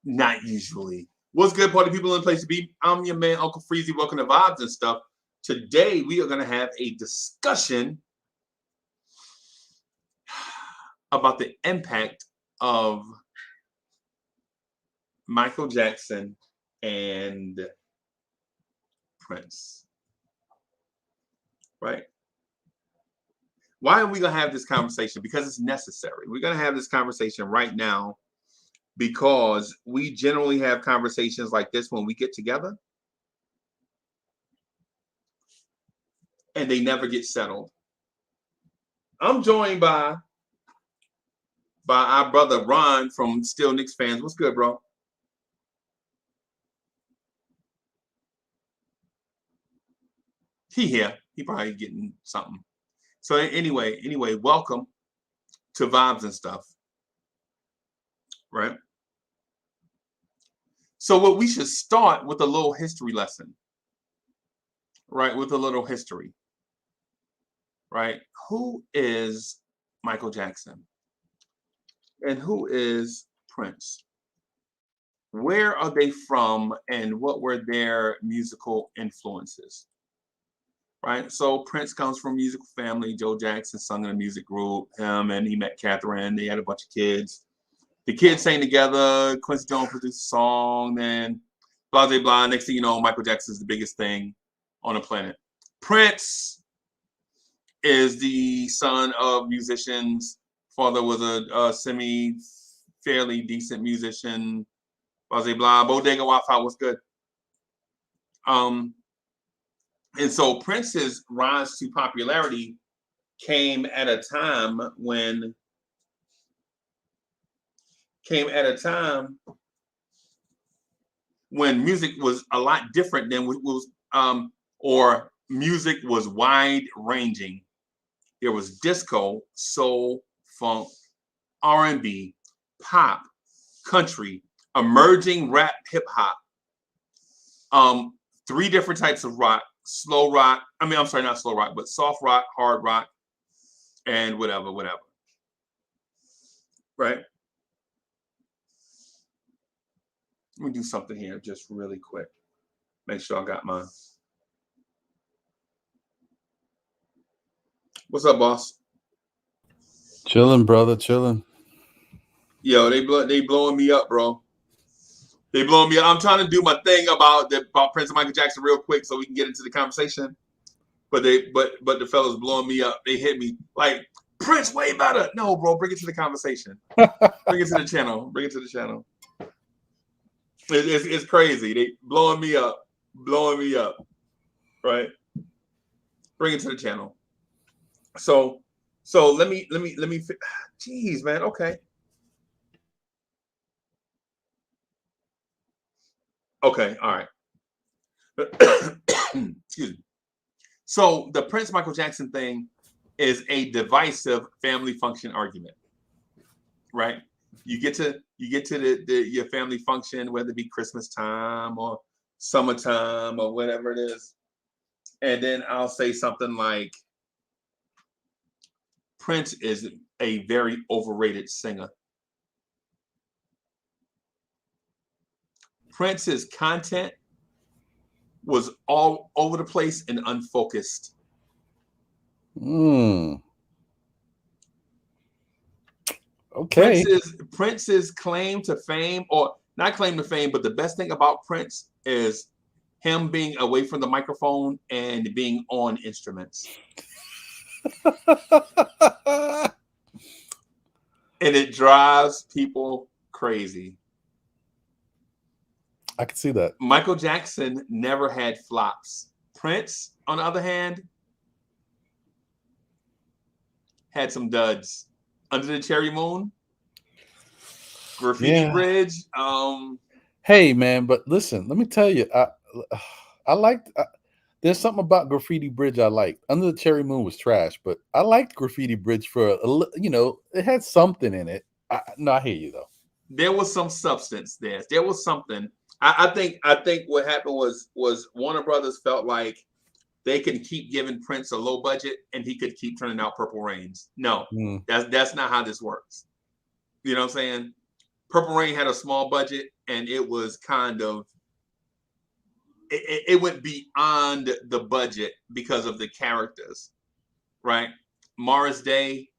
Not usually. What's good, party people in the place to be? I'm your man, Uncle Freezy. Welcome to Vibes and Stuff. Today, we are going to have a discussion about the impact of Michael Jackson and Prince. Right? Why are we going to have this conversation? Because it's necessary. We're going to have this conversation right now because we generally have conversations like this when we get together and they never get settled. I'm joined by our brother Ron from Still Knicks Fans. What's good, bro? He here. He probably getting something. So anyway, welcome to Vibes and Stuff. Right? So what we should start with a little history lesson. Right? With a little history. Right? Who is Michael Jackson? And who is Prince? Where are they from and what were their musical influences? Right? So Prince comes from a musical family. Joe Jackson sung in a music group. Him and he met Catherine. They had a bunch of kids. The kids sang together. Quincy Jones produced a song. Then blah, blah, blah. Next thing you know, Michael Jackson is the biggest thing on the planet. Prince is the son of musicians. Father was a fairly decent musician. Blah, blah, blah. Bodega Wi-Fi was good. And so Prince's rise to popularity came at a time when music was a lot different than what was or music was wide ranging. There was disco, soul, funk, R&B, pop, country, emerging rap, hip hop. 3 different types of rock. Slow rock. I'm sorry, not slow rock, but soft rock, hard rock, and whatever. Right? Let me do something here just really quick. Make sure I got mine. What's up, boss? Chilling, brother, chilling. Yo, they blowing me up, bro. They blowing me up. I'm trying to do my thing about Prince and Michael Jackson real quick so we can get into the conversation. But the fellas blowing me up. They hit me like Prince way better. No, bro, bring it to the conversation. Bring it to the channel. It's crazy. They blowing me up. Right? Bring it to the channel. So let me. Jeez, man. Okay. Okay. All right. Excuse me. So the Prince Michael Jackson thing is a divisive family function argument, right? You get to your family function, whether it be Christmas time or summertime or whatever it is, and then I'll say something like, Prince is a very overrated singer. Prince's content was all over the place and unfocused. Okay. Prince's claim to fame, or not claim to fame, but the best thing about Prince is him being away from the microphone and being on instruments. And it drives people crazy. I can see that. Michael Jackson never had flops. Prince, on the other hand, had some duds. Under the Cherry Moon, Graffiti Bridge. Hey, man, but listen, let me tell you, I liked. There's something about Graffiti Bridge I liked. Under the Cherry Moon was trash, but I liked Graffiti Bridge for it had something in it. I hear you though. There was some substance there. There was something. I think what happened was Warner Brothers felt like they can keep giving Prince a low budget and he could keep turning out Purple Rains. No, that's not how this works. You know what I'm saying? Purple Rain had a small budget and it was kind of it went beyond the budget because of the characters, right? Morris Day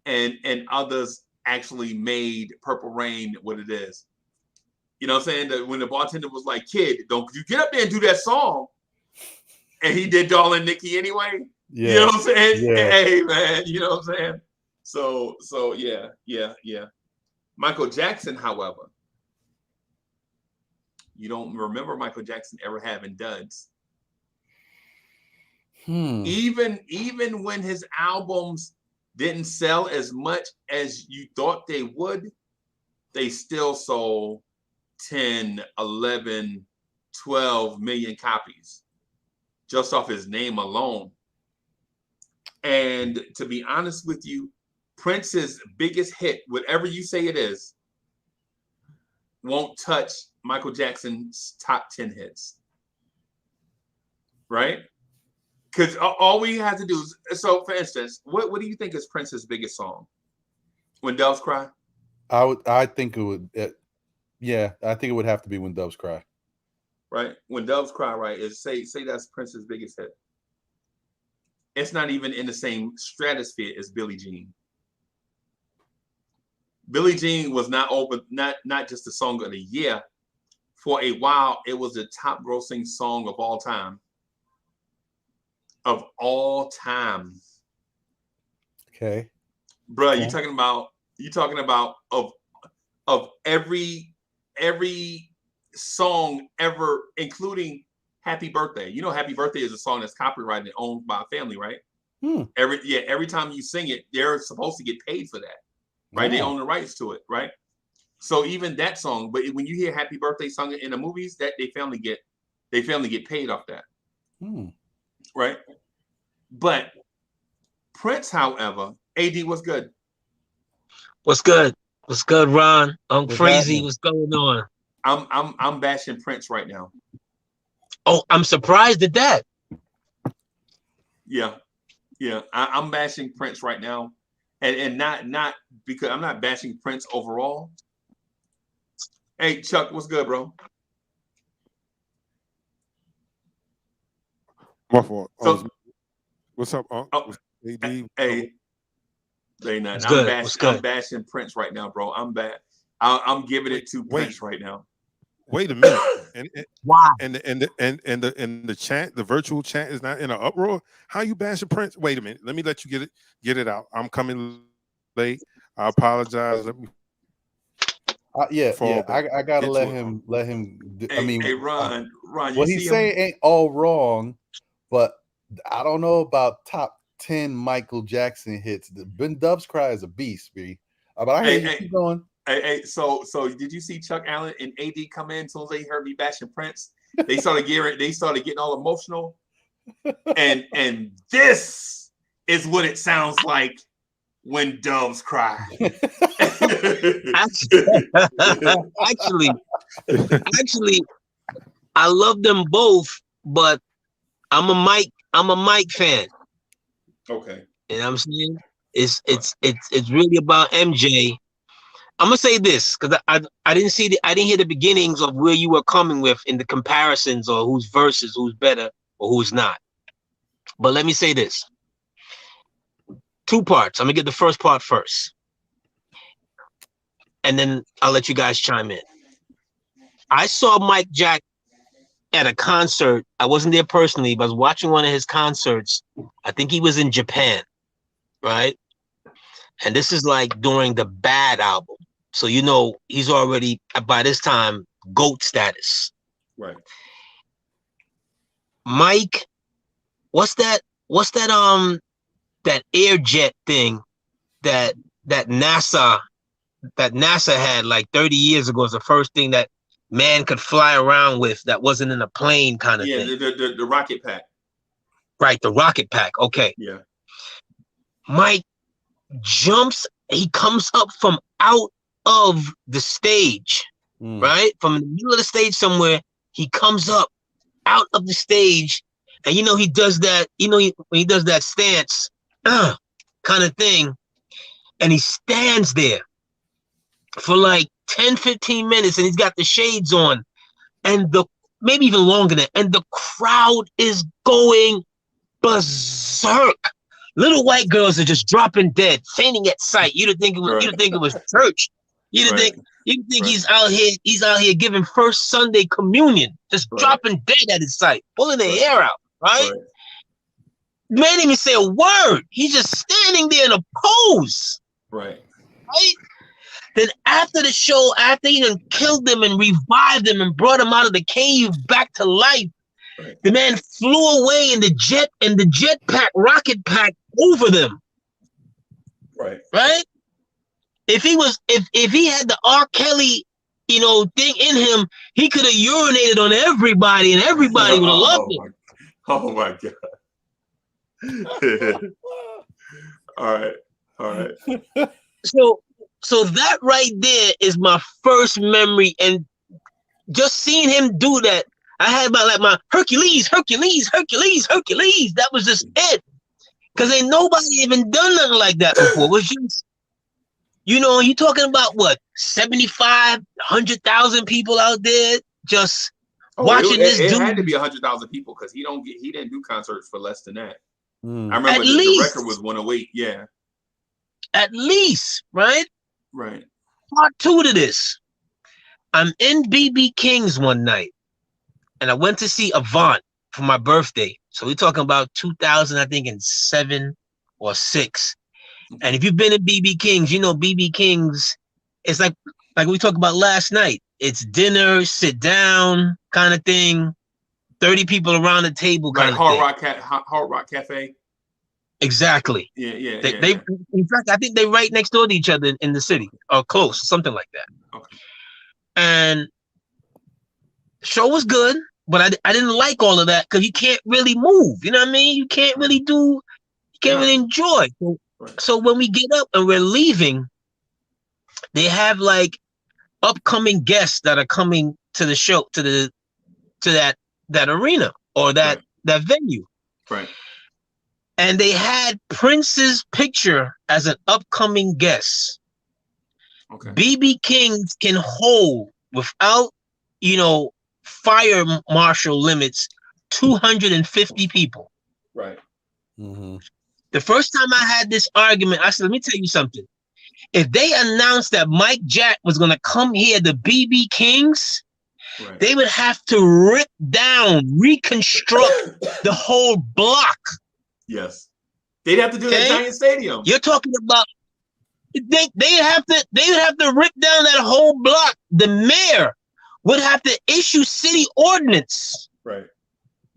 and others actually made Purple Rain what it is. You know what I'm saying? That when the bartender was like, "Kid, don't you get up there and do that song," and he did "Darling Nikki" anyway. Yeah. You know what I'm saying? Yeah. Hey man, you know what I'm saying? So yeah. Michael Jackson, however, you don't remember Michael Jackson ever having duds. Even when his albums didn't sell as much as you thought they would, they still sold 10, 11, 12 million copies just off his name alone. And to be honest with you, Prince's biggest hit, whatever you say it is, won't touch Michael Jackson's top 10 hits. Right? Because all we have to do is, so for instance, what do you think is Prince's biggest song? When Doves Cry? I think it would, I think it would have to be When Doves Cry. Right? When Doves Cry, right, is say that's Prince's biggest hit. It's not even in the same stratosphere as Billie Jean. Billie Jean was not just the song of the year. For a while, it was the top grossing song of all time. Of all time. Okay. Bro, okay. You're talking about of every song ever, including Happy Birthday. You know, Happy Birthday is a song that's copyrighted and owned by a family, right? Every time you sing it, they're supposed to get paid for that. Right? They own the rights to it, right? So even that song, but when you hear Happy Birthday sung in the movies, that they family get paid off that. Right? But Prince, however, AD was good. What's good? What's good, Ron? I'm crazy. What's going on? I'm bashing Prince right now. Oh, I'm surprised at that. Yeah. I'm bashing Prince right now. And not because I'm not bashing Prince overall. Hey, Chuck, what's good, bro? My fault. So, what's up, Unc? Hey, they not. I'm bashing Prince right now, bro. I'm giving it to Prince right now. Wait a minute. And wow. And the chant, the virtual chant is not in an uproar. How you bashing Prince? Wait a minute. Let me let you get it out. I'm coming late. I apologize. Let me. I gotta let him. Hey, Ron. What he say ain't all wrong, but I don't know about top 10 Michael Jackson hits. Ben Doves Cry is a beast, B. But I hear you keep going. Hey, so did you see Chuck Allen and AD come in as soon as they heard me bashing Prince? They started getting all emotional. And this is what it sounds like when doves cry. Actually, I love them both, but I'm a Mike fan. Okay. You know what I'm saying? It's really about MJ. I'm gonna say this because I didn't hear the beginnings of where you were coming with in the comparisons or whose verses, who's better or who's not. But let me say this. 2 parts. I'm gonna get the first part first. And then I'll let you guys chime in. I saw Mike Jack at a concert. I wasn't there personally, but I was watching one of his concerts. I think he was in Japan, right? And this is like during the Bad album. So, you know, he's already, by this time, GOAT status. Right. Mike, what's that air jet thing that NASA had like 30 years ago is the first thing that man could fly around with that wasn't in a plane kind of thing. The rocket pack. Right, the rocket pack. Okay. Yeah. Mike jumps, he comes up from out of the stage, right? From the middle of the stage somewhere, he comes up out of the stage, and you know he does that, when he does that stance kind of thing, and he stands there for like 10, 15 minutes, and he's got the shades on, and maybe even longer than, and the crowd is going berserk. Little white girls are just dropping dead, fainting at sight. You'd think it was church. You'd think he's out here giving first Sunday communion, just dropping dead at his sight, pulling their hair out, right? The man didn't even say a word. He's just standing there in a pose. Right. Then after the show, after he done killed them and revived them and brought them out of the cave back to life, the man flew away in the jetpack, rocket pack over them. Right? If he had the R. Kelly, thing in him, he could have urinated on everybody and everybody would have loved it. Oh my God. All right. So that right there is my first memory, and just seeing him do that, I had my Hercules. That was just it, because ain't nobody even done nothing like that before. It was just, you talking about what, 75, 100,000 people out there just watching this dude. It had to be 100,000 people, because he didn't do concerts for less than that. I remember the record was 108. Yeah. At least, right? Right. Part 2 to this. I'm in BB King's one night, and I went to see Avant for my birthday. So we're talking about 2000, I think, in 7 or 6. And if you've been in BB King's, BB King's, it's like we talked about last night. It's dinner, sit down kind of thing. 30 people around the table, kind of thing. Hard Rock Cafe. Exactly. Yeah. They in fact, I think they're right next door to each other in the city, or close, something like that. Okay. And the show was good, but I didn't like all of that, because you can't really move. You know what I mean? You can't really really enjoy. So when we get up and we're leaving, they have like upcoming guests that are coming to the show, to that arena or that venue. Right. And they had Prince's picture as an upcoming guest. Okay. BB King's can hold, without, fire marshal limits, 250 people. Right. Mm-hmm. The first time I had this argument, I said, let me tell you something. If they announced that Mike Jack was going to come here to BB King's, they would have to rip down, reconstruct the whole block. Yes. They'd have to do that giant stadium. You're talking about they'd have to rip down that whole block. The mayor would have to issue city ordinance. Right.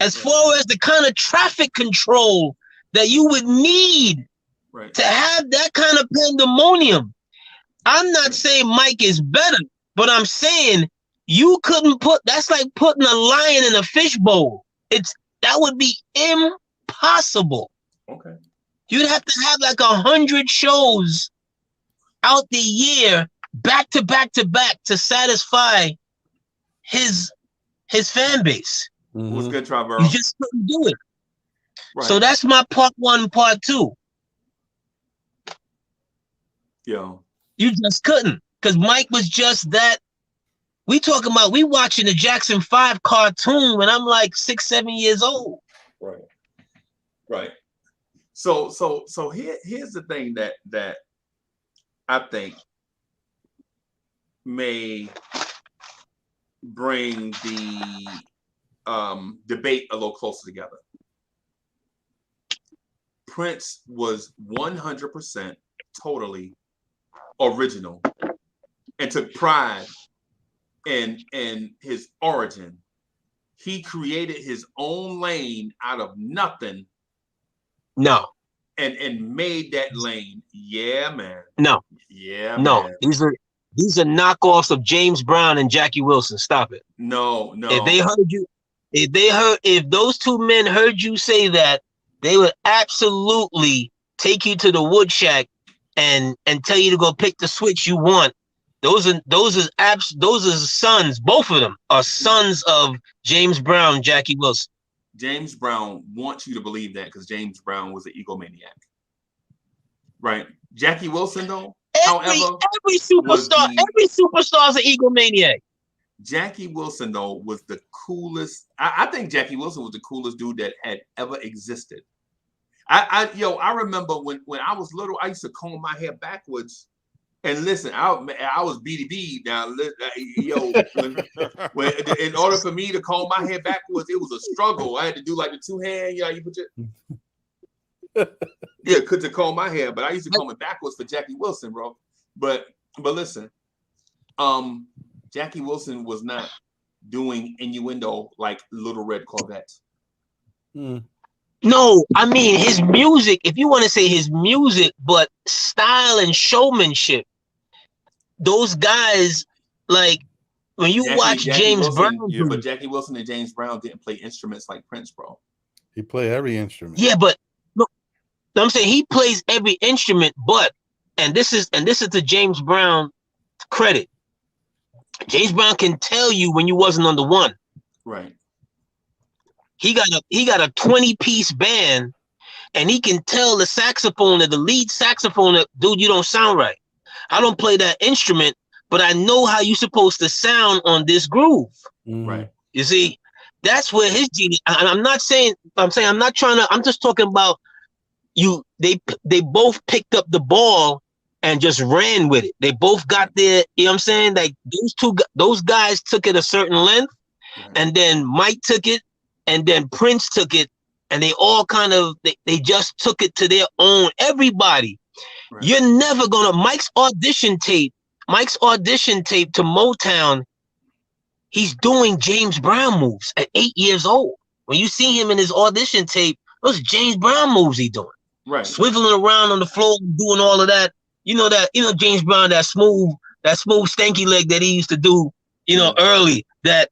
As far as the kind of traffic control that you would need to have that kind of pandemonium. I'm not saying Mike is better, but I'm saying you couldn't that's like putting a lion in a fishbowl. That would be impossible. Okay. You'd have to have like 100 shows out the year, back to back to back, to satisfy his fan base. Mm-hmm. What's good, Trevor? You just couldn't do it. Right. So that's my part 1, part 2. Yo. You just couldn't, because Mike was just that. We watching the Jackson 5 cartoon when I'm like 6, 7 years old. Right. So here's the thing that I think may bring the debate a little closer together. Prince was 100% totally original and took pride in his origin. He created his own lane out of nothing. No. And made that lane. Yeah, man. No. Yeah, no. Man. These are knockoffs of James Brown and Jackie Wilson. Stop it. No. If those two men heard you say that, they would absolutely take you to the wood shack and tell you to go pick the switch you want. Those are sons. Both of them are sons of James Brown, Jackie Wilson. James Brown wants you to believe that because James Brown was an egomaniac. Right. Jackie Wilson, though, Every superstar, every superstar is an egomaniac. Jackie Wilson, though, was the coolest. I think Jackie Wilson was the coolest dude that had ever existed. I remember when I was little, I used to comb my hair backwards. And listen, I was BDB now. When in order for me to comb my hair backwards, it was a struggle. I had to do like the two hand. You put your to comb my hair, but I used to comb it backwards for Jackie Wilson, bro. But listen, Jackie Wilson was not doing innuendo like Little Red Corvettes. No, I mean his music, if you want to say his music, but style and showmanship, those guys, like when you watch James Brown. Yeah, but Jackie Wilson and James Brown didn't play instruments like Prince, bro. He played every instrument. Yeah, but look, I'm saying he plays every instrument, but and this is to James Brown credit. James Brown can tell you when you wasn't on the one. Right. He got a 20-piece band, and he can tell the lead saxophone, dude, you don't sound right. I don't play that instrument, but I know how you're supposed to sound on this groove. Right. You see, that's where his genius. I'm not saying. I'm not trying to. I'm just talking about you. They both picked up the ball and just ran with it. They both got there. You know what I'm saying? Like those guys took it a certain length, and then Mike took it, and then Prince took it, and they all kind of they just took it to their own. Everybody, you're never gonna Mike's audition tape to Motown. He's doing James Brown moves at 8 years old. When you see him in his audition tape, those James Brown moves he doing. Right. Swiveling around on the floor, doing all of that. You know James Brown, that smooth stanky leg that he used to do, early that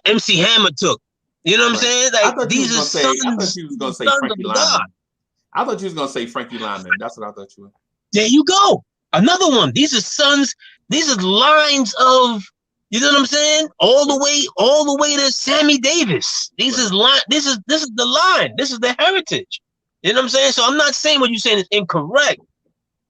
MC Hammer took. You know what I'm saying? Like these are sons. I thought you was gonna say Frankie Lyman. I thought you was gonna say Frankie Lyman. That's what I thought you were. There you go. Another one. These are sons. These are lines of. You know what I'm saying? All the way to Sammy Davis. This is the line. This is the heritage. You know what I'm saying? So I'm not saying what you're saying is incorrect.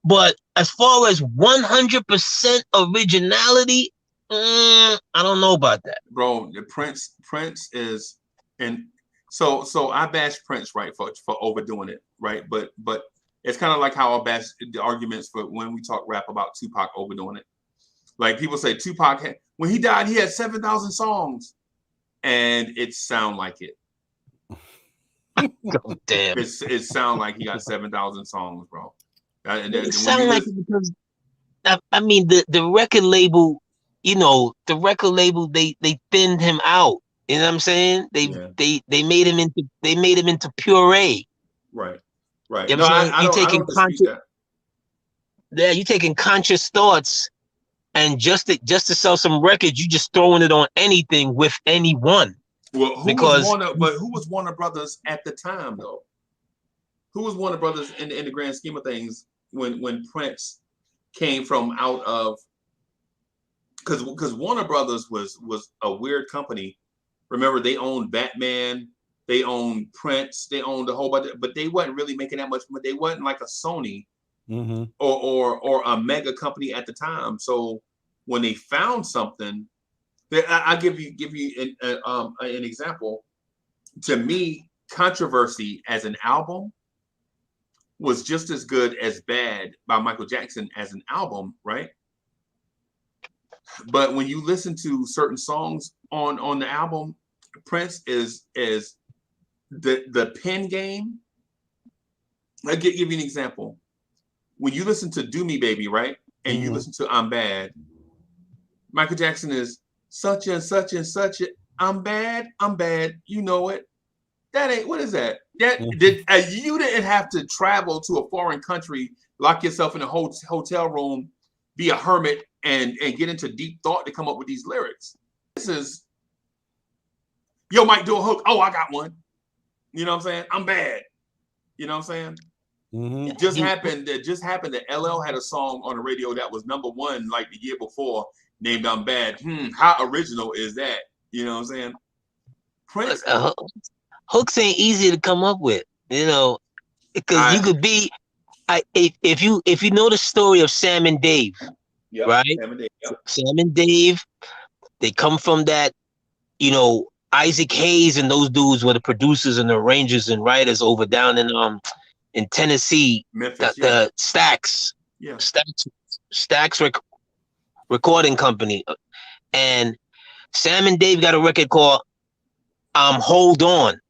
But as far as 100% originality, I don't know about that, bro. The Prince is, and so I bash Prince, right, for overdoing it, right? But it's kind of like how I bash the arguments for when we talk rap about Tupac overdoing it. Like people say Tupac when he died, he had 7,000 songs, and it sound like it. God damn! It sound like he got 7,000 songs, bro. It sound like it because I mean the record label, they thinned him out. You know what I'm saying? They made him into puree. Right. You know what I'm saying? You're taking conscious thoughts, and just to sell some records, you just throwing it on anything with anyone. Well, who was Warner Brothers at the time though? Who was Warner Brothers in the grand scheme of things when Prince came from out of? Because Warner Brothers was a weird company. Remember, they owned Batman, they owned Prince, they owned a whole bunch, but they wasn't really making that much money. They wasn't like a Sony or a mega company at the time. So when they found something, I'll give you an example. To me, Controversy as an album was just as good as Bad by Michael Jackson as an album, right? But when you listen to certain songs on the album, Prince is the pen game. I'll give you an example. When you listen to Do Me Baby, right? And you listen to I'm Bad, Michael Jackson is such and such and such. I'm bad. You know it. That ain't, what is that? You didn't have to travel to a foreign country, lock yourself in a hotel room, be a hermit, and get into deep thought to come up with these lyrics. This is, yo, Mike, do a hook. Oh, I got one. You know what I'm saying? I'm bad. You know what I'm saying? It just happened that LL had a song on the radio that was #1 like the year before, named I'm Bad. How original is that? You know what I'm saying? Prince. Hooks ain't easy to come up with, because you could be if you know the story of Sam and Dave, Yep. right? Sam and Dave, yep. Sam and Dave, they come from that, Isaac Hayes and those dudes were the producers and the arrangers and writers over down in Tennessee. Memphis, The Stax, yeah. Stax recording company, and Sam and Dave got a record called Hold On,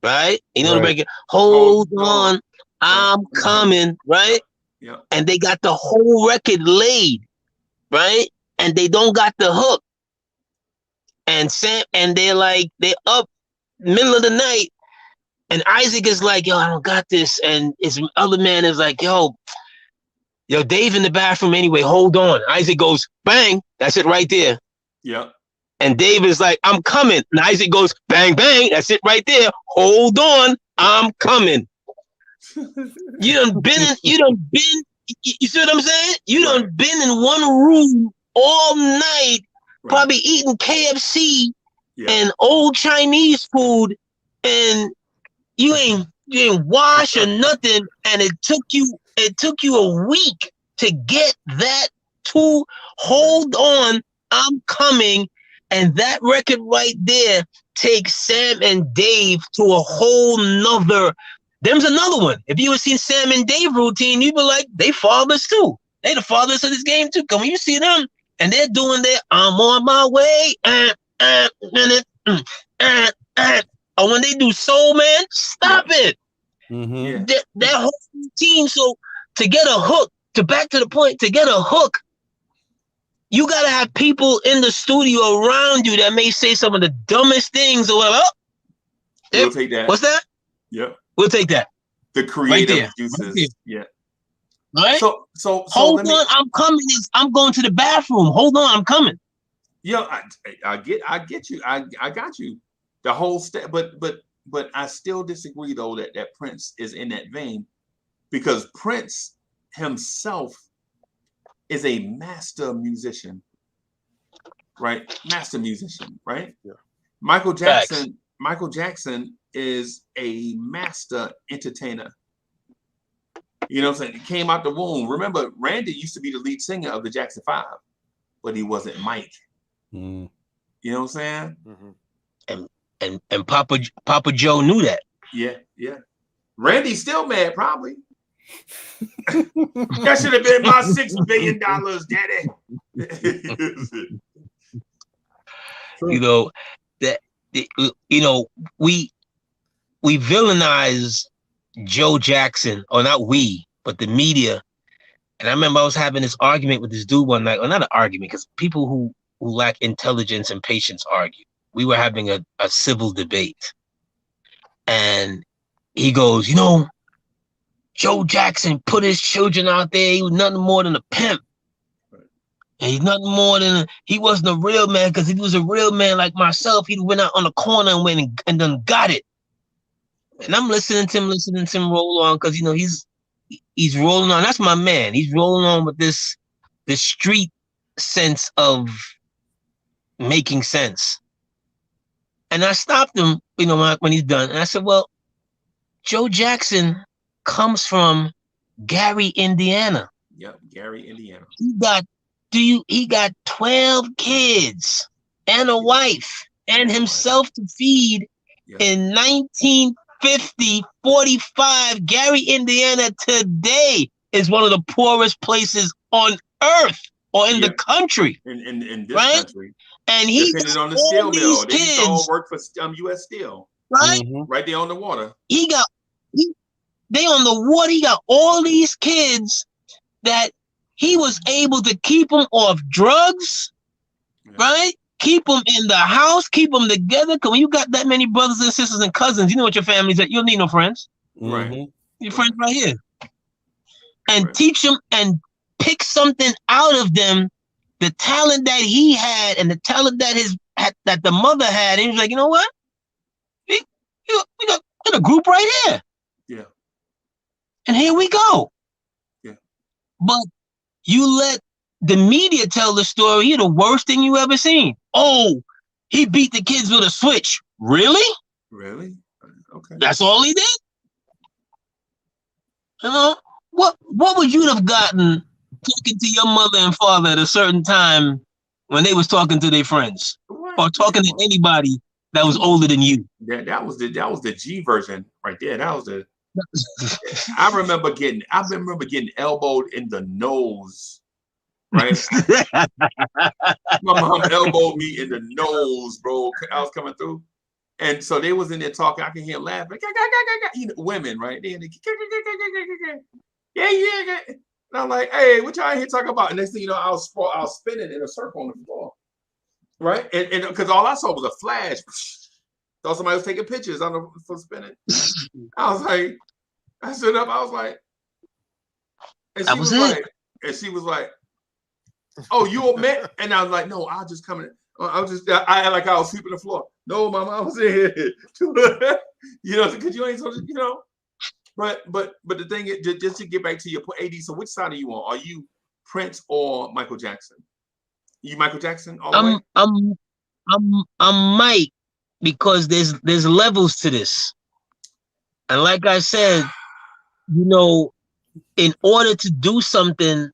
right? You know the record, Hold On, I'm Coming, right? Yeah. And they got the whole record laid, right? And they don't got the hook. And Sam, and they're up middle of the night, and Isaac is like, yo, I don't got this. And his other man is like, yo, Dave in the bathroom anyway, hold on. Isaac goes, bang, that's it right there. Yeah. And Dave is like, I'm coming. And Isaac goes, bang, bang, that's it right there. Hold on, I'm coming. You done been, you see what I'm saying? You done been in one room all night, probably eating KFC and old Chinese food, and you ain't wash or nothing, and it took you a week to get that to Hold On, I'm Coming. And that record right there takes Sam and Dave to a whole nother. There's another one. If you ever seen Sam and Dave routine, you'd be like, they fathers too. They the fathers of this game too. Come when you see them and they're doing their I'm on my way. Or when they do Soul Man, stop it. Mm-hmm. That whole routine. So to get a hook, to get a hook, you gotta have people in the studio around you that may say some of the dumbest things or whatever. We'll take that. What's that? Yep. We'll take that. The creative right juices. Right yeah. Right? So hold on, I'm coming. I'm going to the bathroom. Hold on, I'm coming. Yeah, I get you. I got you. The whole step, but I still disagree though that Prince is in that vein, because Prince himself is a master musician, right? Master musician, right? Yeah. Michael Jackson is a master entertainer. You know what I'm saying? He came out the womb. Remember, Randy used to be the lead singer of the Jackson 5, but he wasn't Mike. Mm. You know what I'm saying? Mm-hmm. And Papa Joe knew that. Yeah. Randy's still mad, probably. That should have been my $6 billion, Daddy. We villainize Joe Jackson, or not we, but the media. And I remember I was having this argument with this dude one night, or not an argument, because people who lack intelligence and patience argue. We were having a civil debate. And he goes, Joe Jackson put his children out there. He was nothing more than a pimp. And he's nothing more than he wasn't a real man, because if he was a real man like myself, he'd went out on the corner and went and done got it. And I'm listening to him roll on, because he's rolling on. That's my man. He's rolling on with the street sense of making sense. And I stopped him, when he's done. And I said, well, Joe Jackson comes from Gary, Indiana. Yep, Gary, Indiana. He got 12 kids and a wife and himself to feed. In 1950, 45, Gary, Indiana today is one of the poorest places on earth or in the country. In this country. And he depending on the steel mill. They used to all work for U.S. Steel. Right? Mm-hmm. Right there on the water. They on the water. He got all these kids that he was able to keep them off drugs, right? Keep them in the house, keep them together. Because when you got that many brothers and sisters and cousins, you know what your family's at. You don't need no friends. Right. Your friends right here. And teach them and pick something out of them, the talent that he had and the talent that the mother had. And he was like, you know what? We got a group right here. Yeah. And here we go. Yeah. But you let the media tell the story. You're the worst thing you ever seen. Oh, he beat the kids with a switch. Really? Really? Okay. That's all he did? You know, what would you have gotten talking to your mother and father at a certain time when they was talking to their friends What? or talking to anybody that was older than you? That was the G version right there. That was the. I remember getting elbowed in the nose. Right, my mom elbowed me in the nose, bro. I was coming through, and so they was in there talking. I can hear them laughing. You know, women, right? They in the, yeah. And I'm like, hey, what y'all here talking about? And next thing you know, I was spinning in a circle on the floor, right? And because all I saw was a flash. Thought somebody was taking pictures on the for spinning. I was like, I stood up. I was like, and That was it. she was like, oh, you admit? And I was like, no, I'll just come in. I like I was sweeping the floor. No, mama, I was in here. You know, because you ain't supposed to, you know. But the thing is, just to get back to your point, AD. So which side are you on? Are you Prince or Michael Jackson? You Michael Jackson all the way? I'm Mike because there's levels to this, and like I said, you know, in order to do something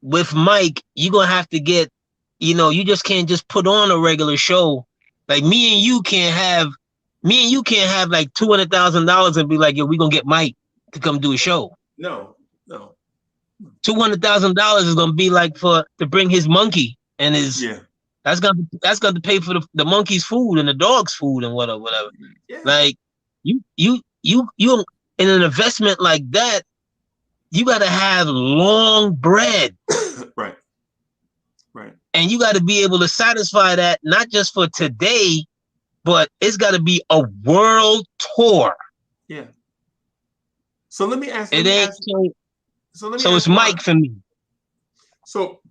with Mike, you're gonna have to get, you know, you just can't just put on a regular show. Like me and you can't have like $200,000 and be like, yo, we're gonna get Mike to come do a show. No. $200,000 is gonna be like to bring his monkey and his Yeah. that's gonna pay for the monkey's food and the dog's food and whatever. Yeah. Like you in an investment like that, you gotta have long bread. Right. And you got to be able to satisfy that, not just for today, but it's got to be a world tour. Yeah. So let me ask. So it's Mike for me. So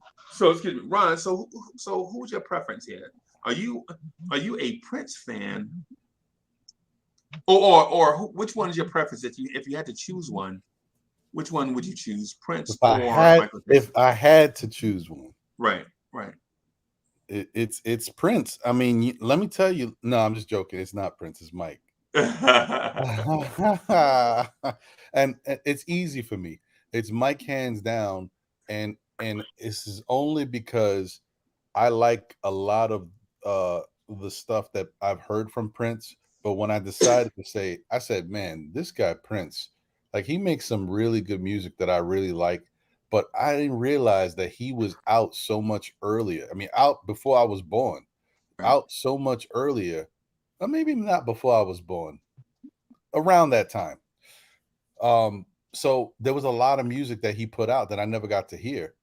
excuse me, Ron. So who's your preference here? Are you a Prince fan, or which one is your preference? If you had to choose one, which one would you choose, Prince or Michael Jackson? If I had to choose one, right. It's Prince. I mean, let me tell you. No, I'm just joking. It's not Prince. It's Mike. And it's easy for me. It's Mike hands down, and this is only because I like a lot of the stuff that I've heard from Prince. But when I decided to say, I said, man, this guy Prince, like he makes some really good music that I really like. But I didn't realize that he was out so much earlier. I mean, out before I was born, out so much earlier, or maybe not before I was born, around that time. So there was a lot of music that he put out that I never got to hear.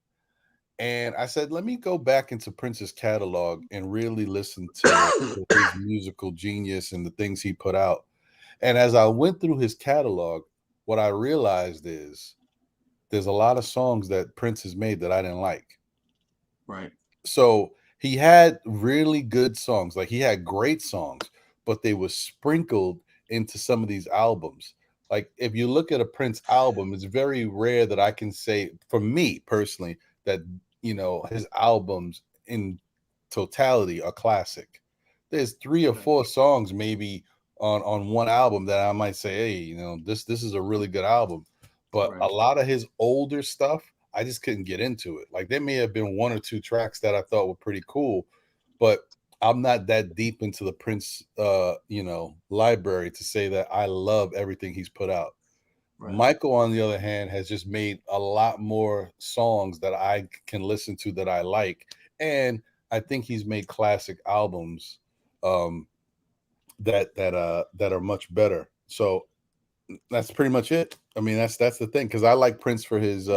And I said, let me go back into Prince's catalog and really listen to his musical genius and the things he put out. And as I went through his catalog, what I realized is there's a lot of songs that Prince has made that I didn't like. Right. So he had really good songs. Like he had great songs, but they were sprinkled into some of these albums. Like if you look at a Prince album, it's very rare that I can say, for me personally, that, you know, his albums in totality are classic. There's 3 or 4 songs maybe on one album that I might say, hey, you know, this is a really good album. But a lot of his older stuff, I just couldn't get into it. Like there may have been 1 or 2 tracks that I thought were pretty cool, but I'm not that deep into the Prince, you know, library to say that I love everything he's put out. Right. Michael, on the other hand, has just made a lot more songs that I can listen to that I like, and I think he's made classic albums that are much better. So that's pretty much it. I mean, that's the thing, because I like Prince for his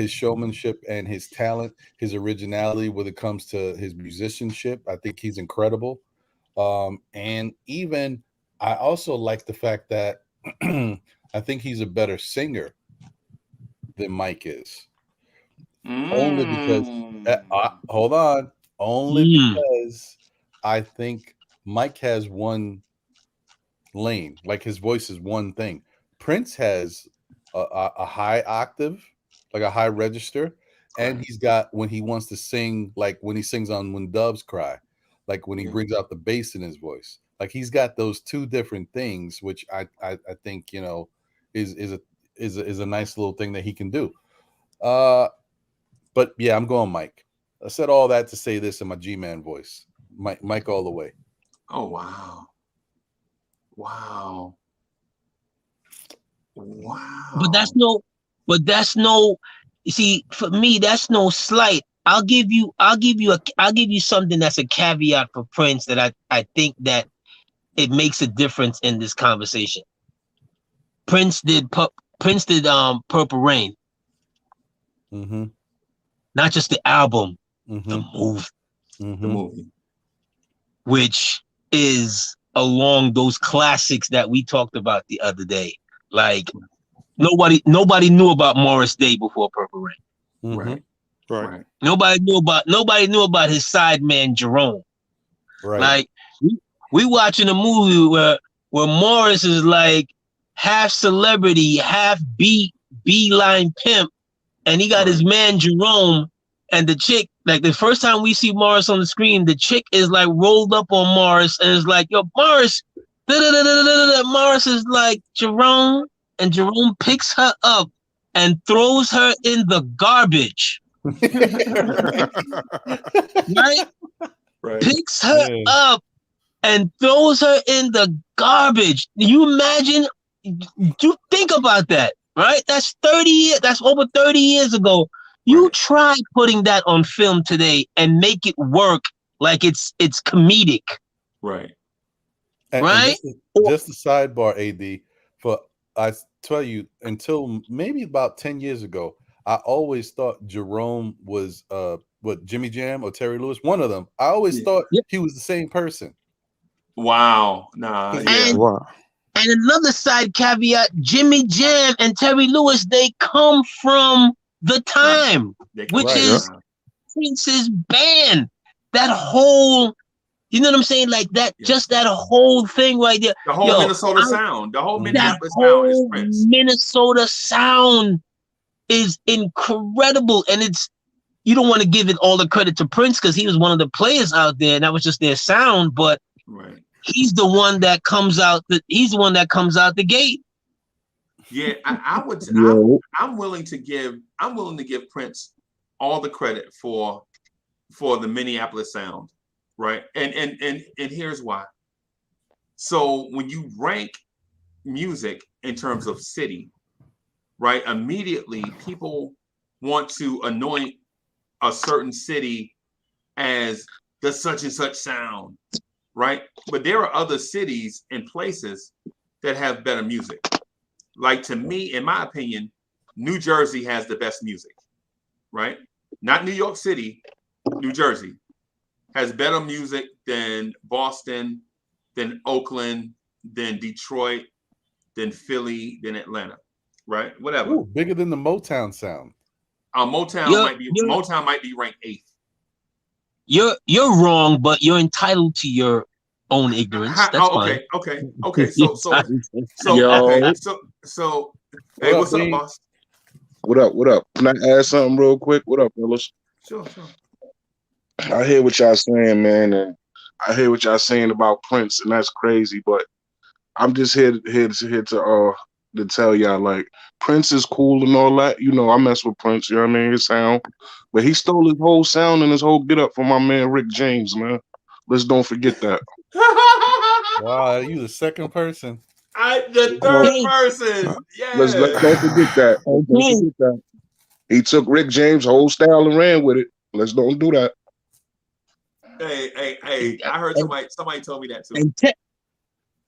showmanship and his talent, his originality when it comes to his musicianship. I think he's incredible. And even I also like the fact that I think he's a better singer than Mike is. Only because hold on. Only because I think Mike has one lane, like his voice is one thing. Prince has a high octave, like a high register, and he's got when he wants to sing, like when he sings on When Doves Cry, like when he brings out the bass in his voice. Like he's got those 2 different things, which I think, you know, is is a nice little thing that he can do. But yeah, I'm going Mike. I said all that to say this in my G-Man voice. Mike all the way. Oh wow. Wow. Wow. But that's no. You see, for me, that's no slight. I'll give you something that's a caveat for Prince that I think that it makes a difference in this conversation. Prince did Purple Rain. Mm-hmm. Not just the album, Mm-hmm. the movie. Mm-hmm. The movie. Which is along those classics that we talked about the other day. Like nobody knew about Morris Day before Purple Rain. Mm-hmm. Right. Nobody knew about his sideman Jerome. Right. Like we watching a movie where Morris is like half celebrity, half beeline pimp, and he got his man Jerome, and the chick, like the first time we see Morris on the screen, the chick is like rolled up on Morris and is like, yo, Morris, Morris is like, Jerome, and Jerome picks her up and throws her in the garbage. Right. Picks her up and throws her in the garbage. You imagine, you think about that, right? That's 30 years, that's over 30 years ago. You try putting that on film today and make it work like it's comedic. Right. Right? And just a sidebar, AD, I tell you, until maybe about 10 years ago, I always thought Jerome was Jimmy Jam or Terry Lewis, one of them. I always thought he was the same person. Wow. Nah. Yeah. And another side caveat, Jimmy Jam and Terry Lewis, they come from the time, which is Prince's band. That whole, you know what I'm saying? Like that, just that whole thing right there. The whole Minnesota sound, the whole Minneapolis sound is Prince. Minnesota sound is incredible. And you don't want to give it all the credit to Prince because he was one of the players out there and that was just their sound, but he's the one that comes out the gate. Yeah, I'm willing to give Prince all the credit for the Minneapolis sound, right? And here's why. So when you rank music in terms of city, right, immediately people want to anoint a certain city as the such and such sound, right? But there are other cities and places that have better music. Like, to me, in my opinion, New Jersey has the best music, right? Not New York City, New Jersey has better music than Boston, than Oakland, than Detroit, than Philly, than Atlanta, right? Whatever. Ooh, bigger than the Motown sound. Motown might be ranked 8th. You're wrong, but you're entitled to your own ignorance. That's fine. Okay. So, hey, what's up, boss? What up? Can I add something real quick? What up, fellas? Sure. I hear what y'all saying, man, and I hear what y'all saying about Prince, and that's crazy. But I'm just here to tell y'all, like, Prince is cool and all that. You know, I mess with Prince. You know what I mean? His sound, but he stole his whole sound and his whole get up from my man Rick James, man. Let's don't forget that. Wow, you the second person. The third person. Yeah. Let's don't forget that. Don't forget that. He took Rick James' whole style and ran with it. Let's don't do that. Hey! I heard somebody told me that too.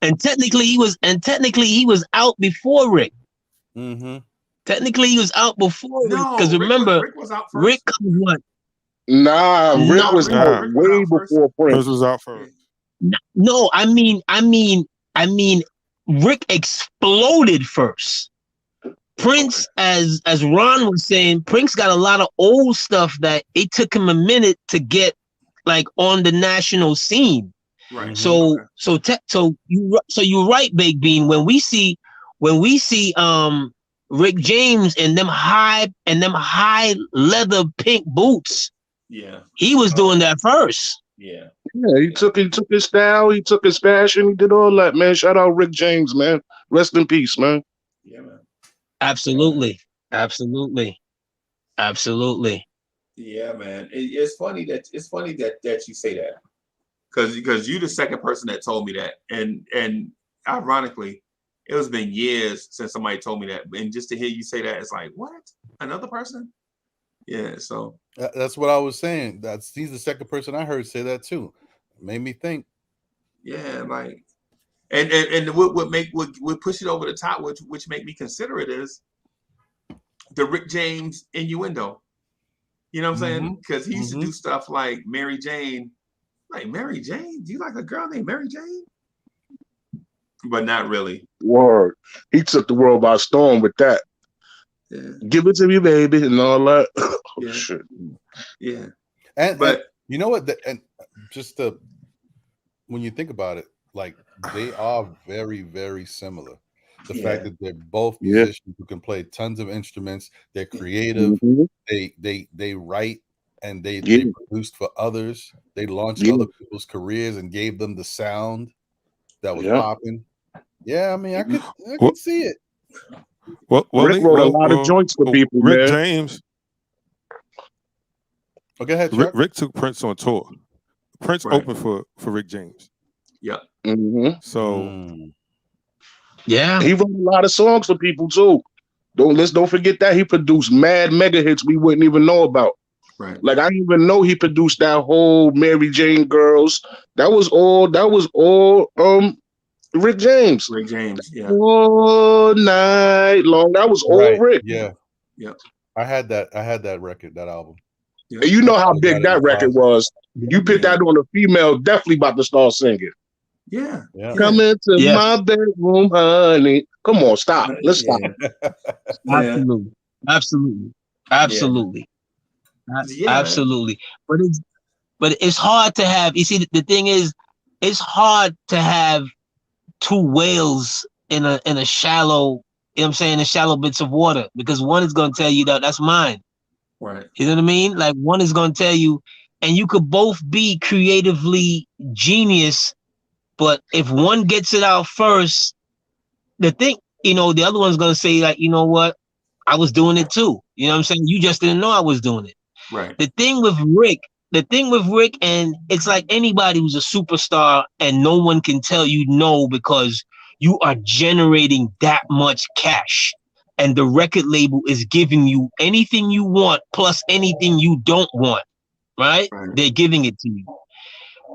And technically he was out before Rick. Mm-hmm. Technically he was out before Rick, because remember Rick was out first. Rick comes what? Rick was out way before Prince. Prince was out first. No, I mean, Rick exploded first. Prince, as Ron was saying, Prince got a lot of old stuff that it took him a minute to get like on the national scene. Right. So you're right, Big Bean. When we see Rick James and them high leather pink boots, he was doing that first. Yeah, he took his style, he took his fashion, he did all that, man. Shout out Rick James, man. Rest in peace, man. Yeah, man. Absolutely. Absolutely. Absolutely. Yeah, man. It's funny that you say that because you're the second person that told me that, and ironically, it has been years since somebody told me that, and just to hear you say that, it's like, what? Another person? Yeah. So That's what I was saying. He's the second person I heard say that too. Made me think. yeah, like, and what push it over the top, which make me consider it is the Rick James innuendo. You know what I'm saying? Because he used to do stuff like Mary Jane. Like, Mary Jane? Do you like a girl named Mary Jane? But not really. Word. He took the world by storm with that. Yeah. Give it to me, baby, and all that. Oh, Yeah. shit. Yeah. And you know what? And just when you think about it, like they are very, very similar. The fact that they're both musicians who can play tons of instruments, they're creative, they write and they produced for others. They launched other people's careers and gave them the sound that was popping. Yeah, I mean, I can see it. Rick wrote a lot of joints for people, Rick man. James. Oh, go ahead, Chuck. Rick took Prince on tour. Prince opened for Rick James. Yeah. So yeah, he wrote a lot of songs for people too. Don't forget that he produced mad mega hits we wouldn't even know about. Right. Like I didn't even know he produced that whole Mary Jane Girls. That was all Rick James. Rick James, yeah. All night long. That was all Rick. Yeah. Yeah. I had that record, that album. And you know how big that record was. You put that on a female, definitely about to start singing. Yeah. Come into my bedroom, honey. Come on, stop. Let's stop. Absolutely. Absolutely. Absolutely. Absolutely. But it's hard to have, you see, the thing is, it's hard to have two whales in a shallow, you know what I'm saying, in shallow bits of water, because one is going to tell you that that's mine. Right. You know what I mean? Like one is going to tell you, and you could both be creatively genius, but if one gets it out first, the thing, the other one's going to say, like, you know what? I was doing it too. You know what I'm saying? You just didn't know I was doing it. Right. The thing with Rick, and it's like anybody who's a superstar and no one can tell you no because you are generating that much cash. And the record label is giving you anything you want plus anything you don't want, right? They're giving it to you.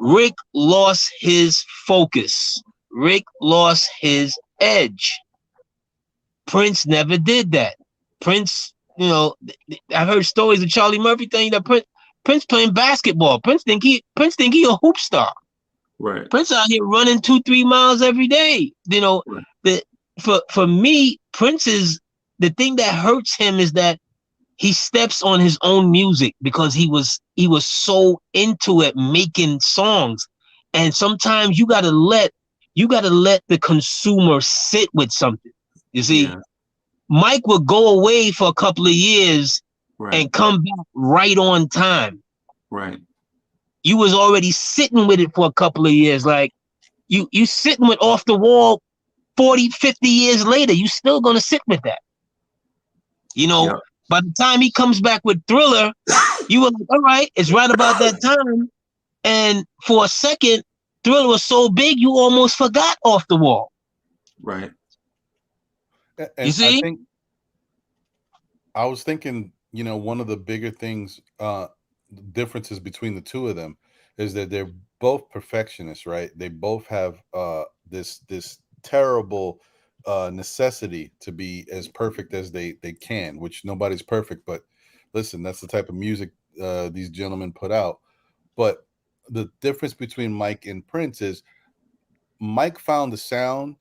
Rick lost his focus. Rick lost his edge. Prince never did that. Prince, I've heard stories of Charlie Murphy saying that Prince playing basketball. Prince think he a hoop star. Right. Prince out here running 2-3 miles every day. For me, Prince is, the thing that hurts him is that he steps on his own music because he was so into it, making songs. And sometimes you gotta let the consumer sit with something. You see, Mike would go away for a couple of years and come back right on time. Right. You was already sitting with it for a couple of years. Like you sitting with Off the Wall 40, 50 years later, you still gonna sit with that. By the time he comes back with Thriller, you were like, all right, it's right about that time. And for a second, Thriller was so big, you almost forgot Off the Wall. Right. And you see? I was thinking, one of the bigger things, differences between the two of them is that they're both perfectionists, right? They both have this terrible necessity to be as perfect as they can, which nobody's perfect, but listen, that's the type of music these gentlemen put out. But the difference between Mike and Prince is Mike found the sound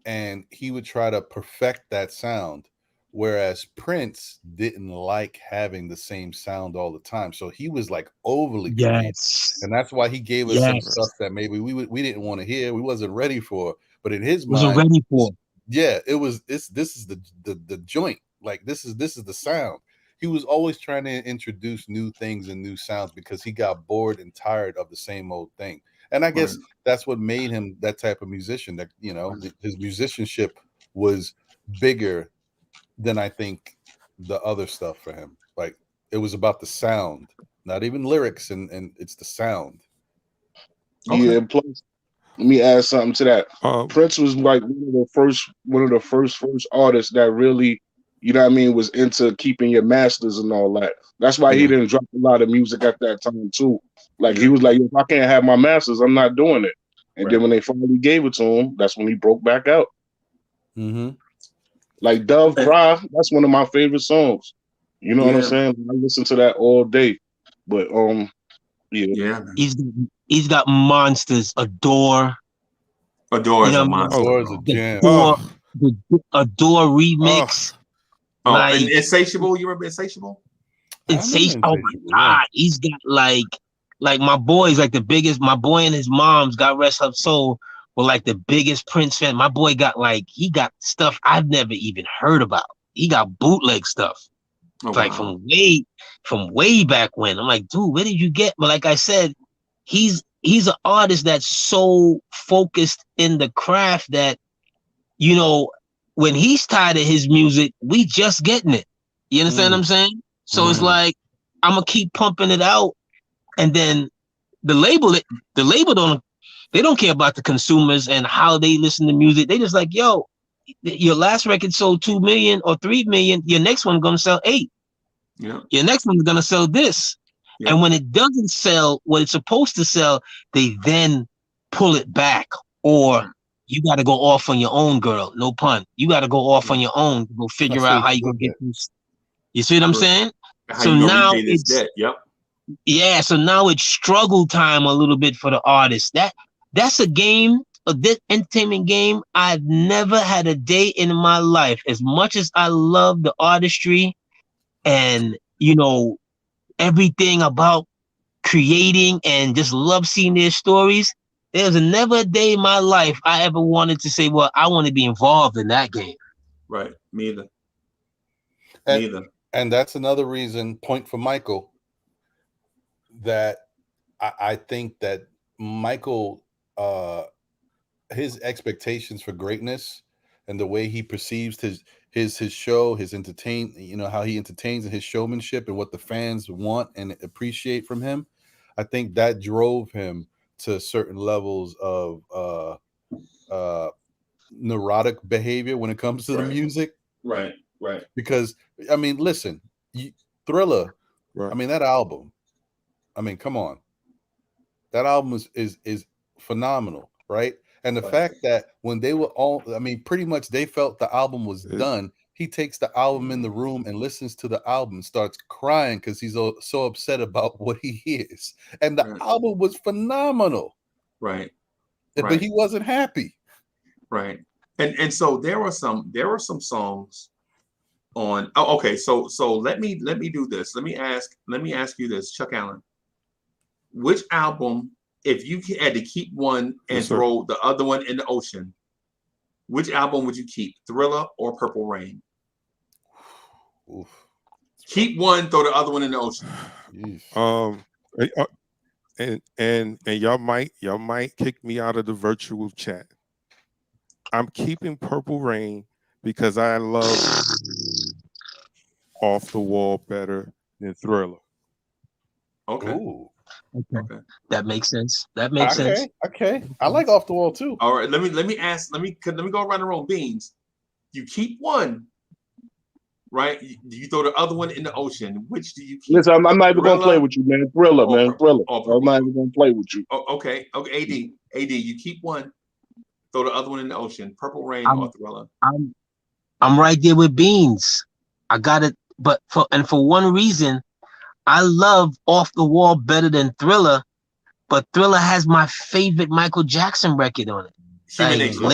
and he would try to perfect that sound, whereas Prince didn't like having the same sound all the time, so he was like overly creative, and that's why he gave us some stuff that maybe we didn't want to hear, we wasn't ready for, but in his mind, wasn't ready for. Yeah, it was this is the joint, like this is the sound. He was always trying to introduce new things and new sounds because he got bored and tired of the same old thing. And I guess that's what made him that type of musician, that his musicianship was bigger than I think the other stuff for him. Like it was about the sound, not even lyrics, and it's the sound. Yeah, plus let me add something to that. Um, Prince was like one of the first artists that really, you know what I mean, was into keeping your masters and all that. That's why he Yeah. didn't drop a lot of music at that time too. Like Yeah. he was like, if I can't have my masters, I'm not doing it. And Right. then when they finally gave it to him, that's when he broke back out. Mm-hmm. Like Dove Cry, that's one of my favorite songs. You know what I'm Yeah. saying? I listen to that all day. But yeah. Yeah, man. He's got monsters. Adore. Adore You is know a what I mean? monster, Or is a bro. The jam. Adore, oh, the Adore oh, remix. Oh, and Like Insatiable. You remember Insatiable? I remember Oh my Insatiable, yeah. God, he's got like my boy's like the biggest. My boy and his mom's, God rest her soul, were like the biggest Prince fan. My boy got he got stuff I've never even heard about. He got bootleg stuff Oh like wow. from way back when. I'm like, dude, where did you get? But like I said, he's an artist that's so focused in the craft that, you know, when he's tired of his music, we just getting it. You understand what I'm saying? So it's Mhm. like I'm gonna keep pumping it out, and then the label don't care about the consumers and how they listen to music. They just like, yo, your last record sold 2 million or 3 million. Your next one's gonna sell 8. Yeah. Your next one's gonna sell this. Yeah. And when it doesn't sell what it's supposed to sell, they then pull it back. Or you got to go off on your own, girl. No pun. You got to go off on your own to go I figure see out what how you you gonna did get there. this. You see what I'm Right. saying? How So you gonna now repay this debt? Yep. so now it's struggle time a little bit for the artist. That's a game, this entertainment game. I've never had a day in my life, as much as I love the artistry and everything about creating and just love seeing their stories. There's never a day in my life I ever wanted to say, well, I want to be involved in that game. Right. Me either. And, Me either. and that's another reason, point for Michael, that I think that Michael, his expectations for greatness and the way he perceives his show, his how he entertains and his showmanship and what the fans want and appreciate from him. I think that drove him to certain levels of neurotic behavior when it comes to the Right. music. Right. Right. Because I mean, listen, Thriller. right. I mean, that album. I mean, come on. That album is phenomenal, right? And the Right. fact that when they were all, I mean, pretty much they felt the album was It- done. He takes the album in the room and listens to the album, starts crying because he's so upset about what he hears. And the Right. album was phenomenal, Right. but Right. he wasn't happy. Right. And so there were some songs on. Oh, okay. So let me do this. Let me ask you this, Chuck Allen. Which album, if you had to keep one and Yes, sir. throw the other one in the ocean, which album would you keep, Thriller or Purple Rain? Oof. Keep one, throw the other one in the ocean. Yeesh. Eh, and y'all might kick me out of the virtual chat. I'm keeping Purple Rain because I love Off the Wall better than Thriller. Okay. Ooh. Okay. That makes sense. That makes sense. Okay. I like Off the Wall too. All right. Let me go around the room. Beans. You keep one, right? You throw the other one in the ocean. Which do you keep? Listen, I'm not even gonna play Thriller with you, man. Thriller, or man. Thriller. or I'm Purple? not even gonna play with you. Oh, okay. AD. You keep one, throw the other one in the ocean. Purple Rain I'm or Thriller? I'm right there with Beans. I got it, but for one reason, I love Off the Wall better than Thriller, but Thriller has my favorite Michael Jackson record on it. Human Like Nature.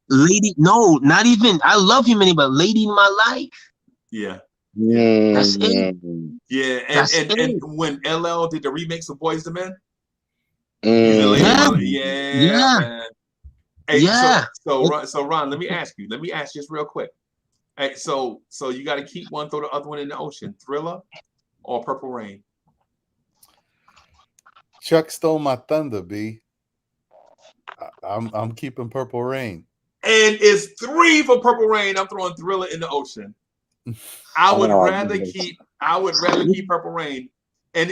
Lady, no, not even. I love Human, but Lady in My Life. Yeah. Yeah. That's it. Yeah. That's And it. when LL did the remix of Boys to Men, Mm. using Lady Yeah. Mother. Yeah, Yeah. man. Hey, Yeah. so Ron, let me ask just real quick. Hey, so you got to keep one, throw the other one in the ocean. Thriller or Purple Rain? Chuck stole my thunder, B. I'm keeping Purple Rain. And it's 3 for Purple Rain. I'm throwing Thriller in the ocean. I would rather keep Purple Rain. And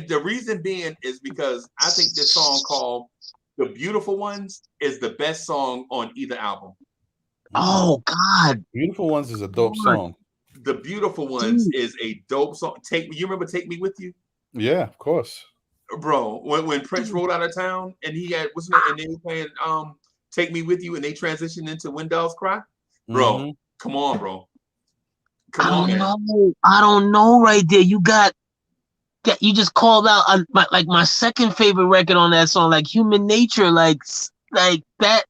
the reason being is because I think this song called The Beautiful Ones is the best song on either album. Oh God. Beautiful Ones is a dope song. The Beautiful Ones is a dope song. You remember Take Me With You? Yeah, of course. Bro, when Prince rolled out of town and he had and they were playing Take Me With You and they transitioned into When Doves Cry. Bro, come on, bro. I don't know right there. You just called out my second favorite record on that song, like Human Nature, like that.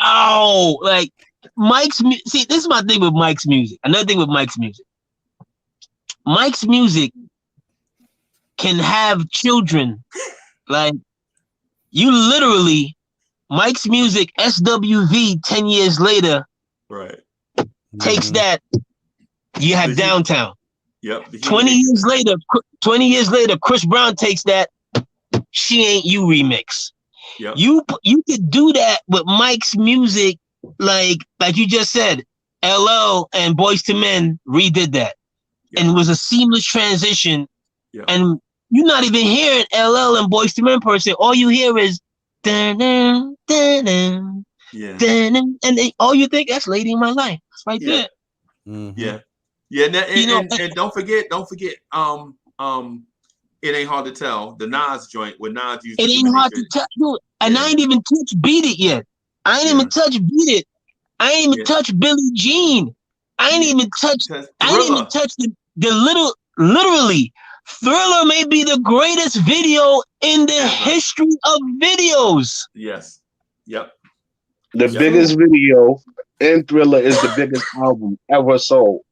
Oh, like Mike's see, this is my thing with Mike's music. Another thing with Mike's music. Mike's music can have children. Like you literally, Mike's music, SWV 10 years later, right, takes that. You have Downtown. Yep. 20 years later, Chris Brown takes that She Ain't You remix. Yep. You could do that with Mike's music, like you just said. LL and Boyz II Men redid that, and it was a seamless transition. Yep. And you're not even hearing LL and Boyz II Men per se. All you hear is dun-dun, dun-dun, dun-dun, and all you think, that's Lady in My Life. It's right there. Yeah. And don't forget, It Ain't Hard to Tell, the Nas joint where Nas used It Ain't Hard to Tell, and I ain't even touch Beat It yet. I ain't even touch Beat It. I ain't even touch Billie Jean. I ain't even touch the literally Thriller may be the greatest video in the history of videos. Yes. Yep. The biggest video in Thriller is the biggest album ever sold.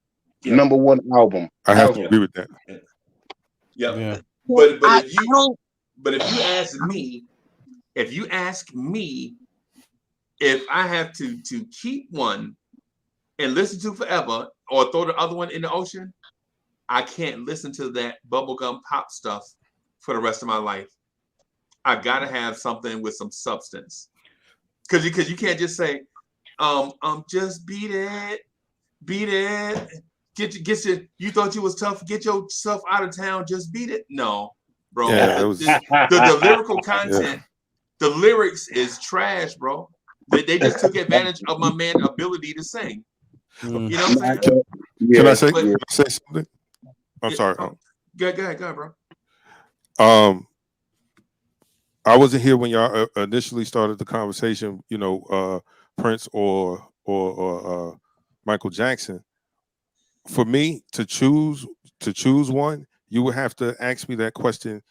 Number 1 album. I have to agree with that. Yeah. But if you ask me if I have to keep one and listen to forever or throw the other one in the ocean, I can't listen to that bubblegum pop stuff for the rest of my life. I gotta have something with some substance. Cause you can't just say, just beat it. You thought you was tough, get yourself out of town, just beat it. No, bro. Yeah, the lyrical content, the lyrics is trash, bro. They just took advantage of my man's ability to sing. You know what I'm saying? Can I say something? I'm sorry. Go ahead, bro. I wasn't here when y'all initially started the conversation, Prince or Michael Jackson. For me to choose one, you would have to ask me that question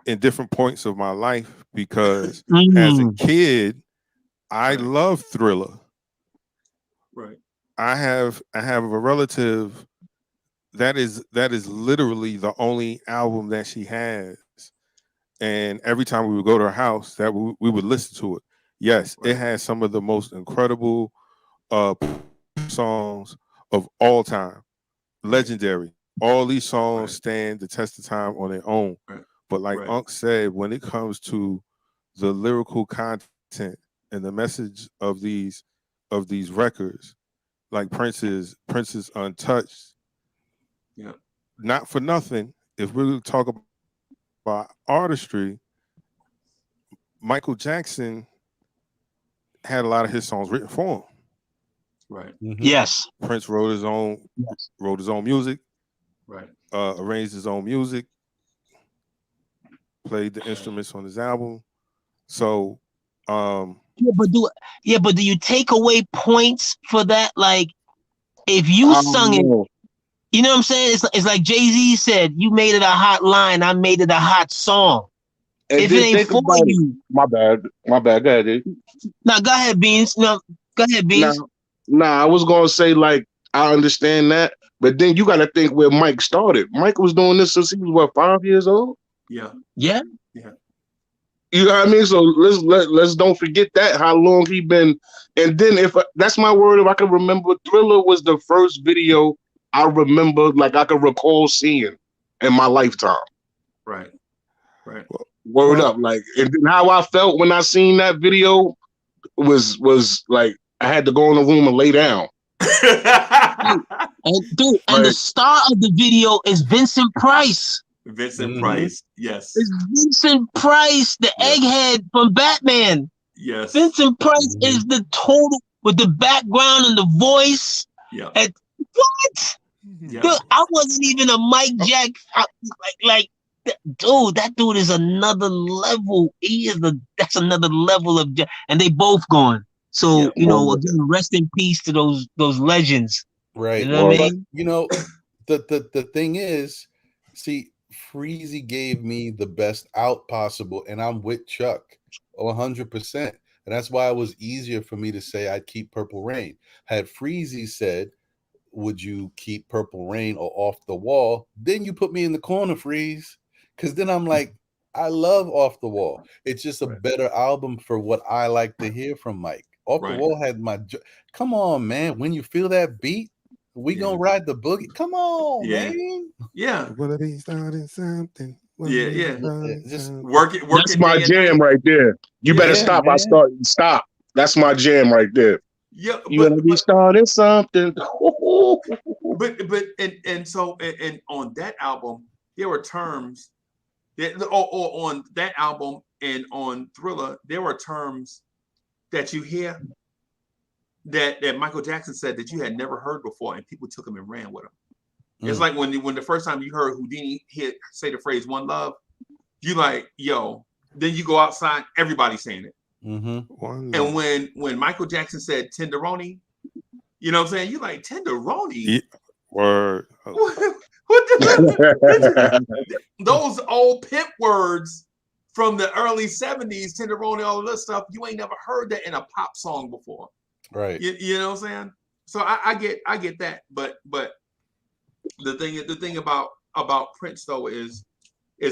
in different points of my life, because as a kid, I love Thriller. Right. I have a relative that is literally the only album that she has, and every time we would go to her house, that we would listen to it. Yes, it has some of the most incredible songs of all time, legendary. All these songs stand the test of time on their own. But like Unc said, when it comes to the lyrical content and the message of these records, like Prince's Untouched. Yeah. Not for nothing, if we talk about artistry, Michael Jackson had a lot of his songs written for him. Right. Yes. Prince wrote his own music. Right. Arranged his own music. Played the instruments on his album. So but do you take away points for that? Like, if you sung it, you know what I'm saying? It's like Jay-Z said, you made it a hot line, I made it a hot song. And if it ain't for you. My bad. Go ahead, dude. No, go ahead, Beans. No, go ahead, Beans. I was gonna say, like, I understand that, but then you gotta think where Mike started. Mike was doing this since he was 5 years old? Yeah. Yeah. You know what I mean? So let's don't forget that, how long he been. And then if that's my word, if I can remember, Thriller was the first video I remember, like I could recall seeing in my lifetime. Right. Word up, like, and then how I felt when I seen that video was like I had to go in the room and lay down. And dude, and the star of the video is Vincent Price. Vincent Price, yes. It's Vincent Price, the egghead from Batman. Yes. Vincent Price is the total with the background and the voice. Yeah. And what? Yeah. Dude, I wasn't even a Mike Jack. Dude, that dude is another level. That's another level of, and they both gone. So again, rest in peace to those legends. Right. You know what I mean? But, you know, the thing is, see, Freezy gave me the best out possible, and I'm with Chuck 100%. And that's why it was easier for me to say I'd keep Purple Rain. Had Freezy said, would you keep Purple Rain or Off the Wall? Then you put me in the corner, Freeze. Because then I'm like, I love Off the Wall. It's just a better album for what I like to hear from Mike. Off the Wall had my... Come on, man. When you feel that beat, we gonna ride the boogie. Come on, man. Yeah. What are they starting something? Just work it. That's my jam right there. You better stop. Man. Stop. That's my jam right there. Yeah, you better be starting something. but on that album, there were terms or on that album and on Thriller, there were terms that you hear that Michael Jackson said that you had never heard before, and people took them and ran with them. It's like when the first time you heard Houdini say the phrase "One Love," you like, yo. Then you go outside, everybody's saying it. And when Michael Jackson said "Tenderoni," you know what I'm saying? You like Tenderoni? Yeah. Word. Those old pimp words from the early 70s, Tenderoni, all of this stuff. You ain't never heard that in a pop song before, right? You know what I'm saying? So I get that, but the thing about Prince though is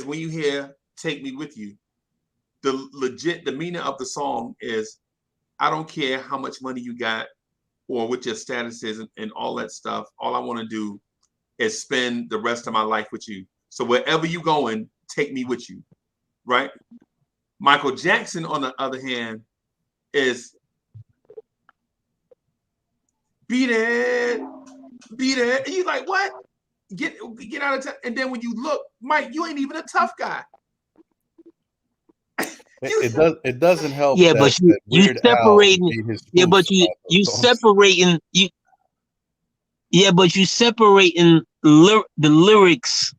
when you hear "Take Me With You," the meaning of the song is, I don't care how much money you got or what your status is and all that stuff. All I want to do is spend the rest of my life with you. So wherever you going, take me with you, right? Michael Jackson, on the other hand, is beat it. And you like, what? Get out of town. And then when you look, Mike, you ain't even a tough guy. It doesn't help. Yeah, but you separating. Yeah, but you separating. Yeah, but you separating the lyrics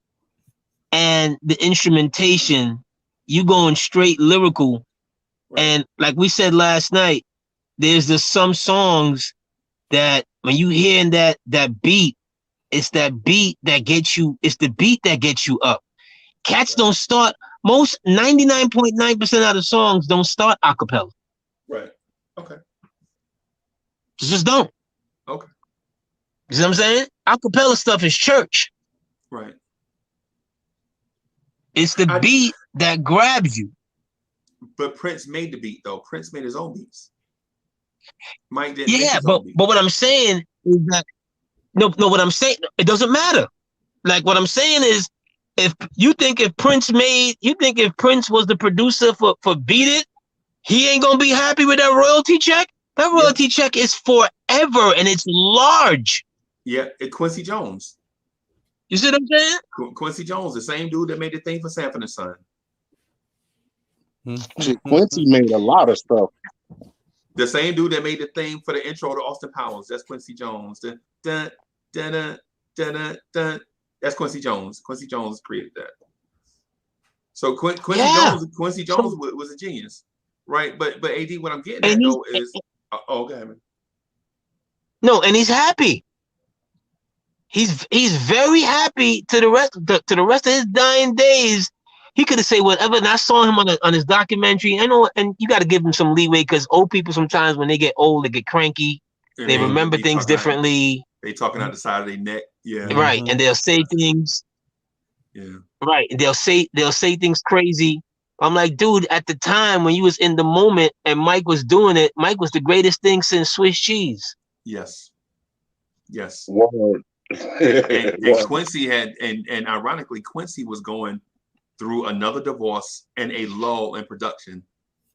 and the instrumentation. You going straight lyrical, and like we said last night, there's just some songs that when you hearing that beat, it's that beat that gets you. It's the beat that gets you up. Cats don't start. Most 99.9% of the songs don't start a cappella. Right. Okay. Just don't. Okay. You see what I'm saying? A cappella stuff is church. Right. It's the beat that grabs you. But Prince made the beat though. Prince made his own beats. Mike didn't. Yeah, but what I'm saying is that what I'm saying, it doesn't matter. Like what I'm saying is, if Prince was the producer for Beat It, he ain't gonna be happy with that royalty check. That royalty check is forever and it's large. Yeah, Quincy Jones. You see what I'm saying? Quincy Jones, the same dude that made the thing for Sanford and Son. Quincy made a lot of stuff. The same dude that made the thing for the intro to Austin Powers. That's Quincy Jones. That's Quincy Jones. Quincy Jones created that. So Quincy Jones was a genius, right? But AD, what I'm getting at though is, go ahead, man. No, and he's happy. He's very happy to the rest of his dying days. He could have said whatever, and I saw him on his documentary. I know, and you got to give him some leeway because old people sometimes when they get old, they get cranky. They remember things differently. They talking out the side of their neck. Yeah. Right. And they'll say things. Yeah. Right. And they'll say things crazy. I'm like, dude, at the time when you was in the moment and Mike was doing it, Mike was the greatest thing since Swiss cheese. Yes. Word. and Quincy had, and ironically, Quincy was going through another divorce and a lull in production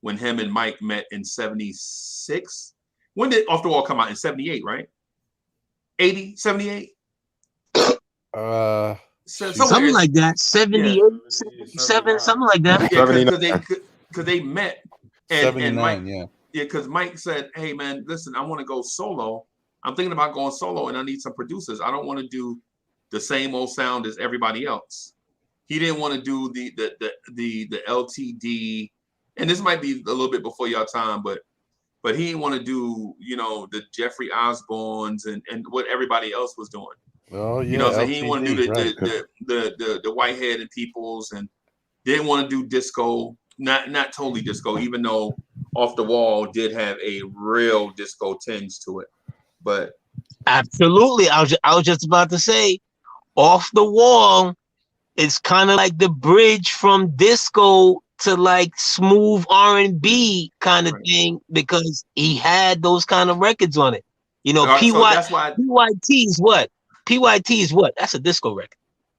when him and Mike met in 76. When did Off the Wall come out? In 78, right? 80, 78? Something like that. 78, 77, something like that. Yeah, because they met. And Mike, yeah, because Mike said, "Hey man, listen, I want to go solo. I'm thinking about going solo, and I need some producers. I don't want to do the same old sound as everybody else." He didn't want to do the LTD, and this might be a little bit before your time, but he didn't want to do, you know, the Jeffrey Osbornes and what everybody else was doing. Oh yeah, you know, so he didn't want to do right. the Whitehead Peoples, and didn't want to do disco. Not totally disco, even though Off the Wall did have a real disco tinge to it. But absolutely, I was just about to say, Off the Wall, it's kind of like the bridge from disco to like smooth R&B kind of thing, because he had those kind of records on it. You know, PYT is what? PYT is what? That's a disco record.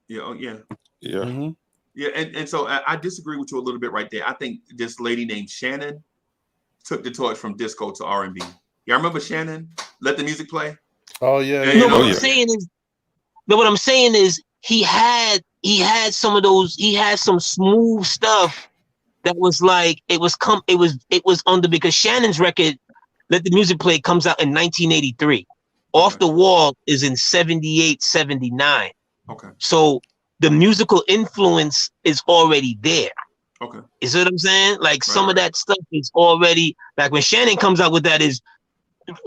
Yeah, yeah. Mm-hmm. Yeah, and so I disagree with you a little bit right there. I think this lady named Shannon took the torch from disco to R&B. Y'all remember Shannon? Let the Music Play. Oh yeah. What I'm saying is he had some of those. He had some smooth stuff that was like it was under, because Shannon's record, Let the Music Play, comes out in 1983. Off the Wall is in 78, 79. Okay. So the musical influence is already there. Okay. You see what I'm saying? Like some of that stuff is already, like when Shannon comes out with that is I'm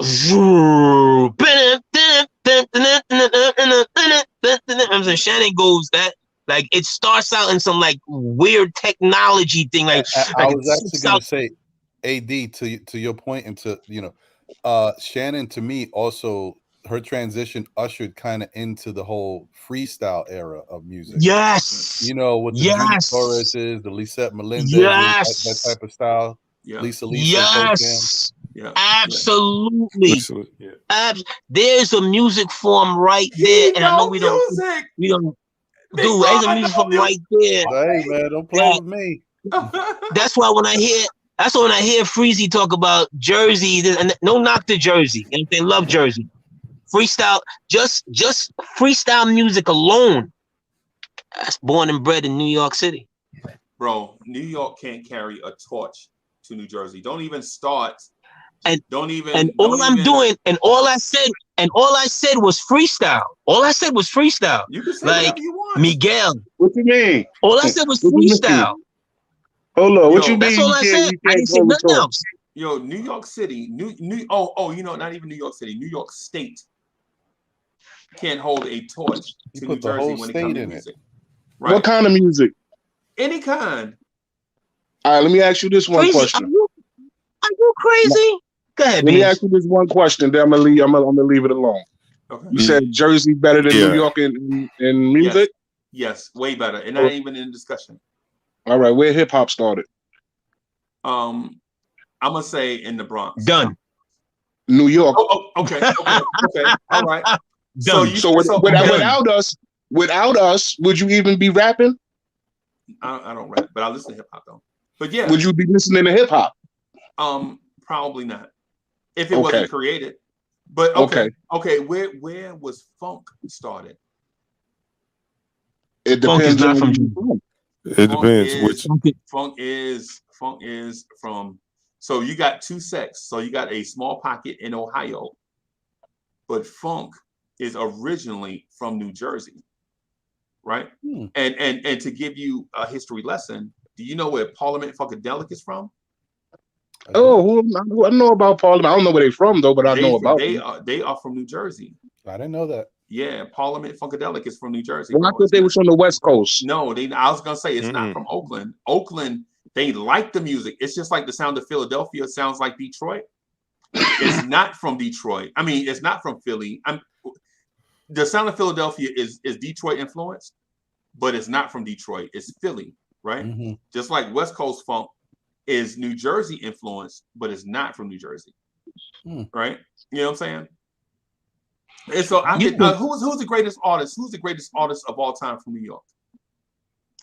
saying Shannon goes that, like it starts out in some like weird technology thing. Like I was actually gonna say, AD, to your point, and to, you know, Shannon, to me also, her transition ushered kind of into the whole freestyle era of music. Yes. You know, with the Junior Torreses, the Lisette Melendez, that type of style. Yeah. Lisa. Yes. Yeah. Absolutely. Yeah. There's a music form right there, and I know we don't do. There's a music form right there. Hey man, don't play with me. That's why when I hear Freezy talk about Jersey, and no knock to Jersey, and they love Jersey. Freestyle, just freestyle music alone. That's born and bred in New York City. Bro, New York can't carry a torch to New Jersey. Don't even start. And all I said was freestyle. All I said was freestyle. You can say like whatever you want. Miguel. What you mean? All I said was freestyle. Hold on, what you mean? That's all I said. I didn't say nothing else. Yo, New York City, you know, not even New York City, New York State can't hold a torch to New Jersey when it comes to music. Right. What kind of music? Any kind. All right, let me ask you this one question. Are you crazy? Go ahead, Let me ask you this one question. Then I'm gonna leave it alone. Okay. You said Jersey better than New York in music? Yes, way better, and not even in discussion. All right, where hip hop started? I'm gonna say in the Bronx. Done. New York. Okay. All right. Done. So without us, would you even be rapping? I don't rap, but I listen to hip hop though. But yeah. Would you be listening to hip hop? Probably not. If it wasn't created. But okay. Where was funk started? It depends. Funk is not from. It depends. Funk is from. So you got two sects. So you got a small pocket in Ohio, but funk is originally from New Jersey, right? And to give you a history lesson, do you know where Parliament Funkadelic is from? Oh, I know about Parliament. I don't know where they're from though, but I know about them. They are from New Jersey. I didn't know that. Yeah, Parliament Funkadelic is from New Jersey. Well, I thought they were from the West Coast. No, I was gonna say it's not from Oakland. Oakland, they like the music. It's just like the sound of Philadelphia sounds like Detroit. It's not from Detroit. I mean, it's not from Philly. The sound of Philadelphia is Detroit influenced, but it's not from Detroit. It's Philly, right? Mm-hmm. Just like West Coast funk is New Jersey influenced, but it's not from New Jersey, right? You know what I'm saying? And so who's the greatest artist? Who's the greatest artist of all time from New York?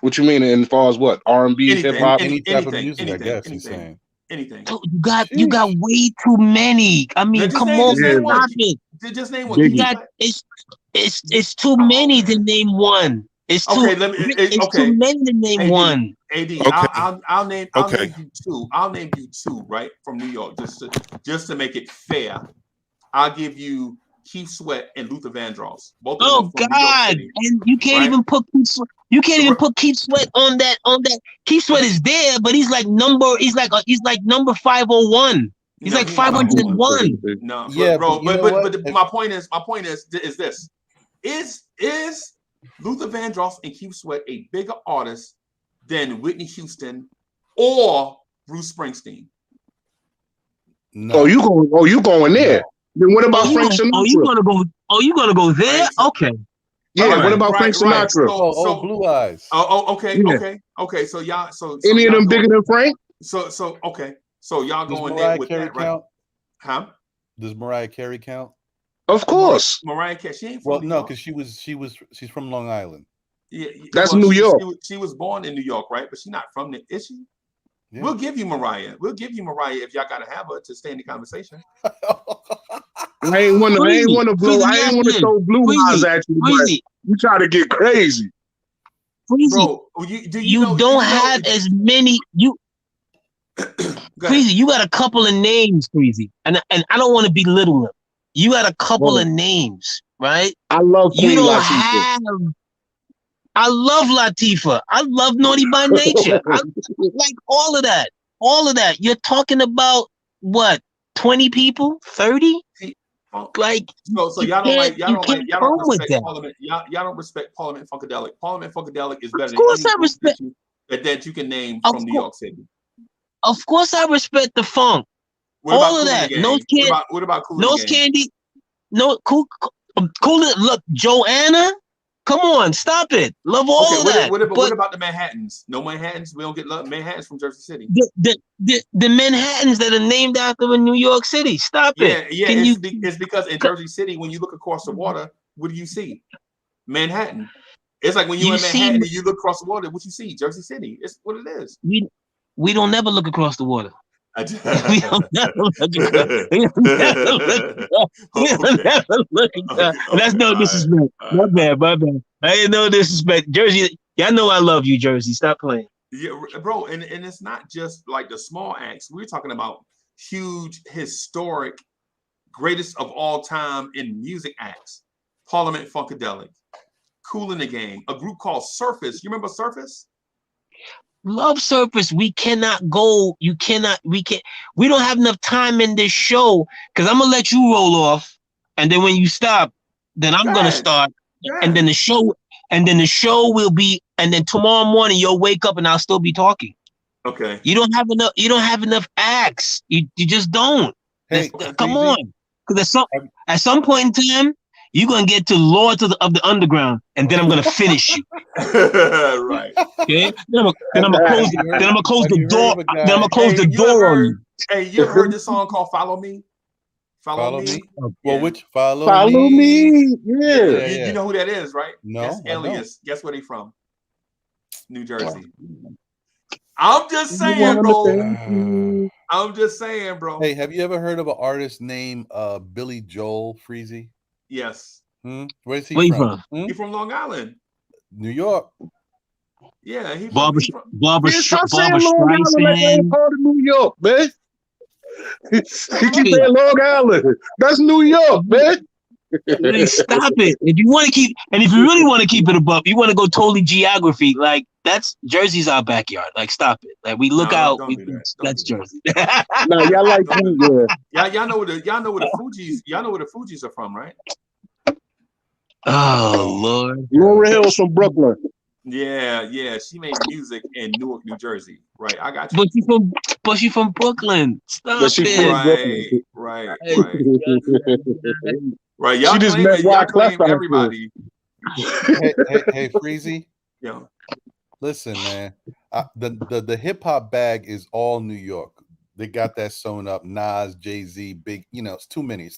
What you mean, as far as what? R&B, hip hop, any type of music, I guess he's saying. Anything. You got way too many. I mean, Just come name, on, just name one. stop it. Just name one. You got it's too many to name one. It's too too many to name one. AD, Okay. I'll name you two. I'll name you two, right, from New York, just to make it fair. I'll give you Keith Sweat and Luther Vandross. Both of them are from New York City. And you can't even put Keith Sweat on that. Keith Sweat is there, but he's like number 501. He's like 501. No, yeah, bro. But if, my point is this: is Luther Vandross and Keith Sweat a bigger artist than Whitney Houston or Bruce Springsteen? no. You going there? Then what about Frank Sinatra? You gonna go there? Okay. Yeah. What about Frank Sinatra? So Blue Eyes. Okay. Yeah. Okay. So y'all. So Any of y'all them bigger than Frank? So okay. So y'all Does going Mariah there with Carey that, right? count? Huh? Does Mariah Carey count? Of course. Mariah Carey. She ain't from Well, New no, York. because she's from Long Island. Yeah, That's New York. She was born in New York, right? But she's not from there, is she? Yeah. We'll give you Mariah. if y'all gotta have her to stay in the conversation. I ain't want to throw blue eyes at you, but you try to get crazy. Bro, you don't have as many. Freezy, you got a couple of names, Freezy, and I don't want to belittle them. You got a couple of names, right? I love Queen you don't Latifah. have. I love Latifah. I love Naughty by Nature. I like all of that. All of that. You're talking about what? 20 people? 30? Like so y'all don't respect Parliament. Y'all don't respect Parliament Funkadelic. Parliament Funkadelic is better than any respect that you can name from New York City. Of course I respect the funk. All of that. What about Kool Nose Candy? No cool. Look, Joanna. Come on, stop it. Love all of that. What about the Manhattans? No Manhattans. We don't get love. Manhattans from Jersey City. The Manhattans that are named after in New York City. Stop it. Yeah. It's because in Jersey City, when you look across the water, what do you see? Manhattan. It's like when you're in Manhattan and you look across the water, what you see? Jersey City. It's what it is. We don't never look across the water. We don't never look across. That's no disrespect. My bad. I ain't no disrespect. Jersey, y'all know I love you, Jersey. Stop playing. Yeah, bro, and it's not just like the small acts. We're talking about huge, historic, greatest of all time in music acts. Parliament Funkadelic, Kool and the Gang, a group called Surface. You remember Surface? Love Surface. We cannot go. We don't have enough time in this show because I'm gonna let you roll off, and then when you stop, then I'm gonna start, and then the show will be, and then tomorrow morning you'll wake up and I'll still be talking. Okay. You don't have enough acts. You just don't. Hey, come on, because at some point in time you're gonna get to Lords of the Underground, and then I'm gonna finish you. Right. Okay. Then I'm gonna close the door. Then I'm gonna close the door on you. Hey, you ever heard this song called "Follow Me"? Follow me. Well, which follow me? Yeah. You know who that is, right? No. That's Alias. Guess where they from? New Jersey. I'm just saying, bro. I'm just saying, bro. Hey, have you ever heard of an artist named Billy Joel Freezy? Yes. Where's he from? He's from Long Island, New York. Yeah, Barbara Streisand. Part of New York, man. He keep saying Long Island. That's New York, man. Stop it. If you really want to keep it above, you want to go totally geography. Like that's Jersey's our backyard. Like stop it. Like we look out. That's Jersey. No, y'all like y'all know where the Fugees are from, right? Oh Lord. Lauryn Hill's from Brooklyn. Yeah. She made music in Newark, New Jersey. Right. I got you. But she from Brooklyn. Stop it. Right. Right. Y'all she just claim everybody. Hey, Freezy. Yeah. Listen, man. The hip hop bag is all New York. They got that sewn up. Nas, Jay-Z, big. It's too many.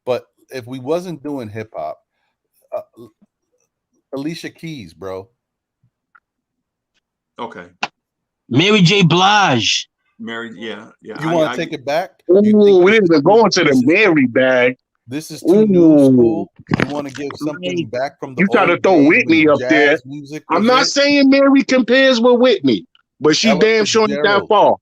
But if we wasn't doing hip hop, Alicia Keys, bro. Okay. Mary J. Blige. Mary, yeah. You want to take it back? Ooh, You think we didn't even go into this the Mary bag. this is too new Ooh, school? You want to give something Like, back from the you try to old throw days Whitney when up there. jazz music I'm was not it? saying Mary compares with Whitney, but she Ella damn sure ain't that Fitzgerald. far.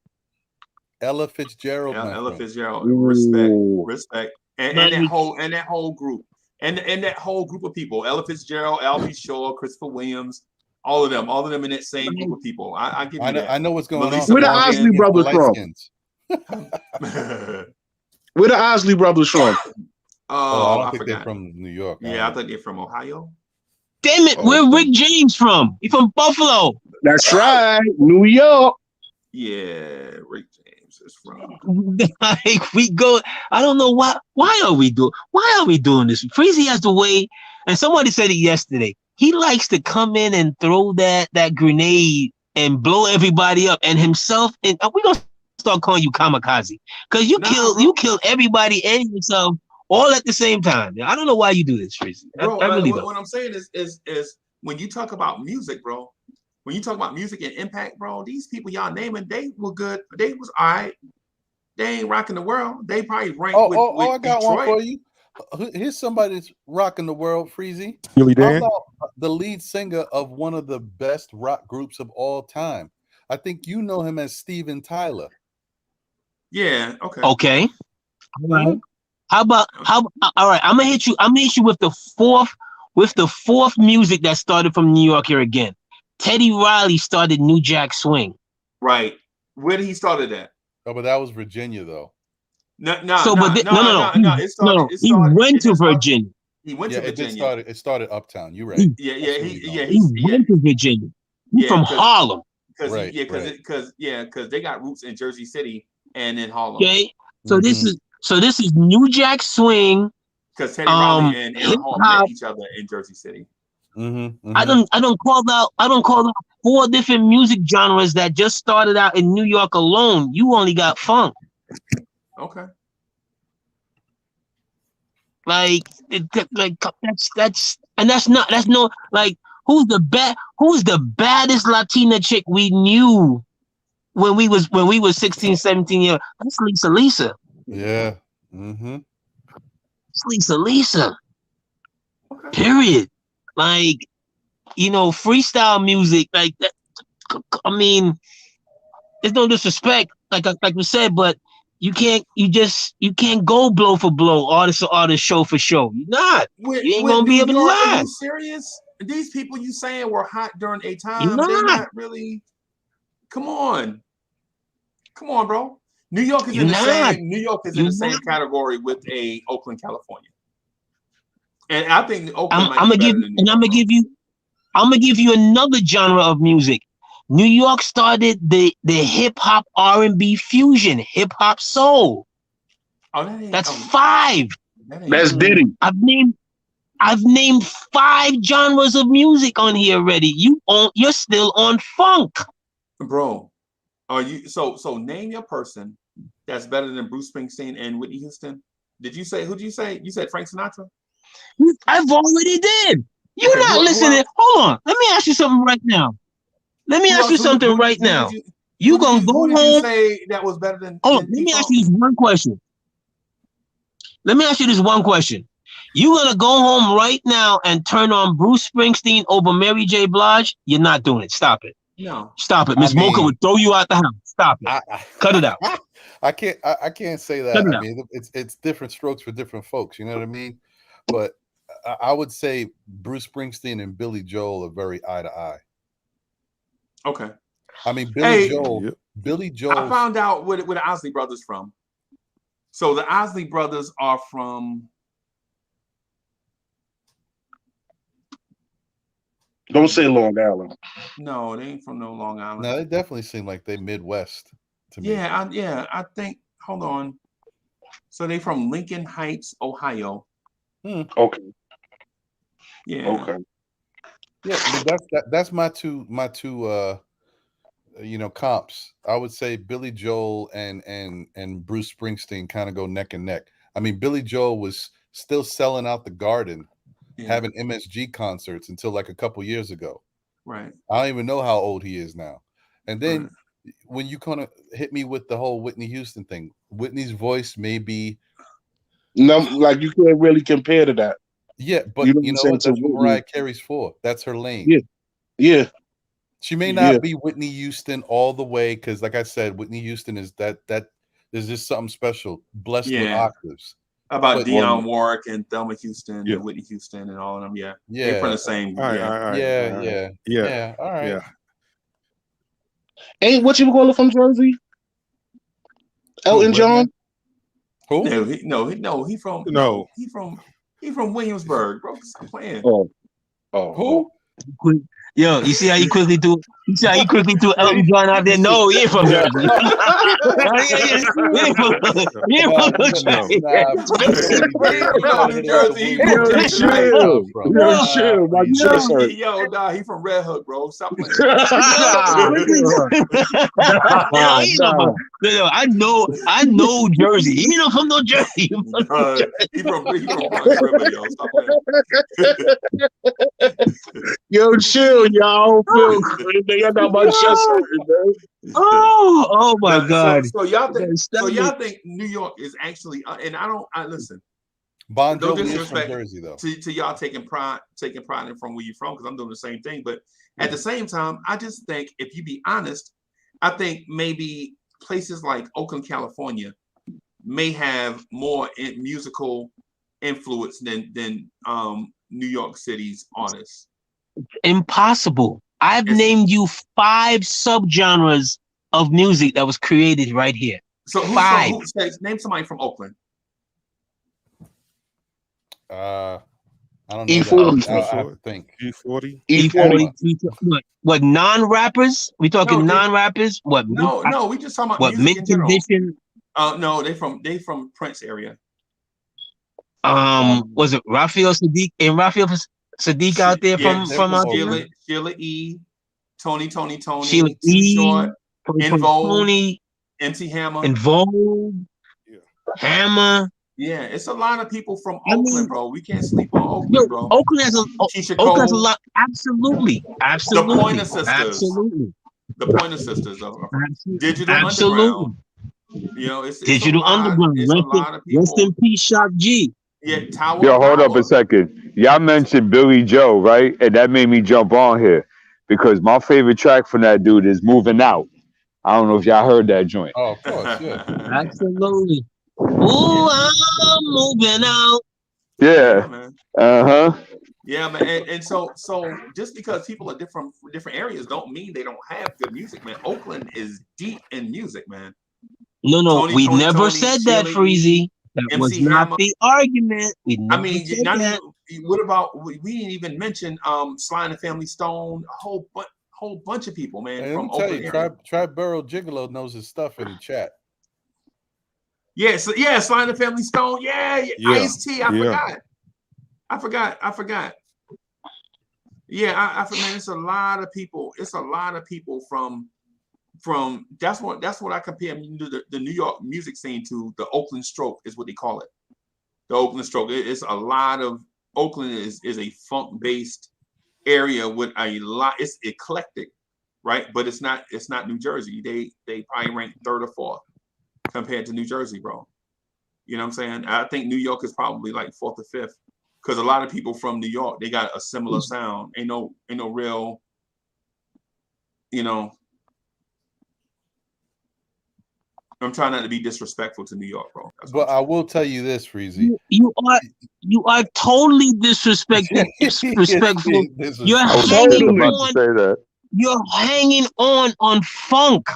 Ella Fitzgerald, my Ella friend. Fitzgerald, Ooh. respect, and like, that whole group, and that whole group of people, Ella Fitzgerald, Albie Shaw, Christopher Williams, all of them in that same group of people. I give you that. I know what's going Melissa Where the on. Osley Morgan. brothers Light from? skins. Where the Osley brothers from? Oh, I don't I think they're forgot. from New York. Yeah, I think they're from Ohio. damn it, Oh, where Rick James from? He from Buffalo. that's right, New York. Yeah, Rick James is from. Like we go, I don't know why are we doing this? Freezy has the way, and somebody said it yesterday. He likes to come in and throw that grenade and blow everybody up and himself, and we gonna start calling you kamikaze because you kill everybody and yourself all at the same time. I don't know why you do this, Freezy. Bro, I really don't. what I'm saying is when you talk about music, bro, when you talk about music and impact, bro, these people y'all naming, they were good. They was all right. They ain't rocking the world. They probably ranked with I got Detroit. one for you. Here's somebody that's rocking the world, Freezy. Steely How Dan? about the lead singer of one of the best rock groups of all time? I think you know him as Steven Tyler. Yeah, okay. Okay. All right. How about all right, I'm gonna hit you with the fourth music that started from New York here again. Teddy Riley started New Jack Swing. Right. Where did he started at? Oh, but that was Virginia though. No. It started. He went to Virginia. He went Yeah, to Virginia. It started uptown. You're right. He went to Virginia. He's from Harlem. Because they got roots in Jersey City and in Harlem. Okay. So this is New Jack Swing. Because Teddy Riley and Aaron Hall met each other in Jersey City. I don't call out 4 different music genres that just started out in New York alone. You only got funk. Okay. Like that's no like who's the baddest Latina chick we knew when we was 16, 17 years? That's Lisa. Yeah. It's Lisa. Okay. Period. Like, freestyle music, like that. I mean, there's no disrespect, like we said, but you can't go blow for blow, artist for artist, show for show. You're not. You ain't gonna be able to last. Are you serious? These people you saying were hot during a time. You're They're not really. Come on, bro. New York is in the same category with Oakland, California. And I think Oakland might be better than New York. I'm gonna give you another genre of music. New York started the hip hop R&B fusion, hip hop soul. That's 5. That's Diddy. I've named 5 genres of music on here already. You're still on funk, bro. Are you so name your person that's better than Bruce Springsteen and Whitney Houston? Who'd you say? You said Frank Sinatra? I've already did. You're not listening. Hold on. Let me ask you something right now. You gonna go home? Who did you say that was better than? Hold on. Let me ask you this one question. You gonna go home right now and turn on Bruce Springsteen over Mary J. Blige? You're not doing it. Stop it. No. Stop it. Miss Mocha would throw you out the house. Stop it. Cut it out. I can't say that. I mean, it's different strokes for different folks. You know what I mean? But I would say Bruce Springsteen and Billy Joel are very eye to eye. Okay. I mean, Billy Joel. I found out where the Osley brothers from. So the Osley brothers are from. Don't say Long Island. No, they ain't from no Long Island. No, they definitely seem like they Midwest to me. Yeah, I think. Hold on. So they from Lincoln Heights, Ohio. Okay. Yeah. Okay. Yeah, that's my two comps. I would say Billy Joel and Bruce Springsteen kind of go neck and neck. I mean, Billy Joel was still selling out the Garden, having MSG concerts until like a couple years ago. Right. I don't even know how old he is now. And then when you kind of hit me with the whole Whitney Houston thing, Whitney's voice may be, No, like you can't really compare to that. yeah, but You know what you I'm know saying? what? To That's what Whitney. Mariah Carey's for. That's her lane. Yeah. Yeah. She may Yeah. not be Whitney Houston all the way, because like I said, Whitney Houston is that there's just something special, blessed with Yeah. octaves. About But- Dionne Warwick and Thelma Houston Yeah. and Whitney Houston and all of them. Yeah. Yeah. They're from the same. All right, Yeah. all right, Yeah, all right. yeah, Yeah. yeah. All right. Yeah. Ain't what you call it from Jersey? Elton Who, John? Whitman? Who? He from No. he from Williamsburg, bro. Stop playing. Oh. Who? Yo, you see how you quickly threw Elton John out there? No, he ain't from Yeah. Jersey. He ain't from New Jersey. New Jersey. He from Yo, Jackson chill. Heights. Yo, chill. My sister. Yo, nah, he from Red Hook, bro. Stop playing. No, I know Jersey. He not from no Jersey. He from Bronx River, yo. Stop playing. Yo, chill, y'all. Feel crazy. Y'all got my chest hurting, man. Oh my God. So y'all think New York is actually, and I listen. Bon No Jovi is from disrespect Jersey, though. to y'all taking pride in from where you're from, because I'm doing the same thing. But at the same time, I just think, if you be honest, I think maybe places like Oakland, California, may have more musical influence than New York City's artists. Impossible. I've named you 5 subgenres of music that was created right here. So name somebody from Oakland. I don't know. E40. I have to think. E40. E40. What non-rappers? We talking non-rappers? What? No, we just talking about what? music in general. Condition? No, they from Prince area. Was it Raphael Sadiq? And Raphael Sadiq out there from out there? Sheila E, Tony, Sheila Too E, Short, In Vogue, Tony, MC Hammer, In Vogue, Hammer. Yeah, it's a lot of people from Oakland, bro. We can't sleep on Oakland, bro. Oakland has a lot. Absolutely. The Pointer Sisters. Absolutely. The Pointer Sisters. Digital Absolutely. Underground. You know, it's Digital Underground. It's a lot of people. Rest in peace, Shock G. Yeah, Tower. Yo, hold up a second. Y'all mentioned Billy Joe, right? And that made me jump on here because my favorite track from that dude is Moving Out. I don't know if y'all heard that joint. Oh, of course, yeah. Absolutely. Ooh, I'm moving out. Yeah. Man. Uh-huh. Yeah, man. And so just because people are different areas don't mean they don't have good music, man. Oakland is deep in music, man. No, we never said that, Freezy. That MC was not Hammer. the argument. What about, we didn't even mention Sly and the Family Stone, a whole bunch of people, man. Hey, from let me tell Oakland. you, Triborough Gigolo knows his stuff in the chat. Yeah, Sly and the Family Stone. Yeah. Ice-T. I forgot. Yeah, man, it's a lot of people. It's a lot of people from that's what I compare the New York music scene to. The Oakland Stroke is what they call it. The Oakland Stroke. It's a lot of Oakland is a funk-based area with a lot. It's eclectic, right? But it's not New Jersey. They probably rank 3rd or 4th compared to New Jersey, bro. You know what I'm saying? I think New York is probably like 4th or 5th, because a lot of people from New York, they got a similar sound. Ain't no real, you know. I'm trying not to be disrespectful to New York, bro. But I will tell you this, Freezy. You are totally disrespectful. You're hanging on funk.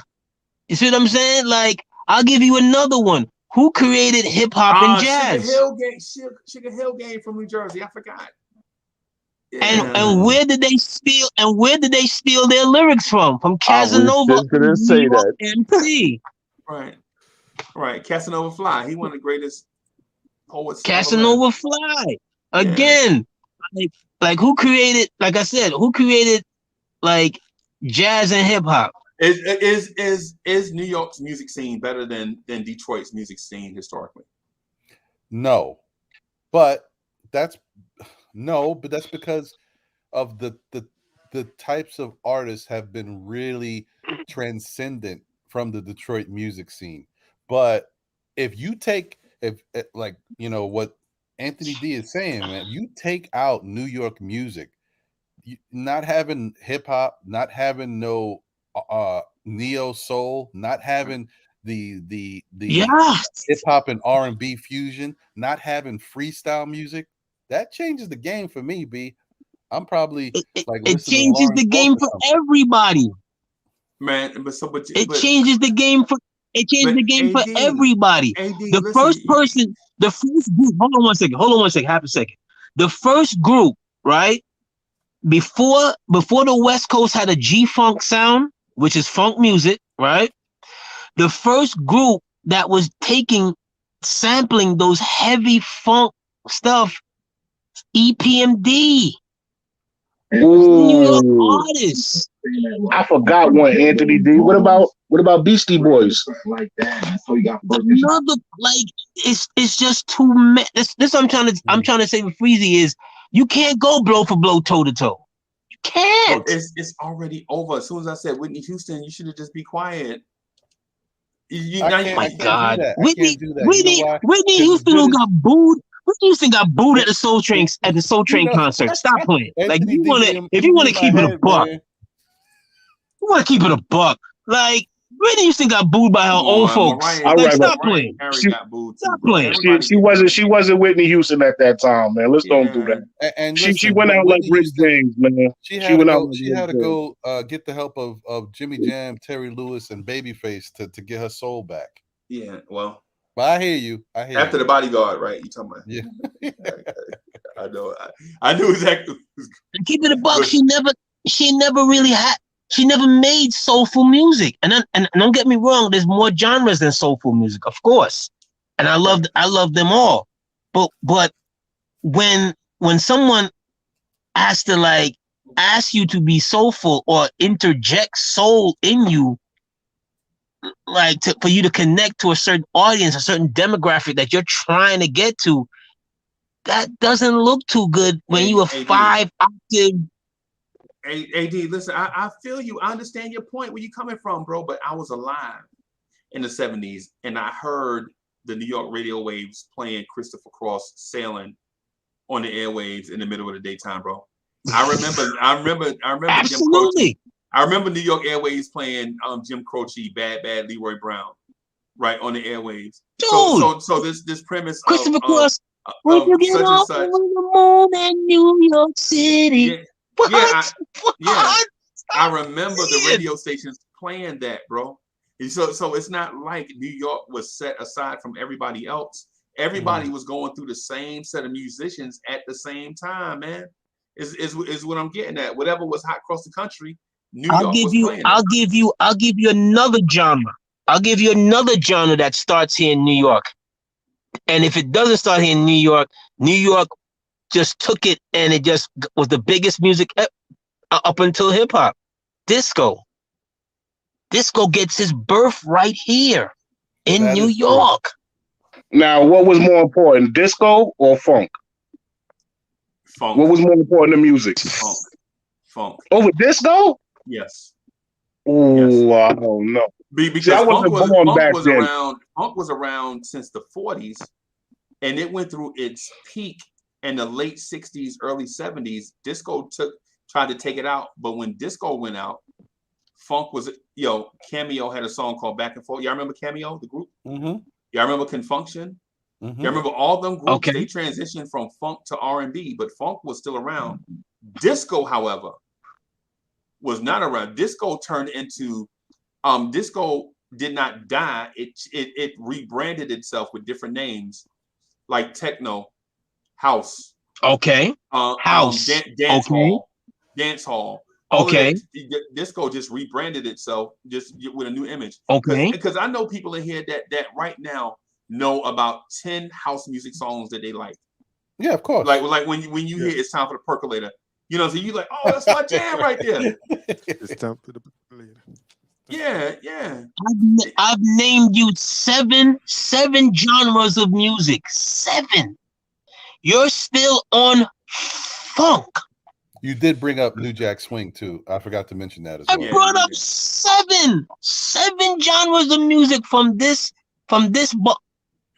You see what I'm saying? Like, I'll give you another one. Who created hip hop and jazz? Sugar Hill Gang from New Jersey. I forgot. Yeah. And where did they steal? And where did they steal their lyrics from? From Casanova, New York MC. Right. Casanova Fly. He one of the greatest poets. Casanova Fly. Again, like who created? Like I said, who created like jazz and hip hop? Is New York's music scene better than Detroit's music scene historically? No, but that's because of the types of artists have been really transcendent from the Detroit music scene. But if you take, like, you know, what Anthony D is saying, man, if you take out New York music, not having hip hop, not having no neo soul, not having the Yeah. hip hop and R&B fusion, not having freestyle music, that changes the game for me, B. I'm probably like It listening to changes Lawrence the Welk game or for something. everybody. Man, but It changes the game for AD, everybody. The listen, first person, the first group. Hold on one second. Half a second. The first group, right? Before the West Coast had a G-funk sound, which is funk music, right? The first group that was sampling those heavy funk stuff, EPMD. New York Ooh, artists. I forgot one. Anthony D. What about Beastie Boys? Another, like, it's just too many. This I'm trying to say with Freezy is you can't go blow for blow, toe to toe. You can't. Bro, it's already over. As soon as I said Whitney Houston, you should have just be quiet. I can't do that. I can't do that. You know why? Whitney 'Cause Houston got booed. Whitney Houston got booed at the Soul Train you know, concert. Stop playing. Like, Anthony D if you want to in my keep it a head, buck, man. you want to keep it a buck. Like, Whitney Houston got booed by her own folks. Mariah, Like, right, stop Mariah playing. Carey got booed too, Stop bro. playing. She wasn't Whitney Houston at that time, man. Let's don't do that. And She listen, went out like Whitney Rick Houston, James, man. she She had to went out go. like She Rick had to James. go get the help of Jimmy Jam, Terry Lewis, and Babyface to get her soul back. Yeah, well, But I hear you. after the Bodyguard, right? You talking about? Yeah. I know. I knew exactly. Keep it a buck. She never made soulful music. And don't get me wrong, there's more genres than soulful music, of course. And I love them all. But when someone has to, like, ask you to be soulful or interject soul in you, like, for you to connect to a certain audience, a certain demographic that you're trying to get to, that doesn't look too good when you are 5 octave. AD, listen, I feel you. I understand your point, where you coming from, bro. But I was alive in the 70s, and I heard the New York radio waves playing Christopher Cross Sailing on the airwaves in the middle of the daytime, bro. I remember Absolutely. Jim Croce. I remember New York Airways playing Jim Croce, Bad Leroy Brown, right, on the airwaves. Dude. So this premise Christopher Cross, of when you get such off and such. on the moon in New York City. Yeah, What? I remember the radio stations playing that, bro. So it's not like New York was set aside from everybody else. Everybody was going through the same set of musicians at the same time, man. Is what I'm getting at. Whatever was hot across the country, New York was playing it. I'll give you another genre. I'll give you another genre that starts here in New York. And if it doesn't start here in New York just took it, and it just was the biggest music up until hip hop. Disco. Disco gets his birth right here in New York. Now, what was more important, disco or funk? Funk. What was more important than music? Funk. Over disco? Yes. Oh, yes. I don't know. Because I wasn't born back then. Funk was around since the 40s, and it went through its peak in the late 60s, early 70s. Disco tried to take it out, but when disco went out, funk was, Cameo had a song called Back and Forth. Y'all remember Cameo, the group? Mm-hmm. Y'all remember Confunction? Mm-hmm. Y'all remember all them groups? Okay. They transitioned from funk to R&B, but funk was still around. Disco, however, was not around. Disco turned into, disco did not die. It rebranded itself with different names, like techno, house. Okay. House. Dance hall. Dance hall. Okay. Disco just rebranded itself just with a new image. Okay. Because I know people in here that right now know about 10 house music songs that they like. Yeah, of course. Like when you hear It's Time for the Percolator, so you like, oh, that's my jam right there. It's time for the percolator. Yeah. I've named you seven genres of music. 7. You're still on funk. You did bring up New Jack Swing too. I forgot to mention that as I well. brought up seven genres of music from this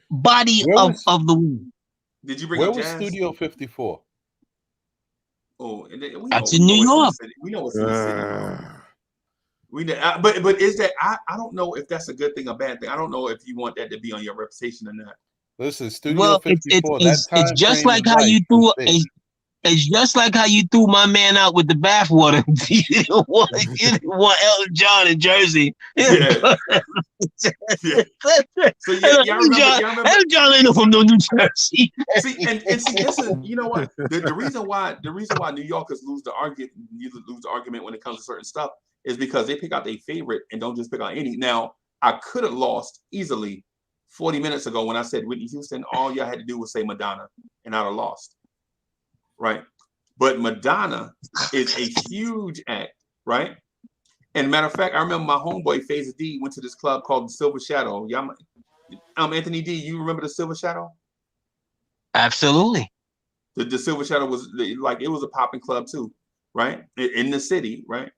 body of the world. Did you bring Where up was jazz? Studio 54? Oh, and we That's know, in New it's in the York. city. We know it's in the city. But is that I don't know if that's a good thing or bad thing. I don't know if you want that to be on your reputation or not. Listen, Studio 54. It's just like how you threw it's just like how you threw my man out with the bathwater. you didn't want Elton John in Jersey. Yeah. So y'all remember Elton John ain't from no New Jersey. See, and see, this is, you know what, the reason why New Yorkers lose the argument when it comes to certain stuff is because they pick out their favorite and don't just pick out any. Now, I could have lost easily 40 minutes ago when I said Whitney Houston. All y'all had to do was say Madonna, and I'd have lost, right? But Madonna is a huge act, right? And matter of fact, I remember my homeboy Phase D went to this club called the Silver Shadow. Anthony D, you remember the Silver Shadow? Absolutely. The Silver Shadow was like, it was a popping club too, right? In the city, right?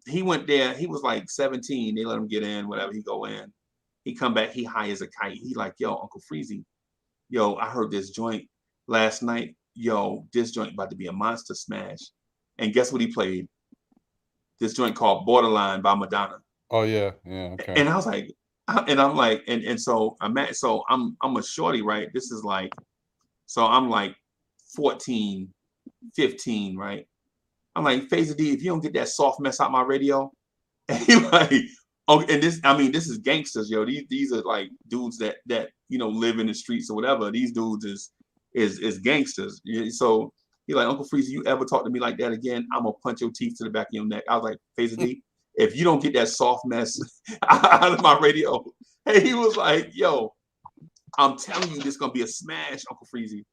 He went there. He was like 17. They let him get in, whatever. He go in. He come back. He high as a kite. He like, yo, Uncle Freezy, yo, I heard this joint last night. Yo, this joint about to be a monster smash. And guess what he played? This joint called Borderline by Madonna. Oh yeah, okay. And I was like, so I'm a shorty, right? This is like, so I'm like 14, 15, right? I'm like, Phase D, if you don't get that soft mess out my radio, and he like, oh, and this is gangsters, yo. These are like dudes that live in the streets or whatever. These dudes is gangsters. So he like, Uncle Freezy, you ever talk to me like that again, I'm gonna punch your teeth to the back of your neck. I was like, Phase D, if you don't get that soft mess out of my radio, hey, he was like, yo, I'm telling you, this is gonna be a smash, Uncle Freezy.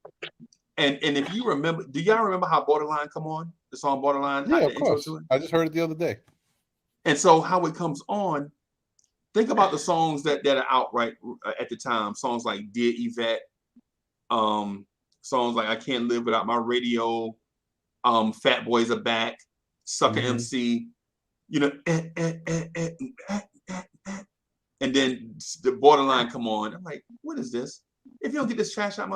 And if you remember, do y'all remember how Borderline come on? The song Borderline? Yeah, of course. I just heard it the other day. And so how it comes on, think about the songs that are out right at the time. Songs like Dear Yvette, songs like I Can't Live Without My Radio, Fat Boys Are Back, Sucker MC, and then the Borderline come on. I'm like, what is this? If you don't get this trash out,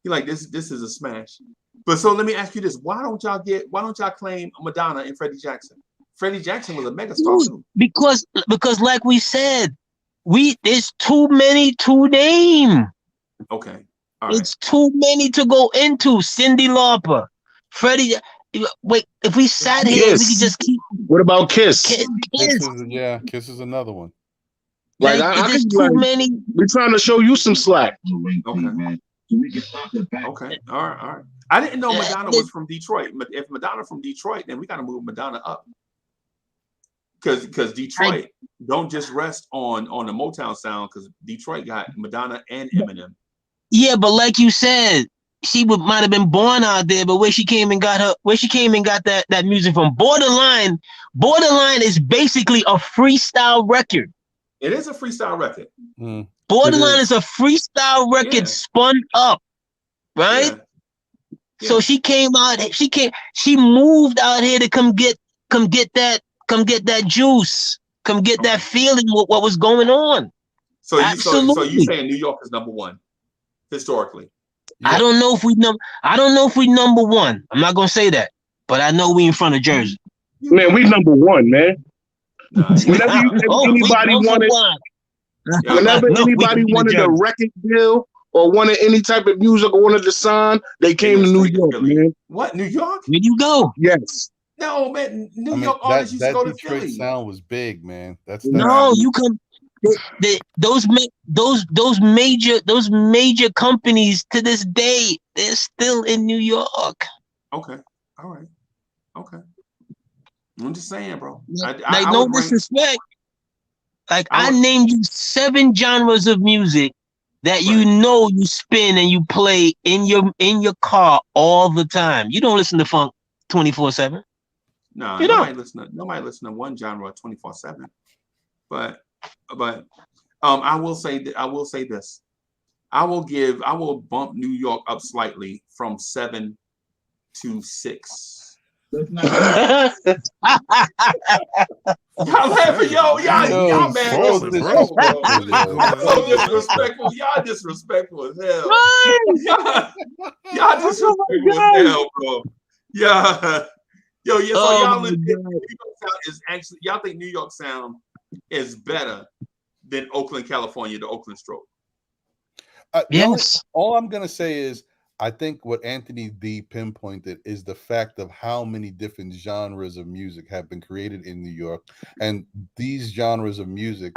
you're like, this is a smash. But so let me ask you this: why don't y'all claim Madonna and Freddie Jackson? Freddie Jackson was a megastar too. Because like we said, there's too many to name. Okay. All right. It's too many to go into. Cyndi Lauper, Freddie. Wait, if we sat here, we could just keep. What about Kiss? Kiss is another one. Like, there's too many. We're trying to show you some slack. Okay. Okay. All right. I didn't know Madonna was from Detroit. If Madonna from Detroit, then we got to move Madonna up. Because Detroit don't just rest on the Motown sound, because Detroit got Madonna and Eminem. Yeah, but like you said, she might have been born out there, but where she came and got that music from. Borderline is basically a freestyle record. It is a freestyle record. Borderline is a freestyle record spun up, right? Yeah. So she came out. She moved out here to come get that juice, come get that feeling what was going on. So you saying New York is number one historically? Yeah. I don't know if we number one. I'm not gonna say that, but I know we in front of Jersey. Man, we number one, man. Whenever anybody wanted a record deal or wanted any type of music or wanted to sign, they came to New York, man. What, New York? Where you go? Yes. No, man. New York artists used to go to Detroit Philly. sound was big, man. You come. Those major companies to this day, they're still in New York. Okay. All right. Okay. I'm just saying, bro. No disrespect. Like, I named you 7 genres of music that you spin and you play in your car all the time. You don't listen to funk 24/7. No, nobody listen to one genre 24/7. But I will say this. I will bump New York up slightly from 7 to 6. That's Y'all laughing, y'all Yo, man, so disrespectful, bro. disrespectful, So disrespectful. Y'all disrespectful as hell. Y'all disrespectful as hell, bro. Yeah. Yo, yeah. So y'all legit, New York sound is actually, y'all think New York sound is better than Oakland, California, the Oakland stroke? Yes. All I'm gonna say is I think what Anthony D pinpointed is the fact of how many different genres of music have been created in New York, and these genres of music,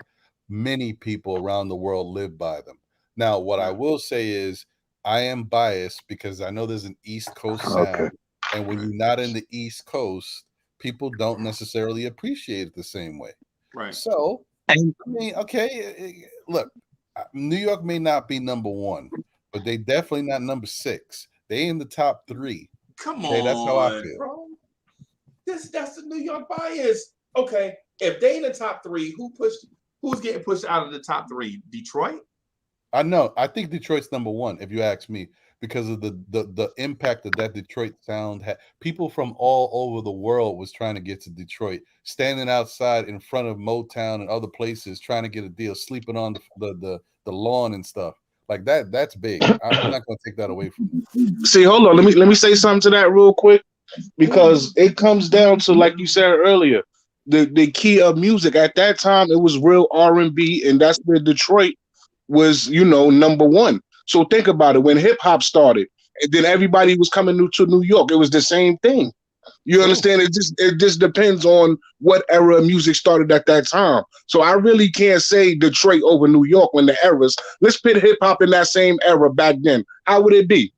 many people around the world live by them. Now, what I will say is I am biased because I know there's an East Coast sound, Okay. and when you're not in the East Coast, people don't necessarily appreciate it the same way. Right. So, And I mean, okay, look, New York may not be number 1, but they definitely not number 6. They in the top 3. Come Okay, on, that's how I feel. bro. That's the New York bias. Okay, if they in the top 3, who's getting pushed out of the top 3? Detroit? I know. I think Detroit's number 1, if you ask me, because of the impact that Detroit sound had. People from all over the world was trying to get to Detroit, standing outside in front of Motown and other places trying to get a deal, sleeping on the lawn and stuff. Like that. That's big. I'm not going to take that away from them. See, hold on. Let me say something to that real quick, because it comes down to, like you said earlier, the key of music at that time. It was real R&B, and that's where Detroit was, number 1. So think about it. When hip hop started, and then everybody was coming to New York, it was the same thing. You understand? It just depends on what era of music started at that time. So I really can't say Detroit over New York when the eras. Let's put hip hop in that same era back then. How would it be?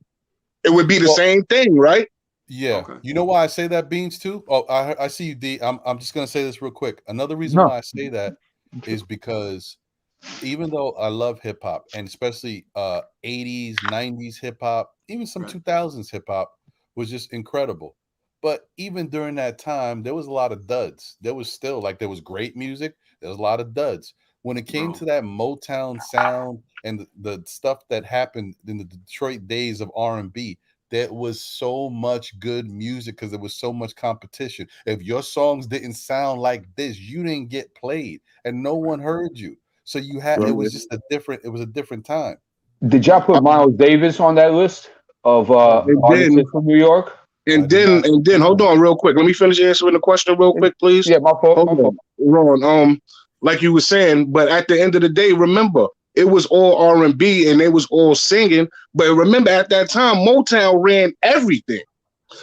It would be the same thing, right? Yeah. Okay. You know why I say that, Beans, too? Oh, I see you, D. I'm just going to say this real quick. Another reason why I say that is because even though I love hip hop, and especially 80s, 90s hip hop, even some 2000s hip hop was just incredible. But even during that time, there was a lot of duds. There was still, like, there was great music. There was a lot of duds. When it came to that Motown sound and the stuff that happened in the Detroit days of R&B, there was so much good music because there was so much competition. If your songs didn't sound like this, you didn't get played, and no one heard you. So you had it was just a different time. Did y'all put Miles Davis on that list of artists from New York? And then hold on real quick. Let me finish answering the question real quick, please. Yeah, my fault. Hold on. Ron, like you were saying, but at the end of the day, remember, it was all R&B and they was all singing. But remember, at that time, Motown ran everything.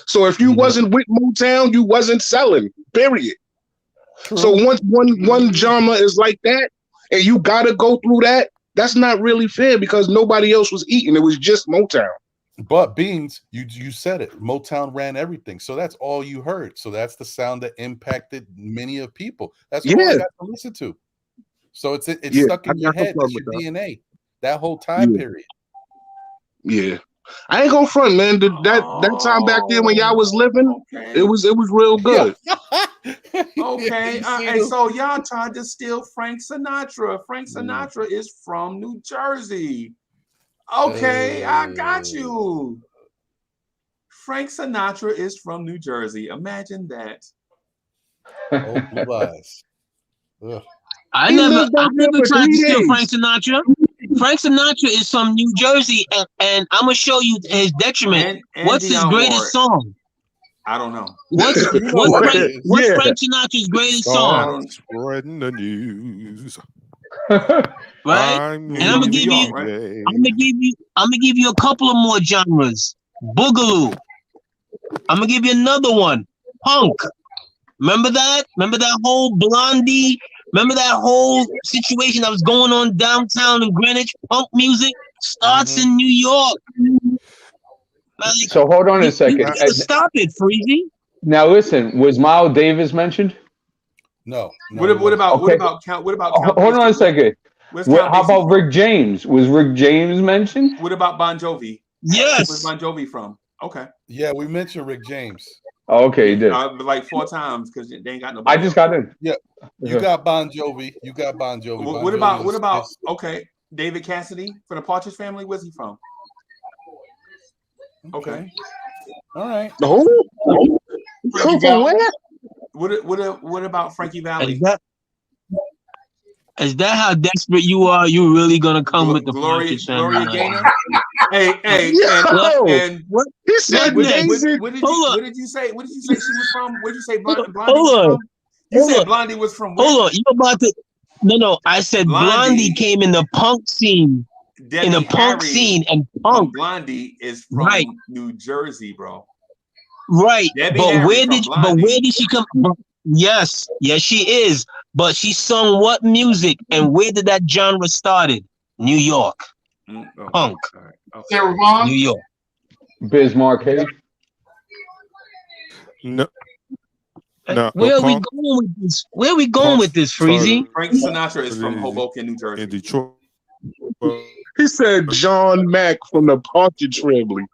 So if you wasn't with Motown, you wasn't selling, period. True. So once one genre is like that, and you gotta go through that, that's not really fair because nobody else was eating. It was just Motown. But Beans, you said it. Motown ran everything, so that's all you heard. So that's the sound that impacted many of people. That's all you got to listen to. So it's stuck in your head. It's your DNA. That whole time period. Yeah, I ain't gonna front, man. That time back then when y'all was living, it was real good. Okay, and so y'all tried to steal Frank Sinatra. Frank Sinatra is from New Jersey. Okay, I got you. Frank Sinatra is from New Jersey. Imagine that. Oh, blue eyes. I never tried to steal Frank Sinatra. Frank Sinatra is from New Jersey, and I'm gonna show you his detriment. What's his greatest song? I don't know. What's Frank Sinatra's greatest song? Spreading the news. Right? And I'm gonna give you a couple of more genres. Boogaloo. I'm gonna give you another one. Punk. Remember that? Remember that whole Blondie? Remember that whole situation that was going on downtown in Greenwich? Punk music starts in New York. Like, so hold on a second. You gotta stop it, Freezy. Now listen, was Miles Davis mentioned? No. What about hold on a second. How about Rick James? Was Rick James mentioned? What about Bon Jovi? Yes. Where's Bon Jovi from? Okay. Yeah, we mentioned Rick James. Oh, okay, you did. Like 4 times because they ain't got no. I just got in. Yeah, you got Bon Jovi. What about okay, David Cassidy from the Partridge Family? Where's he from? Okay. All right. Who? Come from where? What about Frankie Valli? Is that how desperate you are? You really gonna come with the Gloria family? Gaynor? Hey, Yo, and What? he said What next? Daisy. what did Hold you say? What did you say she was from? What did you say Blondie Hold was on. from? You Hold said on. Blondie was from where? Hold on. You about to? No. I said Blondie came in the punk scene. Debbie In the punk Harry scene and from punk. Blondie is from Right. New Jersey, bro. Right. Debbie But Harry where from did Blondie. she come? Yes, she is. But she sung what music and where did that genre started? New York. Oh, Punk. all right, okay. Sarah Vaughan? New York. Biz Marquee. No, no. Where are we Punk, going with this? Where are we going Punk with this, Freezy? Frank Sinatra is from started Hoboken, New in Jersey. Detroit. He said John Mack from the Partridge Family.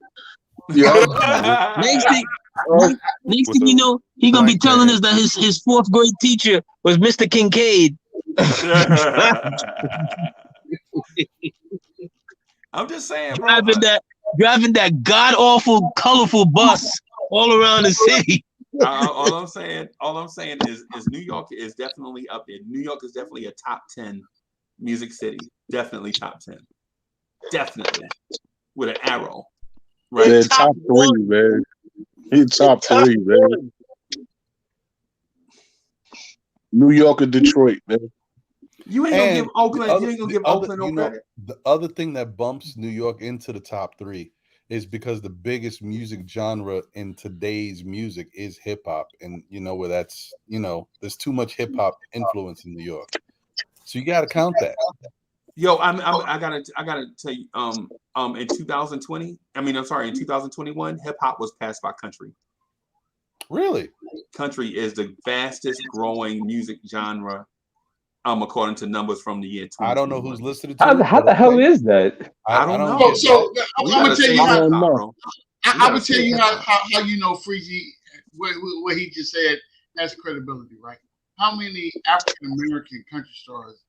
Yeah. Next thing Oh, you know, he gonna be telling us that his fourth grade teacher was Mr. Kincaid. I'm just saying, bro. driving that god awful colorful bus all around the city. All I'm saying is New York is definitely up there. New York is definitely a top 10 music city. Definitely top 10. Definitely. With an arrow. Right? yeah, top 3, man. He top 3, man. New York and Detroit, man. You ain't gonna give Oakland. You ain't gonna give Oakland no know, credit. the other thing that bumps New York into the top 3 is because the biggest music genre in today's music is hip hop, and where that's there's too much hip hop influence in New York, so you got to count that. Yo, I gotta tell you, in 2020, in 2021, hip hop was passed by country. Really? Country is the fastest growing music genre. According to numbers from the year 2021. I don't know who's listening to it. How the hell is that? I don't know. get it. So I'm gonna tell you how. I would tell you how you know Freezy, what he just said has credibility, right? How many African American country stars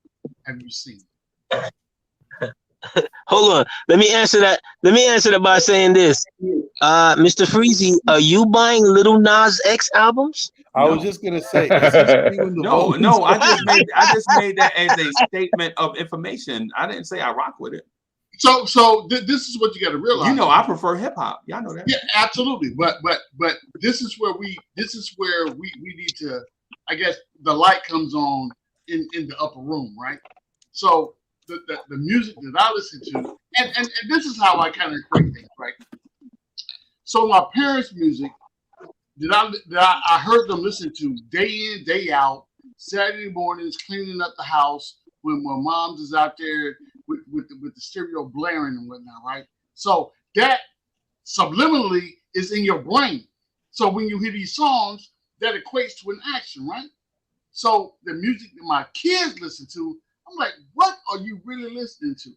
have you seen? Hold on. Let me answer that by saying this. Mr. Freezy, are you buying Lil Nas X albums? I was just gonna say, is he spewing the votes? No. I just made that as a statement of information. I didn't say I rock with it. So this is what you got to realize. I prefer hip hop. Y'all know that. Yeah, absolutely. But this is where we need to. I guess the light comes on in the upper room, right? So the music that I listen to, and this is how I kind of equate things, right? So my parents' music that I heard them listen to day in, day out, Saturday mornings, cleaning up the house when mom's is out there with the stereo blaring and whatnot, right? So that subliminally is in your brain. So when you hear these songs, that equates to an action, right? So the music that my kids listen to, I'm like, what are you really listening to?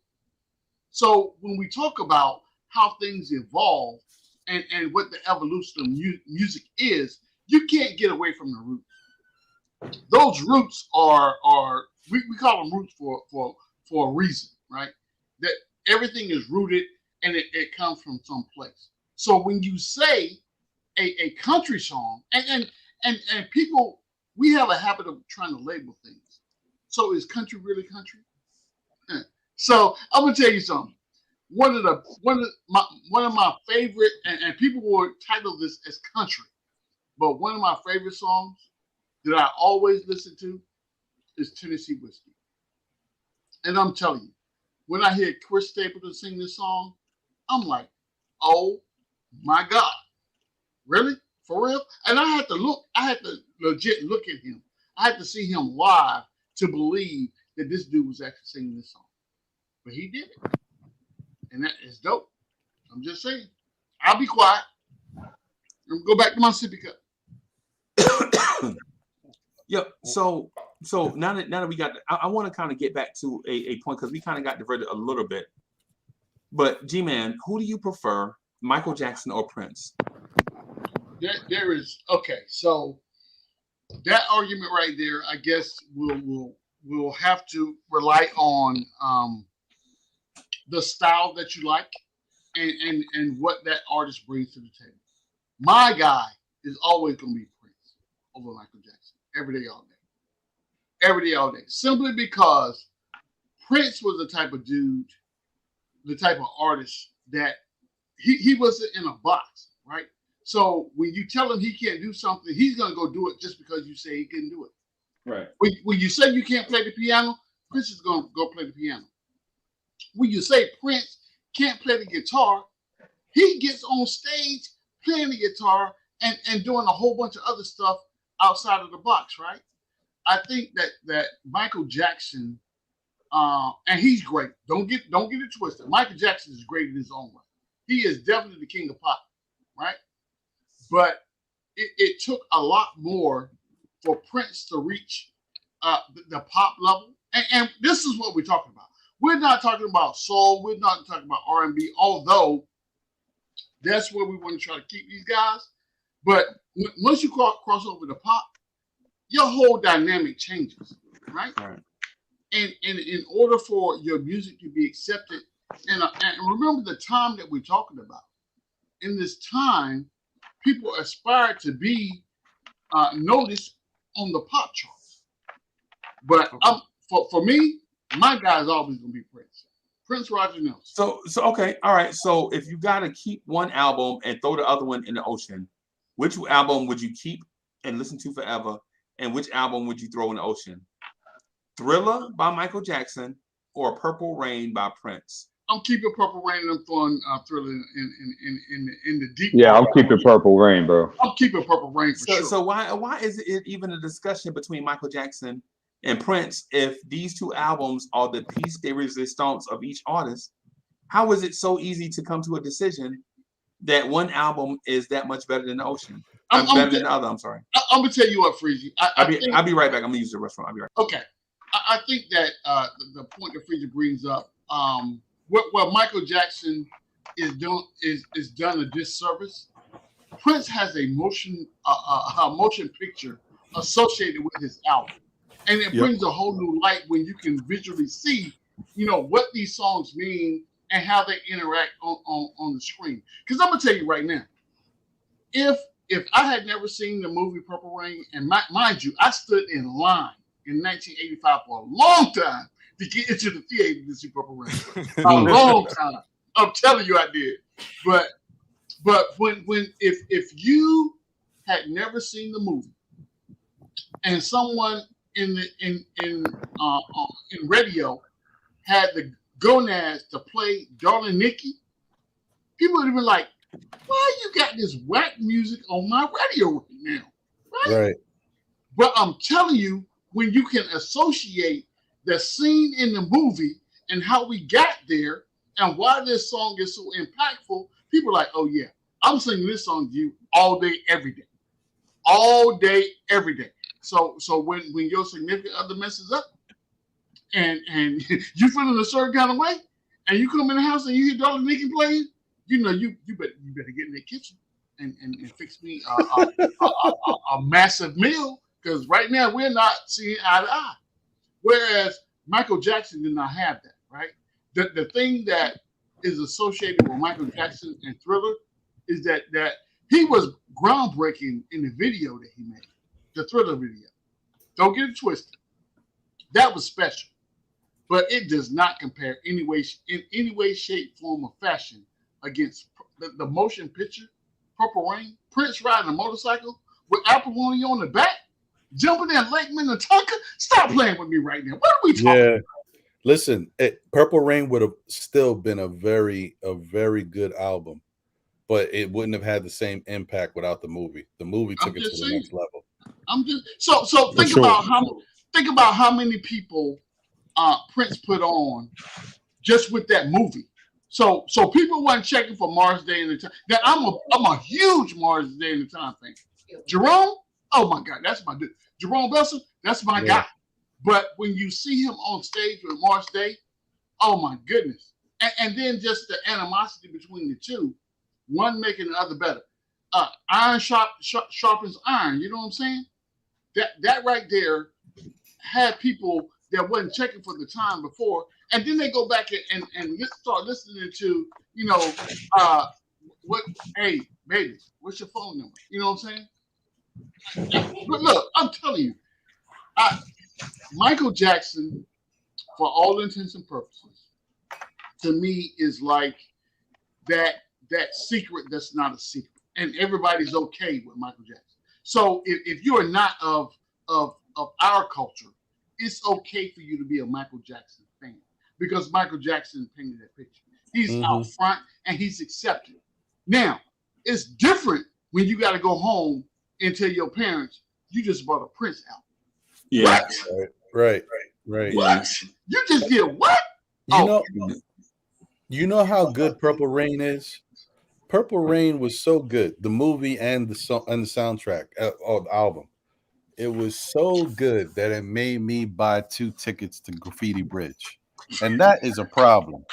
So when we talk about how things evolve and what the evolution of music is, you can't get away from the roots. Those roots are we call them roots for a reason, right? That everything is rooted and it comes from some place. So when you say a country song, and people, we have a habit of trying to label things. So is country really country? So I'm gonna tell you something. One of my favorite, and people will title this as country, but one of my favorite songs that I always listen to is Tennessee Whiskey. And I'm telling you, when I hear Chris Stapleton sing this song, I'm like, oh my God, really? For real? And I had to legit look at him. I had to see him live to believe that this dude was actually singing this song. But he did it. And that is dope. I'm just saying. I'll be quiet. I'm go back to my sippy cup. Yep. So now that we got, I want to kind of get back to a point because we kind of got diverted a little bit. But G-Man, who do you prefer, Michael Jackson or Prince? There is okay. So that argument right there, I guess we'll have to rely on the style that you like and what that artist brings to the table. my guy is always going to be Prince over Michael Jackson every day, all day. Every day, all day. Simply because Prince was the type of dude, the type of artist that he wasn't in a box, right? So when you tell him he can't do something, he's going to go do it just because you say he can do it. Right. When you say you can't play the piano, Prince is going to go play the piano. When you say Prince can't play the guitar, he gets on stage playing the guitar and doing a whole bunch of other stuff outside of the box, right? I think that Michael Jackson, and he's great. Don't get it twisted. Michael Jackson is great in his own way. He is definitely the king of pop, right? But it took a lot more for Prince to reach the pop level. And this is what we're talking about. We're not talking about soul. We're not talking about R&B, although that's where we want to try to keep these guys. But once you cross over to pop, your whole dynamic changes, right? Right. And in order for your music to be accepted, and remember the time that we're talking about. In this time, people aspire to be noticed on the pop charts. But for me, my guy's always gonna be Prince. Prince Roger Nelson. So okay, all right. So if you gotta keep one album and throw the other one in the ocean, which album would you keep and listen to forever? And which album would you throw in the ocean? Thriller by Michael Jackson or Purple Rain by Prince? I'm keeping Purple Rain and I'm throwing Thriller in the deep. Yeah, I'm keeping Purple Rain, bro. I'm keeping Purple Rain for sure. So why is it even a discussion between Michael Jackson and Prince if these two albums are the piece de resistance of each artist? How is it so easy to come to a decision that one album is that much better than the ocean? Better than the other. I'm sorry. I'm gonna tell you what, Freezy. I'll be right back. I'm gonna use the restroom. I'll be right back. Okay. I think that the point that Freezy brings up, what Michael Jackson is done a disservice. Prince has a motion picture associated with his album, and it brings a whole new light when you can visually see, what these songs mean and how they interact on the screen. Because I'm gonna tell you right now, if I had never seen the movie Purple Rain, and mind you, I stood in line in 1985 for a long time to get into the theater to see Purple Rain. A long time. I'm telling you, I did. But if you had never seen the movie, and someone in radio had the gonads to play Darling Nikki, people would have been like, "Why you got this whack music on my radio right now?" Right. But I'm telling you, when you can associate the scene in the movie and how we got there and why this song is so impactful, people are like, "Oh yeah, I'm singing this song to you all day, every day, all day, every day." So when your significant other messes up and you feeling a certain kind of way, and you come in the house and you hear Darling Nikki playing, you better get in the kitchen and fix me a massive meal, because right now we're not seeing eye to eye. Whereas Michael Jackson did not have that, right? The thing that is associated with Michael Jackson and Thriller is that he was groundbreaking in the video that he made, the Thriller video. Don't get it twisted. That was special, but it does not compare in any way, shape, form, or fashion against the motion picture, Purple Rain, Prince riding a motorcycle with Apollonia on the back, jumping in Lake Minnetonka. Stop playing with me right now. What are we talking about? Listen, Purple Rain would have still been a very good album, but it wouldn't have had the same impact without the movie. The movie took it to the next level. So think about how many people Prince put on just with that movie. So people weren't checking for Mars Day in the Time. Now I'm a huge Mars Day in the Time fan. Jerome, oh my God, that's my dude. Jerome Belson, that's my guy. But when you see him on stage with Mars Day, oh my goodness. And then just the animosity between the two, one making the other better. Iron sharpens iron, you know what I'm saying? That right there had people that wasn't checking for the time before, and then they go back and start listening to what? Hey, baby, what's your phone number? You know what I'm saying? But look, I'm telling you, Michael Jackson, for all intents and purposes, to me is like that secret that's not a secret, and everybody's okay with Michael Jackson. So if you are not of our culture, it's okay for you to be a Michael Jackson fan because Michael Jackson painted that picture. He's out front and he's accepted. Now, it's different when you got to go home and tell your parents you just bought a Prince album. Yeah. What? Right. What? You just did what? You know how good Purple Rain is? Purple Rain was so good. The movie and the song and the soundtrack of the album. It was so good that it made me buy 2 tickets to Graffiti Bridge. And that is a problem.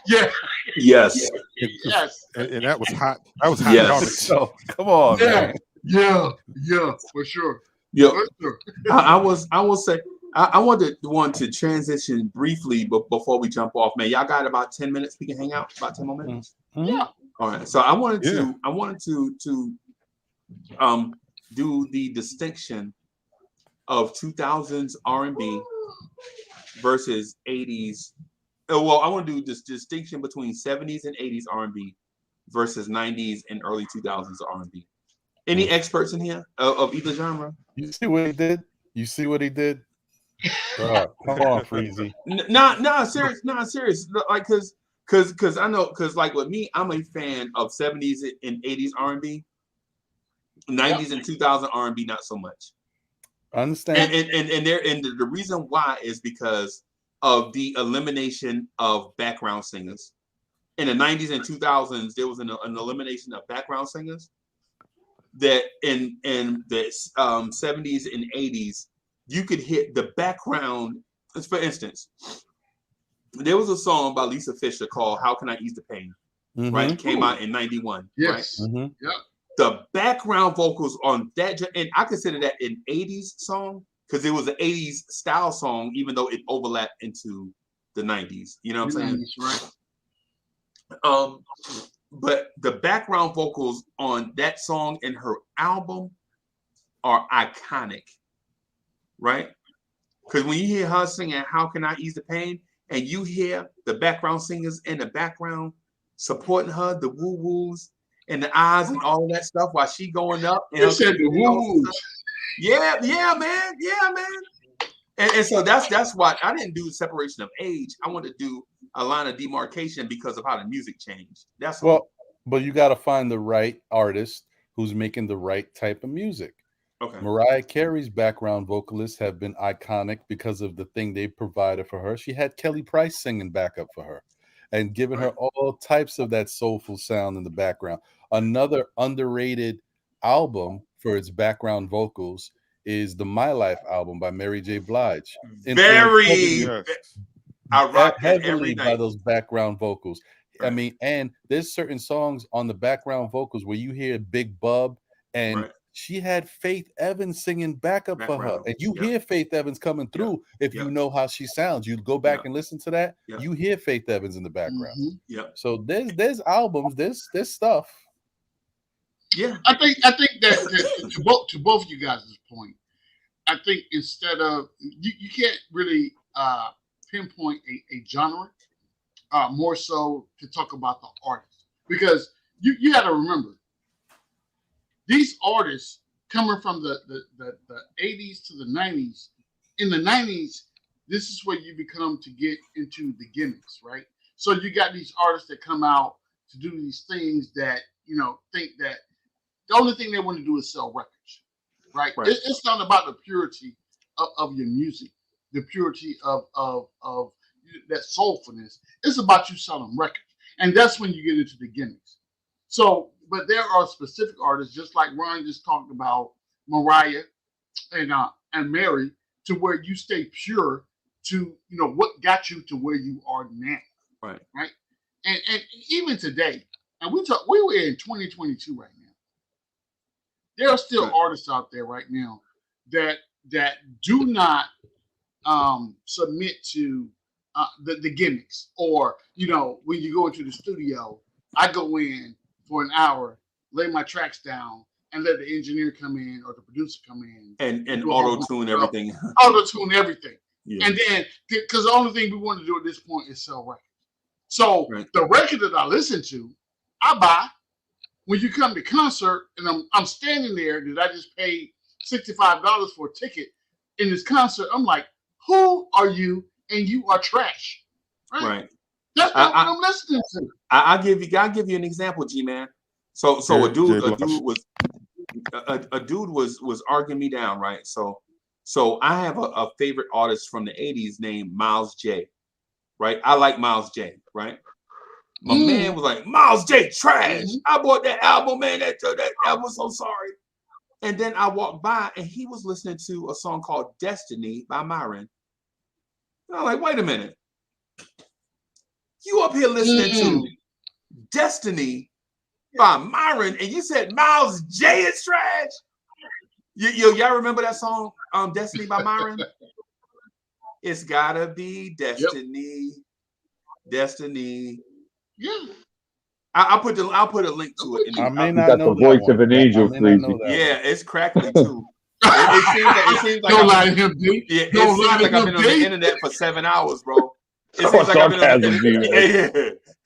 Yeah. Yes. Yes. And that was hot. That was hot Yes. garbage. So come on, man. Yeah, for sure. Yeah. For sure. I will say I wanted to transition briefly, but before we jump off, man, y'all got about 10 minutes we can hang out, about 10 more minutes. Yeah. All right. So I wanted to do the distinction of 2000s R&B versus 80s. Well, I want to do this distinction between 70s and 80s R&B versus 90s and early 2000s R&B. Any experts in here of either genre? You see what he did? Come on, Freezy. Serious. Like, cause I know, cause like with me, I'm a fan of 70s and 80s R&B, 90s and 2000 R&B, not so much. I understand. And the reason why is because of the elimination of background singers. In the 90s and 2000s, there was an elimination of background singers. That in the 70s and 80s, you could hit the background. For instance, there was a song by Lisa Fisher called "How Can I Ease the Pain?" Right, it came out in '91. Yes. Right? Yep. The background vocals on that, and I consider that an '80s song because it was an '80s style song, even though it overlapped into the '90s. You know what I'm saying? Right. But the background vocals on that song and her album are iconic, right? Because when you hear her singing "How Can I Ease the Pain," and you hear the background singers in the background supporting her, the woo woos and the eyes and all of that stuff while she going up. You said the woo woos. Yeah, man. And so that's why I didn't do separation of age. I want to do a line of demarcation because of how the music changed. That's well, but you got to find the right artist who's making the right type of music. Okay. Mariah Carey's background vocalists have been iconic because of the thing they provided for her. She had Kelly Price singing backup for her and giving her all types of that soulful sound in the background. Another underrated album for its background vocals is the My Life album by Mary J. Blige. I rock that heavily every night by those background vocals. Right. I mean, and there's certain songs on the background vocals where you hear Big Bub, and she had Faith Evans singing backup for her, and you hear Faith Evans coming through. If you know how she sounds, you go back and listen to that. You hear Faith Evans in the background. So there's albums, there's stuff. Yeah, I think that to both of you guys' point, I think instead of you can't really pinpoint a genre, more so to talk about the artist, because you got to remember these artists coming from the 80s to the 90s. In the 90s, this is where you become to get into the gimmicks, right? So you got these artists that come out to do these things that think that the only thing they want to do is sell records, right? It's not about the purity of your music, the purity of that soulfulness. It's about you selling records, and that's when you get into the gimmicks. So, but there are specific artists, just like Ron just talked about, Mariah and Mary, to where you stay pure to what got you to where you are now, right? And even today, and we were in 2022 right now. There are still artists out there right now that do not submit to the gimmicks, or when you go into the studio, I go in for an hour, lay my tracks down, and let the engineer come in or the producer come in and auto-tune everything. Auto-tune everything. Yeah. And then, because the only thing we want to do at this point is sell records. So the record that I listen to, I buy. When you come to concert and I'm standing there, that I just paid $65 for a ticket in this concert, I'm like, who are you? And you are trash. Right. That's what I'm listening to. I'll give you an example, G-Man. So a dude was arguing me down, right? So I have a favorite artist from the 80s named Miles J. Right? I like Miles J, right? My man was like, Miles J trash. I bought that album, man. That album was so sorry. And then I walked by and he was listening to a song called Destiny by Myron. And I'm like, wait a minute. You up here listening to Destiny by Myron and you said Miles J is trash? Y'all remember that song, Destiny by Myron? It's gotta be Destiny. Yep. Destiny. Yeah. I'll put a link to it. I may not know the voice of an angel, please. Yeah, it's crackly too. It seems like don't lie to him, dude. Yeah, it seems like I've been on the internet for 7 hours, bro. It seems like I've been on the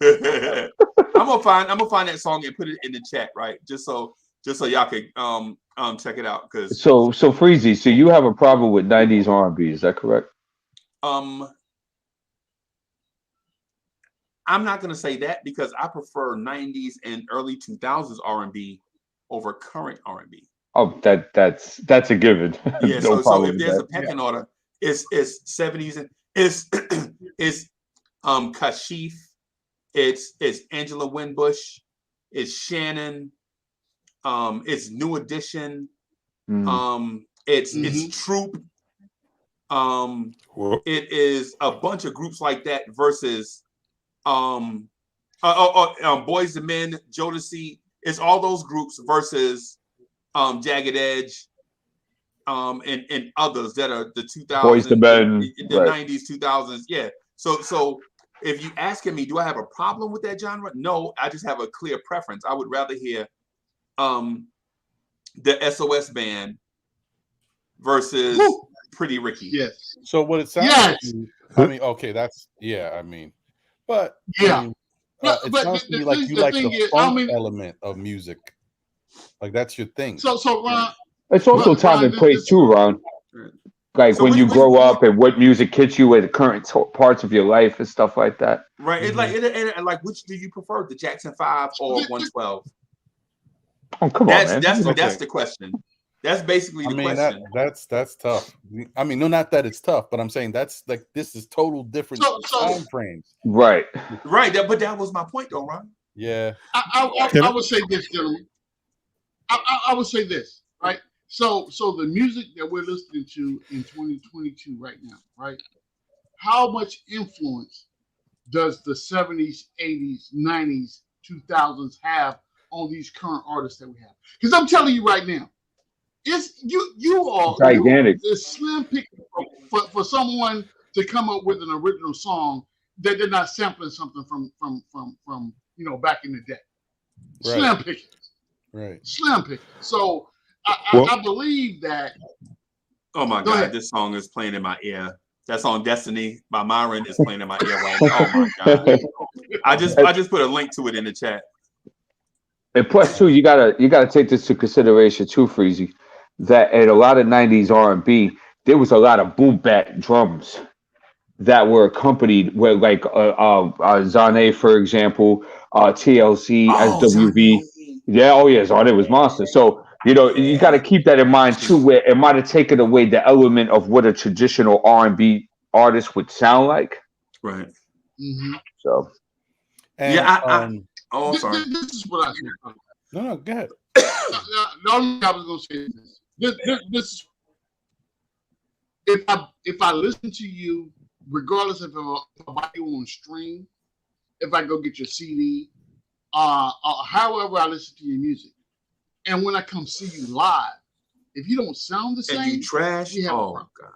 internet. I'm gonna find that song and put it in the chat, right? Just so y'all can check it out. Cause so Freezy, so you have a problem with 90s R&B, is that correct? I'm not going to say that because I prefer 90s and early 2000s R&B over current R&B. Oh, that's a given. Yeah, so if there's a pecking order, it's 70s and it's Kashif, it's Angela Winbush, it's Shannon, it's New Edition, it's Troop, it is a bunch of groups like that versus Boys II Men, Jodeci. It's all those groups versus Jagged Edge, and others that are the 2000s, Boys II Men, the 90s, 2000s. Yeah. So if you asking me, do I have a problem with that genre? No, I just have a clear preference. I would rather hear the SOS Band versus Pretty Ricky. Yes. So what it sounds like, I mean, okay, that's but I mean, it sounds to me like you like the funk element of music. Like that's your thing. So Ron, it's also time and place too, Ron. Like when you grow up and what music hits you at current parts of your life and stuff like that. Right. It's like which do you prefer, the Jackson 5 or 112? Oh, come on, man. That's the question. That's basically the question. That's tough. I mean, no, not that it's tough, but I'm saying that's like this is total different time frames. Right. But that was my point, though, Ron. Yeah. I would say this, gentlemen. I would say this, right? So the music that we're listening to in 2022 right now, right? How much influence does the 70s, 80s, 90s, 2000s have on these current artists that we have? Because I'm telling you right now, it's you are gigantic. It's slim pick for someone to come up with an original song that they're not sampling something from back in the day. Right. Slim pickings. Right. Slim pickings. So I believe that. Oh my God, this song is playing in my ear. That song Destiny by Myron is playing in my ear right now. Oh my God. I just put a link to it in the chat. And plus too, you gotta take this into consideration too, Freezy, that in a lot of 90s R&B, there was a lot of boom bap drums that were accompanied with like Zane, for example, TLC, SWV. Yeah, Zane was monster. So you got to keep that in mind too, where it might have taken away the element of what a traditional R&B artist would sound like. Right. Mm-hmm. So. And, I'm sorry. This is what I think. No, go ahead. The only thing I was going to say is this. If I listen to you, regardless if I buy you on stream, if I go get your CD, however I listen to your music, and when I come see you live, if you don't sound the same, and you trash, we have oh my God,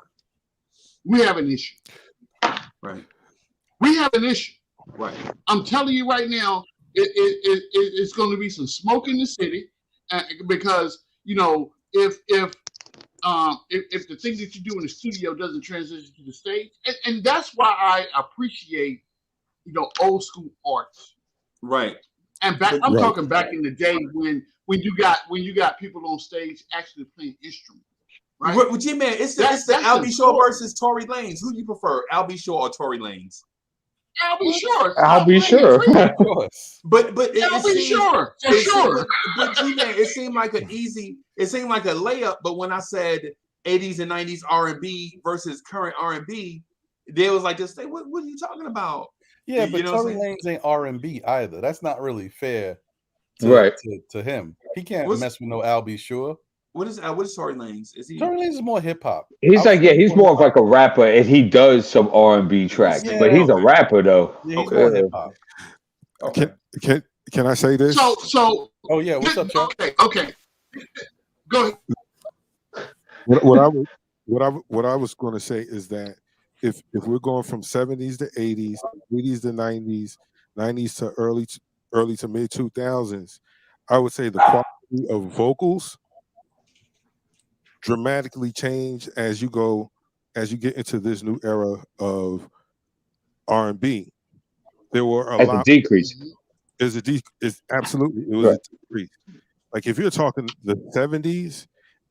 we have an issue. Right. We have an issue. Right. I'm telling you right now, it's going to be some smoke in the city, because if the thing that you do in the studio doesn't transition to the stage, and that's why I appreciate old school arts. Right. And I'm talking back in the day when you got people on stage actually playing instruments. Right. Well, G-Man, it's the Albie Shaw versus Tory Lanez. Who do you prefer, Albie Shaw or Tory Lanez? I'll be sure. I'll be sure. Of course. But I'll be sure. For sure. But G-Man, it seemed like a layup. But when I said 80s and 90s R&B versus current R&B, they was like, "This, what are you talking about?" Yeah, but Tory Lanez ain't R&B either. That's not really fair to him. He can't mess with no Albie Shaw. What is Tory Lanez? Tory Lanez is more hip hop. He's he's more of like a rapper, and he does some R&B tracks, but he's a rapper though. Yeah, he's more hip hop. Okay. Can I say this? So. Oh yeah, what's up, Chuck? Okay. Go ahead. What I was going to say is that if we're going from 70s to 80s, 80s to 90s, 90s to early to mid 2000s, I would say the quality of vocals dramatically change as you get into this new era of R&B. There were a decrease. It's absolutely it was a decrease. Like if you're talking the 70s,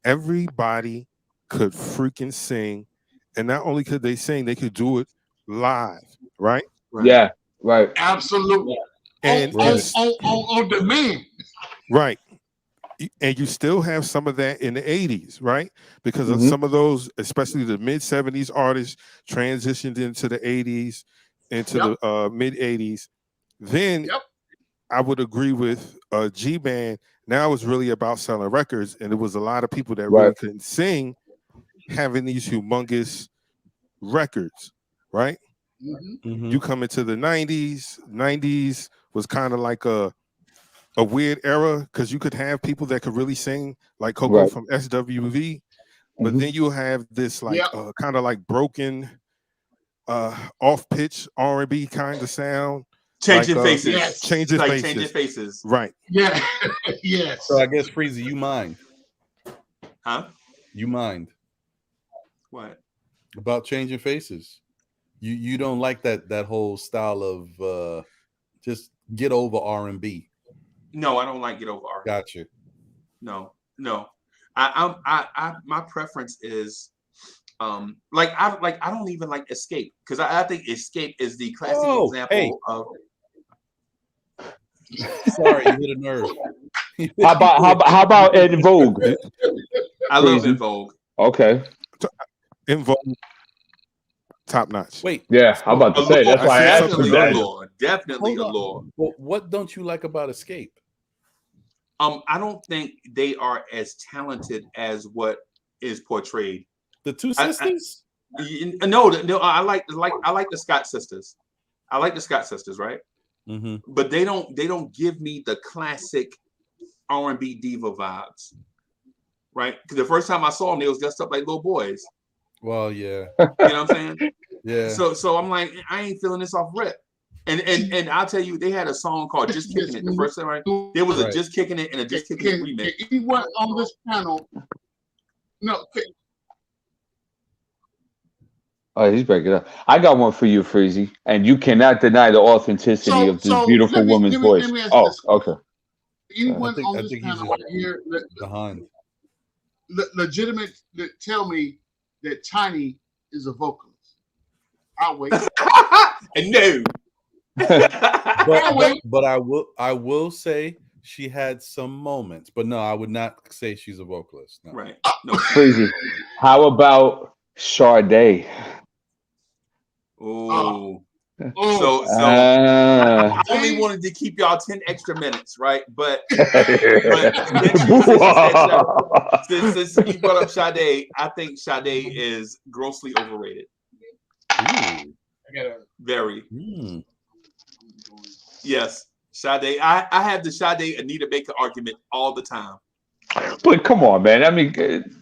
everybody could freaking sing, and not only could they sing, they could do it live, right? Yeah, right. Absolutely. And on demand. Right. And you still have some of that in the 80s, right? Because of some of those, especially the mid 70s artists transitioned into the 80s, into the mid 80s. Then I would agree with G-Band. Now it's really about selling records, and there was a lot of people that really couldn't sing having these humongous records, right? You come into the 90s was kind of like a weird era because you could have people that could really sing like Coco from SWV, but then you'll have this like kind of like broken off pitch R&B kind of sound. Changing like, faces. Yes. Changing faces. Changing faces. Right. Yeah. Yes. So I guess Freezy, you mind. Huh? You mind. What? About changing faces. You don't like that whole style of just get over R&B. No, I don't like get over R&B. Gotcha. No. I my preference is I don't even like Escape because I think Escape is the classic example of. Sorry, you hit a nerve. How about En Vogue? I love En Vogue. Okay. En Vogue, top notch. Wait. Yeah, I'm about to say that's why I asked you that. Definitely Allure. Well, what don't you like about Escape? I don't think they are as talented as what is portrayed. The two sisters? No. I like the Scott sisters. I like the Scott sisters, right? Mm-hmm. But they don't give me the classic R&B diva vibes, right? Because the first time I saw them, they was dressed up like little boys. Well, yeah. You know what I'm saying? Yeah. So I'm like, I ain't feeling this off rip. And I'll tell you, they had a song called "Just Kicking It." The first time, right? There was a "Just Kicking It" and a "Just Kicking It" remix. Anyone on this panel? No. Oh, he's breaking up. I got one for you, Freezy, and you cannot deny the authenticity of this beautiful woman's voice. Okay. Anyone on this panel right here behind legitimate that tell me that Tiny is a vocalist? I'll wait. No. but I will say she had some moments, but no, I would not say she's a vocalist. No. Right. No. Freezy. How about Sade? Oh. So I only wanted to keep y'all 10 extra minutes, right? But since you brought up Sade, I think Sade is grossly overrated. Very. Yes, Sade. I have the Sade Anita Baker argument all the time. But come on, man. I mean,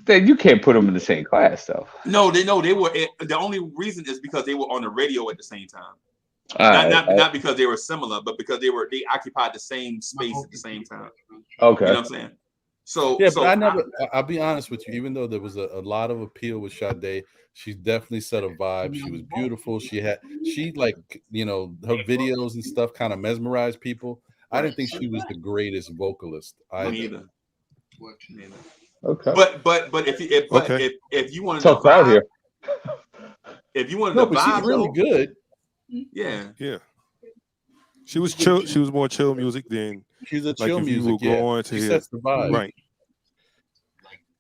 you can't put them in the same class, though. No, they were. The only reason is because they were on the radio at the same time. Not because they were similar, but because they occupied the same space at the same time. Okay. You know what I'm saying? So yeah, but I'll be honest with you. Even though there was a lot of appeal with Sade, she definitely set a vibe. She was beautiful. She like, you know, her videos and stuff kind of mesmerized people. I didn't think she was the greatest vocalist either. Neither. Okay. But if you wanted tough to crowd vibe, here. if you wanted No, to but vibe, she's really good. Yeah. Yeah. She was chill. She was more chill music than She's a like chill if you music. were going to she hear. sets the vibe. Right.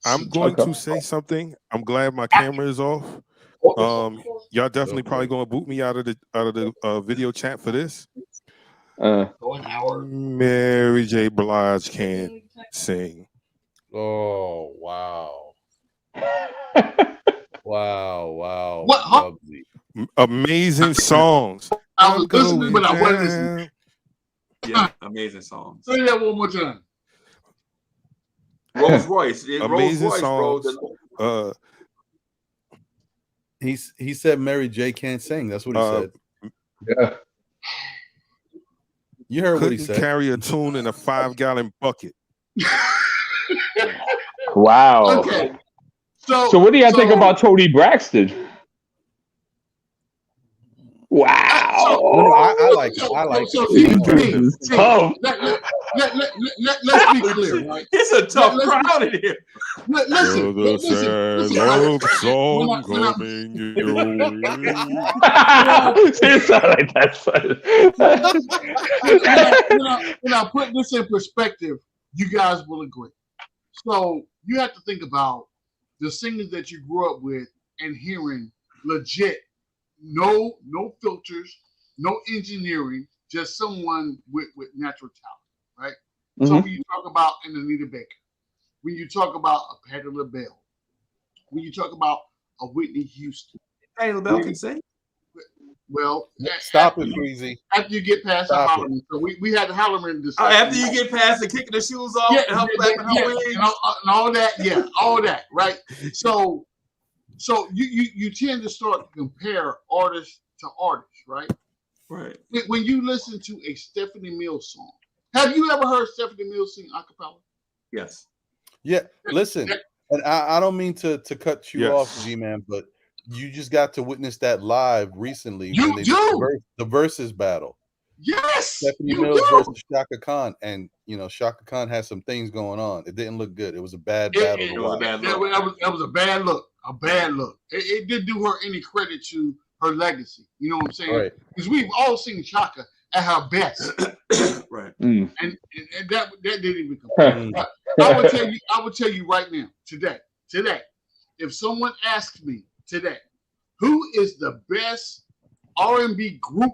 I'm going to say something. I'm glad my camera is off. Y'all definitely probably going to boot me out of the video chat for this. Mary J. Blige can't sing. Oh wow. Wow. What? Huh? Amazing songs. I was listening, but I wasn't listening. Yeah, amazing songs. Say that one more time. Rolls Royce. Amazing Rolls Royce, songs. He said Mary J can't sing. That's what he said. Yeah. You heard what he Couldn't said. carry a tune in a 5-gallon bucket. Wow. Okay. So what do you think about Tony Braxton? Wow. No, I like it. I like so it. Let's be clear, right? It's a tough crowd in here. Listen. Love song coming your It sounds like that. When I put this in perspective, you guys will agree. So you have to think about the singers that you grew up with and hearing legit, no filters, no engineering, just someone with natural talent, right? Mm-hmm. So when you talk about an Anita Baker, when you talk about a Patti LaBelle, when you talk about a Whitney Houston, Patti LaBelle can sing. Well, stop it, Freezy. After you get past the Holloman, so we had the Holloman discussion. After you get past the kicking the shoes off and her flapping her wings and all that, all that, right? So you tend to start to compare artist to artist, right? Right. When you listen to a Stephanie Mills song, have you ever heard Stephanie Mills sing a cappella? Yes. Yeah. Listen, and I don't mean to cut you off, G-Man, but you just got to witness that live recently when they did the versus battle. Yes, Stephanie Mills versus Shaka Khan, and you know Shaka Khan had some things going on. It didn't look good. It was a bad battle. That was a bad look. A bad look. It didn't do her any credit to her legacy. You know what I'm saying? Because we've all seen Shaka at her best, right? And that didn't even compare. I would tell you right now, today, if someone asked me today, who is the best R&B group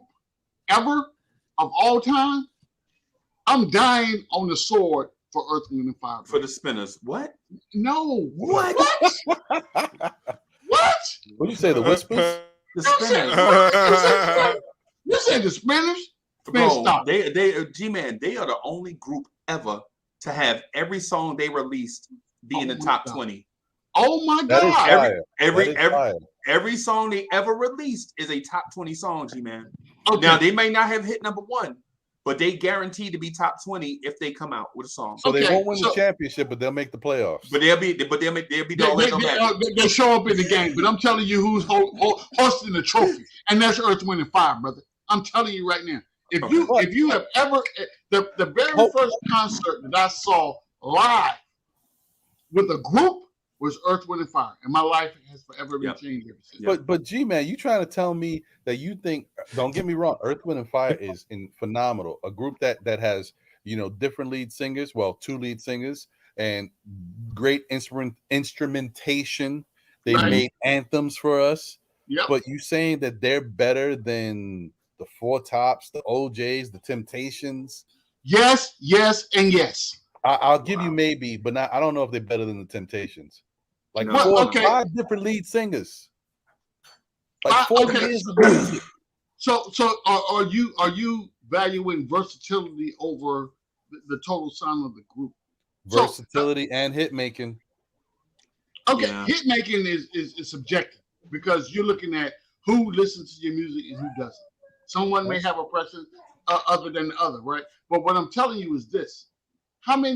ever of all time, I'm dying on the sword for Earth, Wind, and Fire. For the Spinners. What? No. What? What? What do you say? The Whispers? The Spinners. You said the Spinners? Bro, they G-Man, they are the only group ever to have every song they released be in the top 20. Oh my God! Every song they ever released is a top 20 song, G-Man. Okay. Now they may not have hit number 1, but they guaranteed to be top 20 if they come out with a song. So they won't win the championship, but they'll make the playoffs. But they'll be they show up in the game. But I'm telling you who's hosting the trophy, and that's Earth, Wind, and Fire, brother. I'm telling you right now. If you have ever the very first concert that I saw live with a group was Earth, Wind, and Fire, and my life has forever been changed ever since. But G-Man, you trying to tell me that you think? Don't get me wrong, Earth, Wind, and Fire is phenomenal. A group that has different lead singers, 2 lead singers, and great instrumentation. They made anthems for us. Yep. But you saying that they're better than the Four Tops, the OJs, the Temptations? Yes, and yes. I'll give you maybe, but I don't know if they're better than the Temptations. Like 5 different lead singers. Like 4 years of music. So are you valuing versatility over the total sound of the group? Versatility and hit making. Okay, hit making is subjective because you're looking at who listens to your music and who doesn't. Someone may have a preference other than the other, right? But what I'm telling you is this: what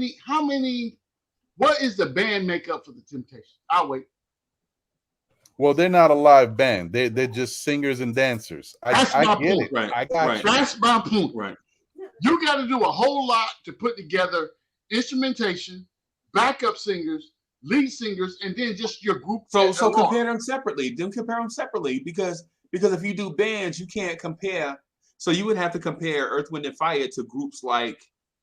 is the band makeup for the Temptations? I'll wait. Well, they're not a live band. They're just singers and dancers. That's I my get point. it. Right, I got right. you. That's my point. Right. You got to do a whole lot to put together instrumentation, backup singers, lead singers, and then just your group. So compare them separately. Then compare them separately because if you do bands, you can't compare. So you would have to compare Earth, Wind, and Fire to groups like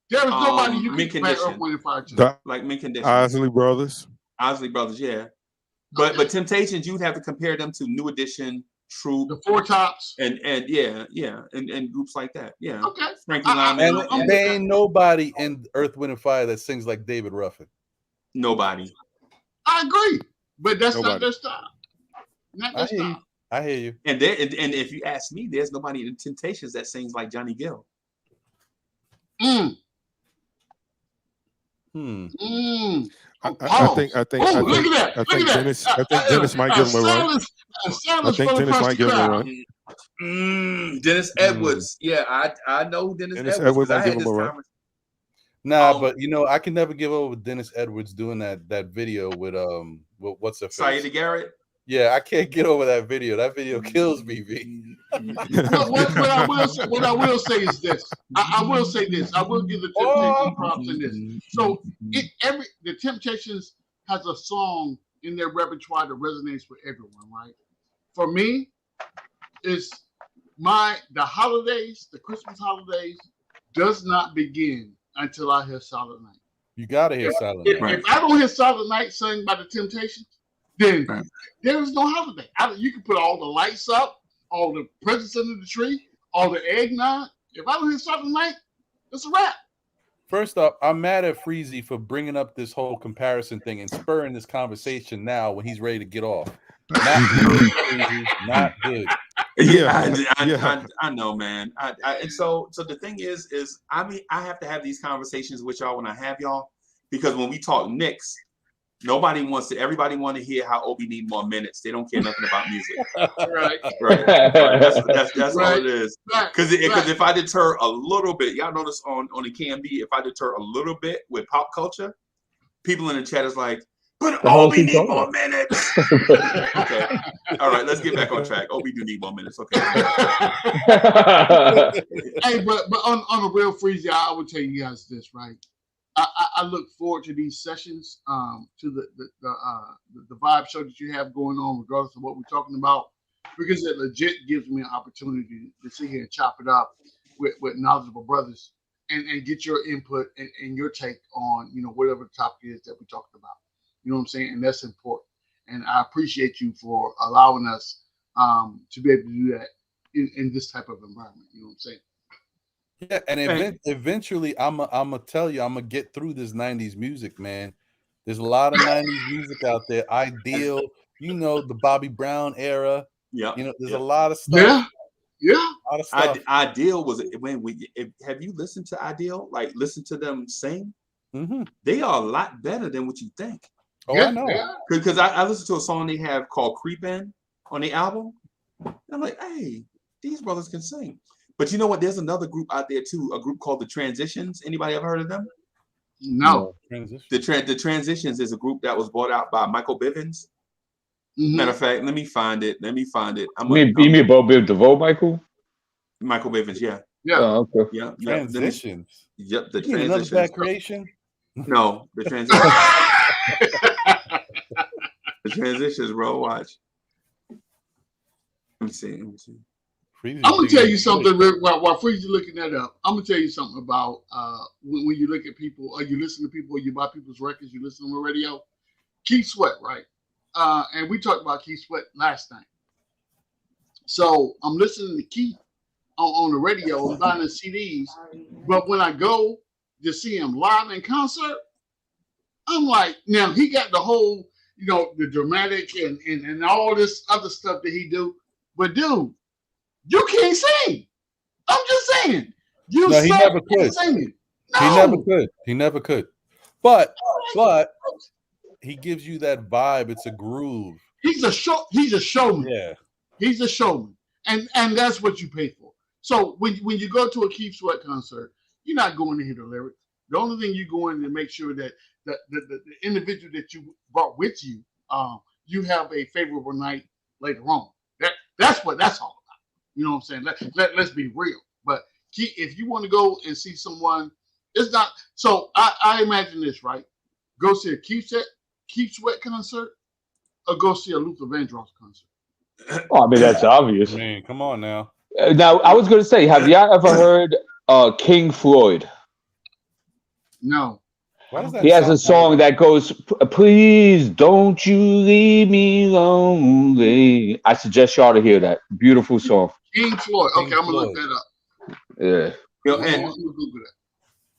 there is nobody you Mint can compare Condition. Earth, Wind, and Fire to. Like Mint Condition. Isley Brothers. Isley Brothers, yeah. But Temptations, you would have to compare them to New Edition, Troop, the Four Tops, and groups like that. Yeah. Okay. Frankie Lyman. And there ain't nobody in Earth, Wind, and Fire that sings like David Ruffin. Nobody. I agree, but that's Nobody. not their style. Not their style. I hear you. And if you ask me, there's nobody in Temptations that sings like Johnny Gill. Mm. I think Look at that. I think Dennis might give him a run. I think Dennis might give him a run. Dennis Edwards. Yeah, I know who Dennis Edwards I might give had him this a run. conversation. Nah, but I can never give over Dennis Edwards doing that video with what's her face? Saida Garrett. Yeah, I can't get over that video. That video kills me, V. What I will say is this. I will say this. I will give the Temptations props in this. So the Temptations has a song in their repertoire that resonates with everyone, right? For me, it's the holidays, the Christmas holidays, does not begin until I hear Silent Night. You gotta hear Silent Night. If I don't hear Silent Night sung by the Temptations, then there is no holiday. You can put all the lights up, all the presents under the tree, all the eggnog. If I don't hear Silent Night, it's a wrap. First up, I'm mad at Freezy for bringing up this whole comparison thing and spurring this conversation now when he's ready to get off. Not good, Freezy. Not good. I know, man. And so the thing is I have to have these conversations with y'all when I have y'all, because when we talk Knicks, everybody want to hear how Obi need more minutes. They don't care nothing about music. Right. That's all it is. Because if I deter a little bit, y'all notice on the KMB, if I deter a little bit with pop culture, people in the chat is like, but Obi need more minutes. Okay. All right, let's get back on track. Obi do need more minutes. Okay. Hey, but on a real Freezy, I would tell you guys this, right? I look forward to these sessions, to the vibe show that you have going on, regardless of what we're talking about, because it legit gives me an opportunity to sit here and chop it up with knowledgeable brothers and get your input and your take on whatever the topic is that we talked about. You know what I'm saying? And that's important. And I appreciate you for allowing us to be able to do that in this type of environment. You know what I'm saying? Yeah, and eventually, I'm gonna tell you, I'm gonna get through this '90s music, man. There's a lot of '90s music out there. Ideal, the Bobby Brown era. Yeah, there's a lot of stuff. Yeah. A lot of stuff. Ideal was have you listened to Ideal? Like, listen to them sing. Mm-hmm. They are a lot better than what you think. Oh, I know. Because I listened to a song they have called "Creepin'" on the album. And I'm like, hey, these brothers can sing. But you know what? There's another group out there too, a group called the Transitions. Anybody ever heard of them? No. The Transitions is a group that was bought out by Michael Bivins. Mm-hmm. Matter of fact, let me find it. You mean Bo Biv DeVoe, Michael? Michael Bivins, yeah. Yeah. Oh, okay. Yeah. Transitions. Yep. The Transitions. Another bad creation? No, the Transitions. The Transitions, bro. Watch. Let me see. I'm gonna tell you something while Freezy's looking that up. I'm gonna tell you something about when you look at people, or you listen to people, or you buy people's records, you listen to them on radio. Keith Sweat, right? And we talked about Keith Sweat last night. So I'm listening to Keith on the radio, I'm buying the CDs, but when I go to see him live in concert, I'm like, now he got the whole, the dramatic and all this other stuff that he do, but dude, you can't sing. I'm just saying. He never could. Singing. No. He never could. But he gives you that vibe. It's a groove. He's a showman. Yeah. He's a showman. And that's what you pay for. So when you go to a Keith Sweat concert, you're not going to hear the lyrics. The only thing you're going to make sure that the individual that you brought with you, you have a favorable night later on. That's what that's all about. You know what I'm saying? Let's be real. But if you want to go and see someone, it's not. So I imagine this, right? Go see a Keith Sweat concert, or go see a Luther Vandross concert. Oh, I mean, that's obvious. Man, come on now. Now, I was going to say, have y'all ever heard King Floyd? No. Why does that He has a sound song that goes, "Please don't you leave me lonely." I suggest y'all to hear that. Beautiful song. King Floyd. King Okay, I'm gonna look Floyd. that up. Yeah. You know, I'm and gonna Google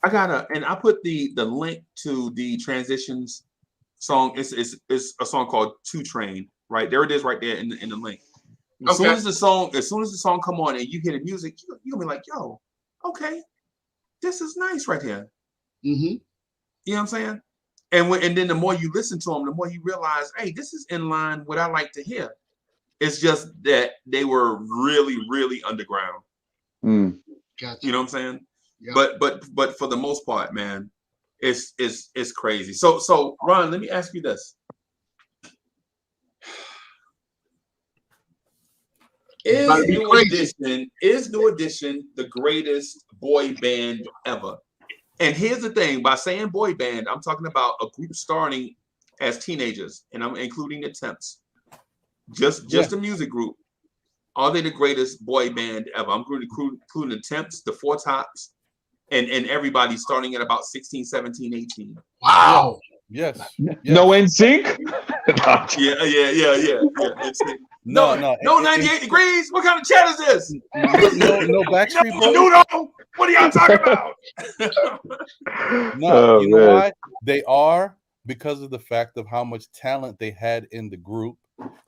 that. I put the link to the Transitions song. It's a song called Two Train. Right there it is, right there in the link. As soon as the song come on and you hear the music, you'll be like, yo, okay, this is nice right here. Mm-hmm. You know what I'm saying? And then the more you listen to them, the more you realize, hey, this is in line with what I like to hear. It's just that they were really, really underground. Mm. Gotcha. You know what I'm saying? Yeah. But for the most part, man, it's crazy. So Ron, let me ask you this. Is New Edition the greatest boy band ever? And here's the thing, by saying boy band, I'm talking about a group starting as teenagers, and I'm including the Temps. Just a music group. Are they the greatest boy band ever? I'm including the Temps, the Four Tops, and everybody starting at about 16, 17, 18. Wow. Yes. No NSYNC? Yeah. No, 98 degrees. What kind of chat is this? No Backstreet Boys. Noodle. What are y'all talking about? No, you know why? They are because of the fact of how much talent they had in the group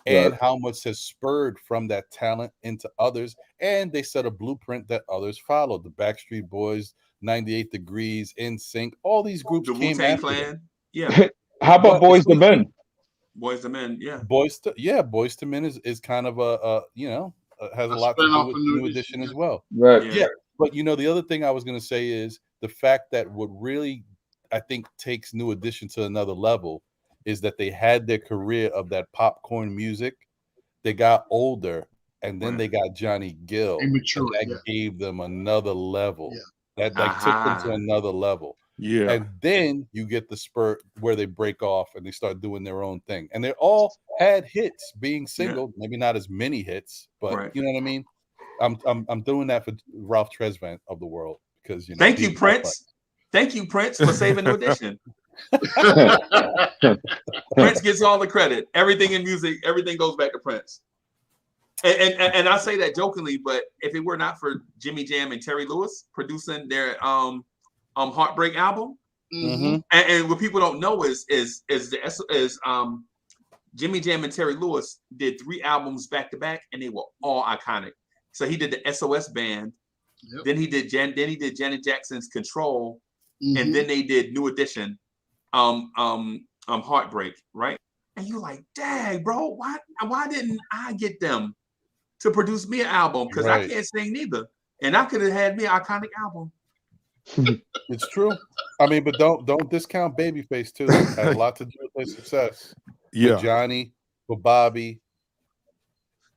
and how much has spurred from that talent into others. And they set a blueprint that others followed. The Backstreet Boys, 98 Degrees, NSYNC, all these groups The came Wu-Tang after Clan. them. Yeah. How about Boys to Men? Boys to Men, yeah. Boys to Men is kind of has a lot to do with New Edition as well. Right. Yeah. But the other thing I was going to say is the fact that what really I think takes New Edition to another level is that they had their career of that popcorn music. They got older, and then they got Johnny Gill, and that gave them another level. That took them to another level. Yeah. And then you get the spurt where they break off and they start doing their own thing. And they all had hits being single, maybe not as many hits, but you know what I mean? I'm doing that for Ralph Tresvant of the world because Thank you, Prince. Thank you, Prince, for saving New Edition. Prince gets all the credit. Everything in music, everything goes back to Prince. And I say that jokingly, but if it were not for Jimmy Jam and Terry Lewis producing their Heartbreak album, and what people don't know is Jimmy Jam and Terry Lewis did 3 albums back to back, and they were all iconic. So he did the SOS Band, then he did Janet Jackson's Control, and then they did New Edition, Heartbreak, right? And you're like, dang, bro, why didn't I get them to produce me an album? Because I can't sing neither, and I could have had me an iconic album. It's true. I mean, but don't discount Babyface too. It had a lot to do with their success. Yeah, for Johnny, for Bobby.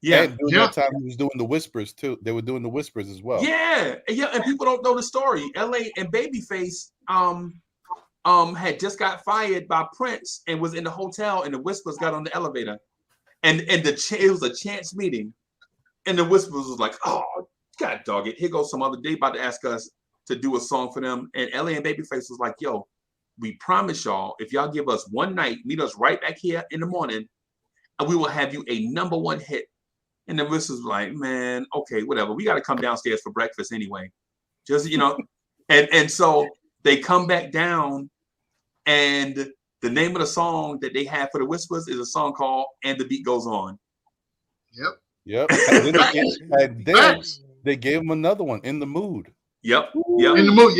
Yeah, and during that time he was doing the Whispers too. They were doing the Whispers as well. Yeah, and people don't know the story. LA and Babyface had just got fired by Prince and was in the hotel, and the Whispers got on the elevator, and it was a chance meeting, and the Whispers was like, oh, God dog it, here goes some other day about to ask us to do a song for them, and LA and Babyface was like, yo, we promise y'all, if y'all give us one night, meet us right back here in the morning, and we will have you a #1 hit. And the Whispers was like, man, okay, whatever. We got to come downstairs for breakfast anyway. Just, and so they come back down, and the name of the song that they had for the Whispers is a song called "And the Beat Goes On." Yep. And then they gave him another one, "In the Mood." Yep. In the mood,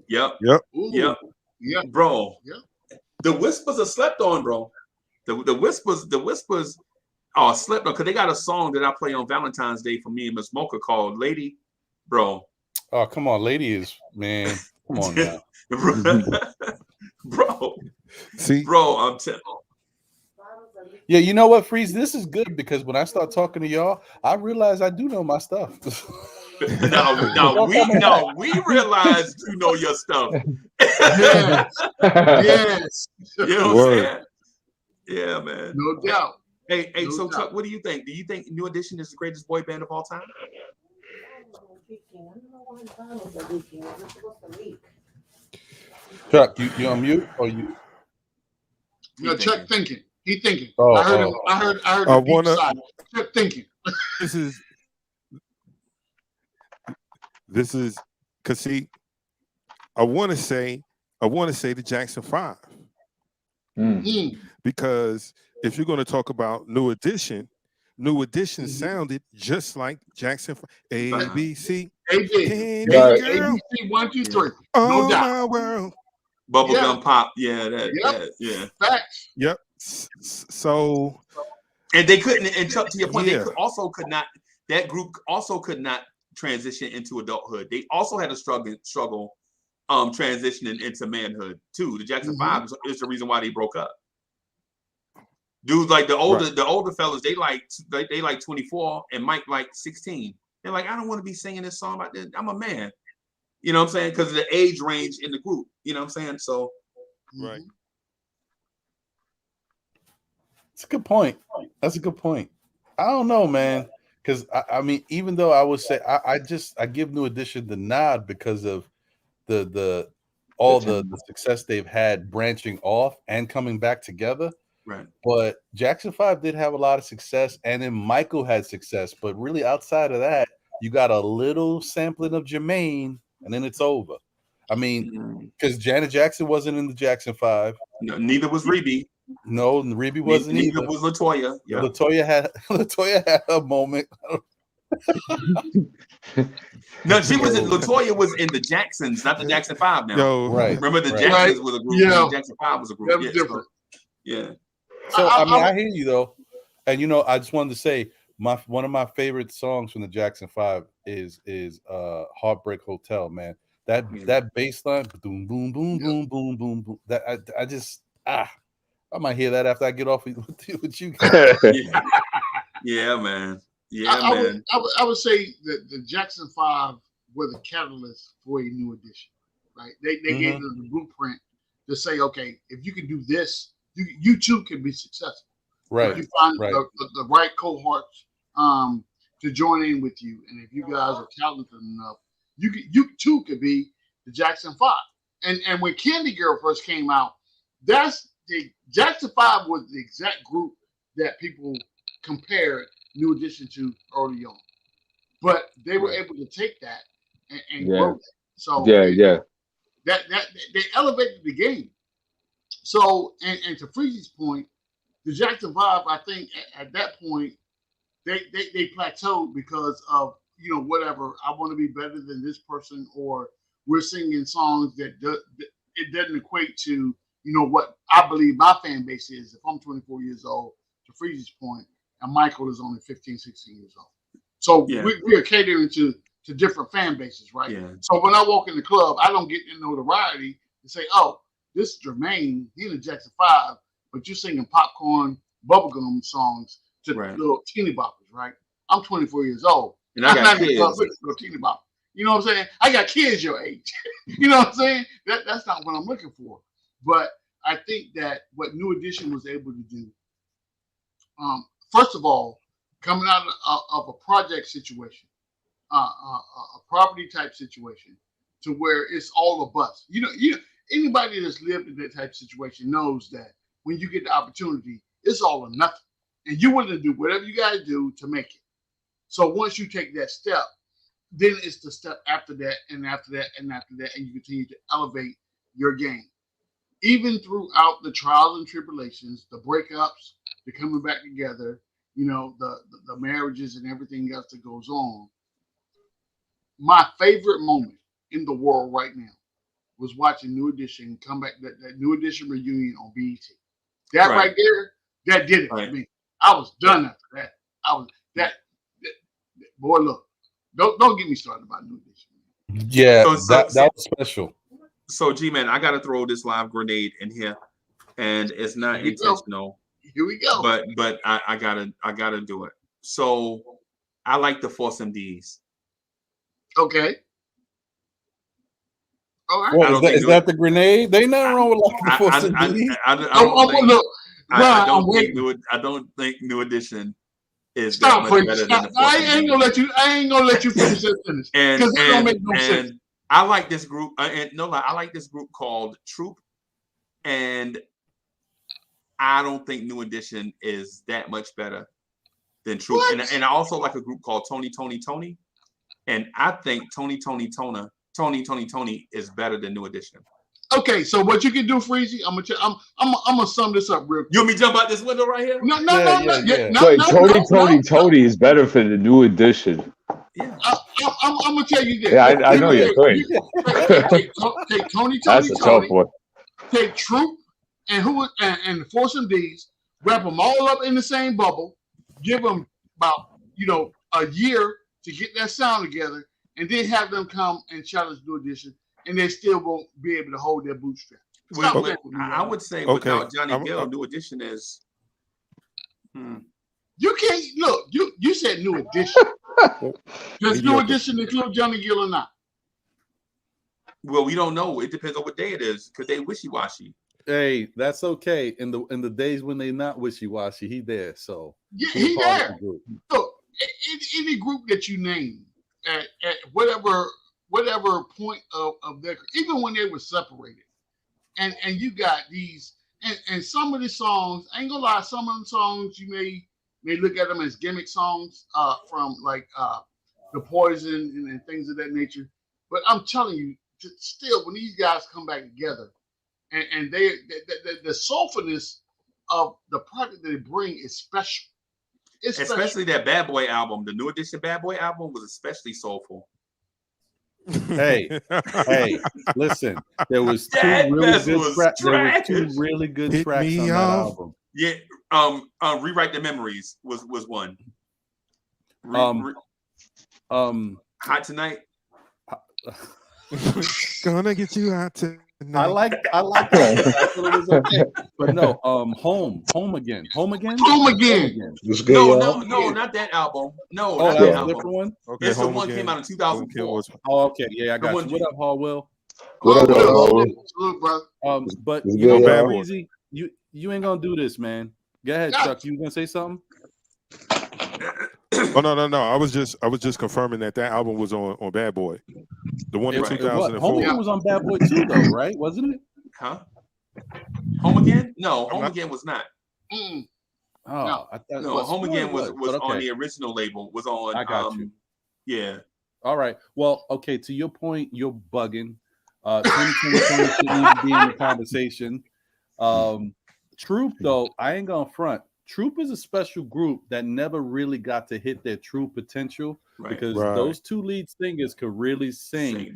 yeah. Yep. Bro. Yep. The Whispers are slept on, bro. The Whispers Oh, Slipknot, because they got a song that I play on Valentine's Day for me and Miss Mocha called "Lady," bro. Oh, come on, lady is man. Come on now. bro, See, bro, I'm telling. Yeah, you know what, Freeze? This is good because when I start talking to y'all, I realize I do know my stuff. No, we realize you know your stuff. Yes. Yes. You know what I'm Word. saying? Yeah, man. No doubt. Hey, No so doubt. Chuck, what do you think? Do you think New Edition is the greatest boy band of all time? Chuck, you on mute or you? No, Chuck thinking. He thinking. Oh, I heard oh. him. I heard I the deep wanna- side. Chuck thinking. This is because see, I want to say the Jackson 5 because if you're going to talk about New Edition sounded just like Jackson 5. A B C. A.B. Candy Right. girl, ABC 1, 2, 3. oh No doubt. my world. Bubblegum pop, yeah, Yep. Facts. Yep. So And they couldn't. And Chuck, to your point, Yeah. they could not. That group also could not transition into adulthood. They also had a struggle, transitioning into manhood too. The Jackson Five is the reason why they broke up. Dudes like the older fellas, they like 24 and Mike like 16. They're like, I don't want to be singing this song about this. I'm a man. You know what I'm saying? Because of the age range in the group. You know what I'm saying? So right. It's a good point. That's a good point. I don't know, man. Because I mean, even though I would say I give New Edition the nod because of the success they've had branching off and coming back together. right. But Jackson 5 did have a lot of success, and then Michael had success. But really, outside of that, you got a little sampling of Jermaine, and then it's over. I mean, because Janet Jackson wasn't in the Jackson 5. No, neither was Reby. No, Reby wasn't Neither either. was Latoya. Yeah. Latoya had a moment. No, she was. Latoya was in the Jacksons, not the Jackson 5. Now, Yo, Right. remember the right. Jacksons was a group. Yeah. And the Jackson 5 was a group. That was Yeah, different. yeah. So I mean, I hear you though, and I just wanted to say one of my favorite songs from the Jackson 5 is Heartbreak Hotel, man. That bass line, boom, boom, boom, boom, boom, boom, boom. That I just I might hear that after I get off with you guys. Yeah, man. Yeah, I man. would say that the Jackson 5 were the catalyst for a New Edition, right? They gave them the blueprint to say, okay, if you can do this, you too can be successful. Right. If you find right. the right cohorts to join in with you, and if you guys are talented enough, you too could be the Jackson 5. And when Candy Girl first came out, that's the Jackson 5 was the exact group that people compared New Edition to early on. But they were able to take that and grow that. So that they elevated the game. So and to Freezy's point, the Jackson 5, I think at that point they plateaued because of whatever, I want to be better than this person, or we're singing songs that it doesn't equate to what I believe my fan base is. If I'm 24 years old, to Freezy's point, and Michael is only 15, 16 years old. So we are catering to different fan bases, right? Yeah. So when I walk in the club, I don't get the notoriety to say, oh, this is Jermaine, he's in Jackson 5, but you're singing popcorn, bubblegum songs to little teeny boppers, right? I'm 24 years old. And I got kids. Little teeny bopper. You know what I'm saying? I got kids your age. You know what I'm saying? That's not what I'm looking for. But I think that what New Edition was able to do, first of all, coming out of a project situation, a property type situation, to where it's all a bust. Anybody that's lived in that type of situation knows that when you get the opportunity, it's all or nothing, and you're willing to do whatever you got to do to make it. So once you take that step, then it's the step after that, and after that, and after that, and you continue to elevate your game. Even throughout the trials and tribulations, the breakups, the coming back together, the marriages and everything else that goes on. My favorite moment in the world right now was watching New Edition come back, that New Edition reunion on BET. That right there, that did it for me. I was done after that. I was that boy. Look, don't get me started about New Edition. Yeah, So that was special. So G-Man, I gotta throw this live grenade in here, and it's not Here we go. intentional, Here we go. but I gotta do it. So I like the Force MDs. Okay. All right. What, is that the grenade? They nothing wrong with liking the Force MDs. I don't think New Edition is Stop, that much better than the Force I ain't gonna let you finish that sentence because it don't make no sense. I like this group, and no lie, I like this group called Troop, and I don't think New Edition is that much better than Troop. And I also like a group called Tony, and I think Tony is better than New Edition. Okay, so what you can do, Freezy, I'm gonna sum this up real quick. You want me to jump out this window right here? No. Tony is better for the New Edition. Yeah. I'm gonna tell you this. Yeah, I know you're great. Take Tony. That's a tough one. Take Troop and the Force MDs, wrap them all up in the same bubble, give them about a year to get that sound together, and then have them come and challenge New Edition, and they still won't be able to hold their bootstraps. I would say without Johnny Gill, New Edition is. You can't look. You said New Edition. Does New Edition include Johnny Gill or not? Well, we don't know. It depends on what day it is because they wishy-washy. Hey, that's okay. In the days when they not wishy-washy, he there. So yeah, he there. Look, any group that you name at whatever point of their, even when they were separated, and you got these and some of the songs, I ain't gonna lie, some of the songs you may look at them as gimmick songs from like the Poison and things of that nature, but I'm telling you, still when these guys come back together and the soulfulness of the product that they bring is special. Especially that Bad Boy album, the New Edition Bad Boy album was especially soulful. Hey, listen, there was two really good tracks on that album. Yeah, Rewrite the Memories was one. Hot Tonight. Gonna get you hot tonight. I like that. That's what it was okay. But no, Home Again. No, not that album. No, that's that a different one. Okay, it's the one came out in 2004. Oh, okay, yeah, I got you. What up, Hall Will? What up, Hall Will? But Breezy, you ain't gonna do this, man. Go ahead, Chuck. You gonna say something? Oh no! I was just confirming that album was on Bad Boy, the one in 2004. Home was on Bad Boy too, though, right? Wasn't it? Huh? Home Again? No, Home Again was not. Oh, no, Home Again was on the original label. Was on. I got you. Yeah. All right. Well, okay. To your point, you're bugging. 2020 shouldn't even be in the conversation. Troop, though, I ain't gonna front. Troop is a special group that never really got to hit their true potential because those two lead singers could really sing.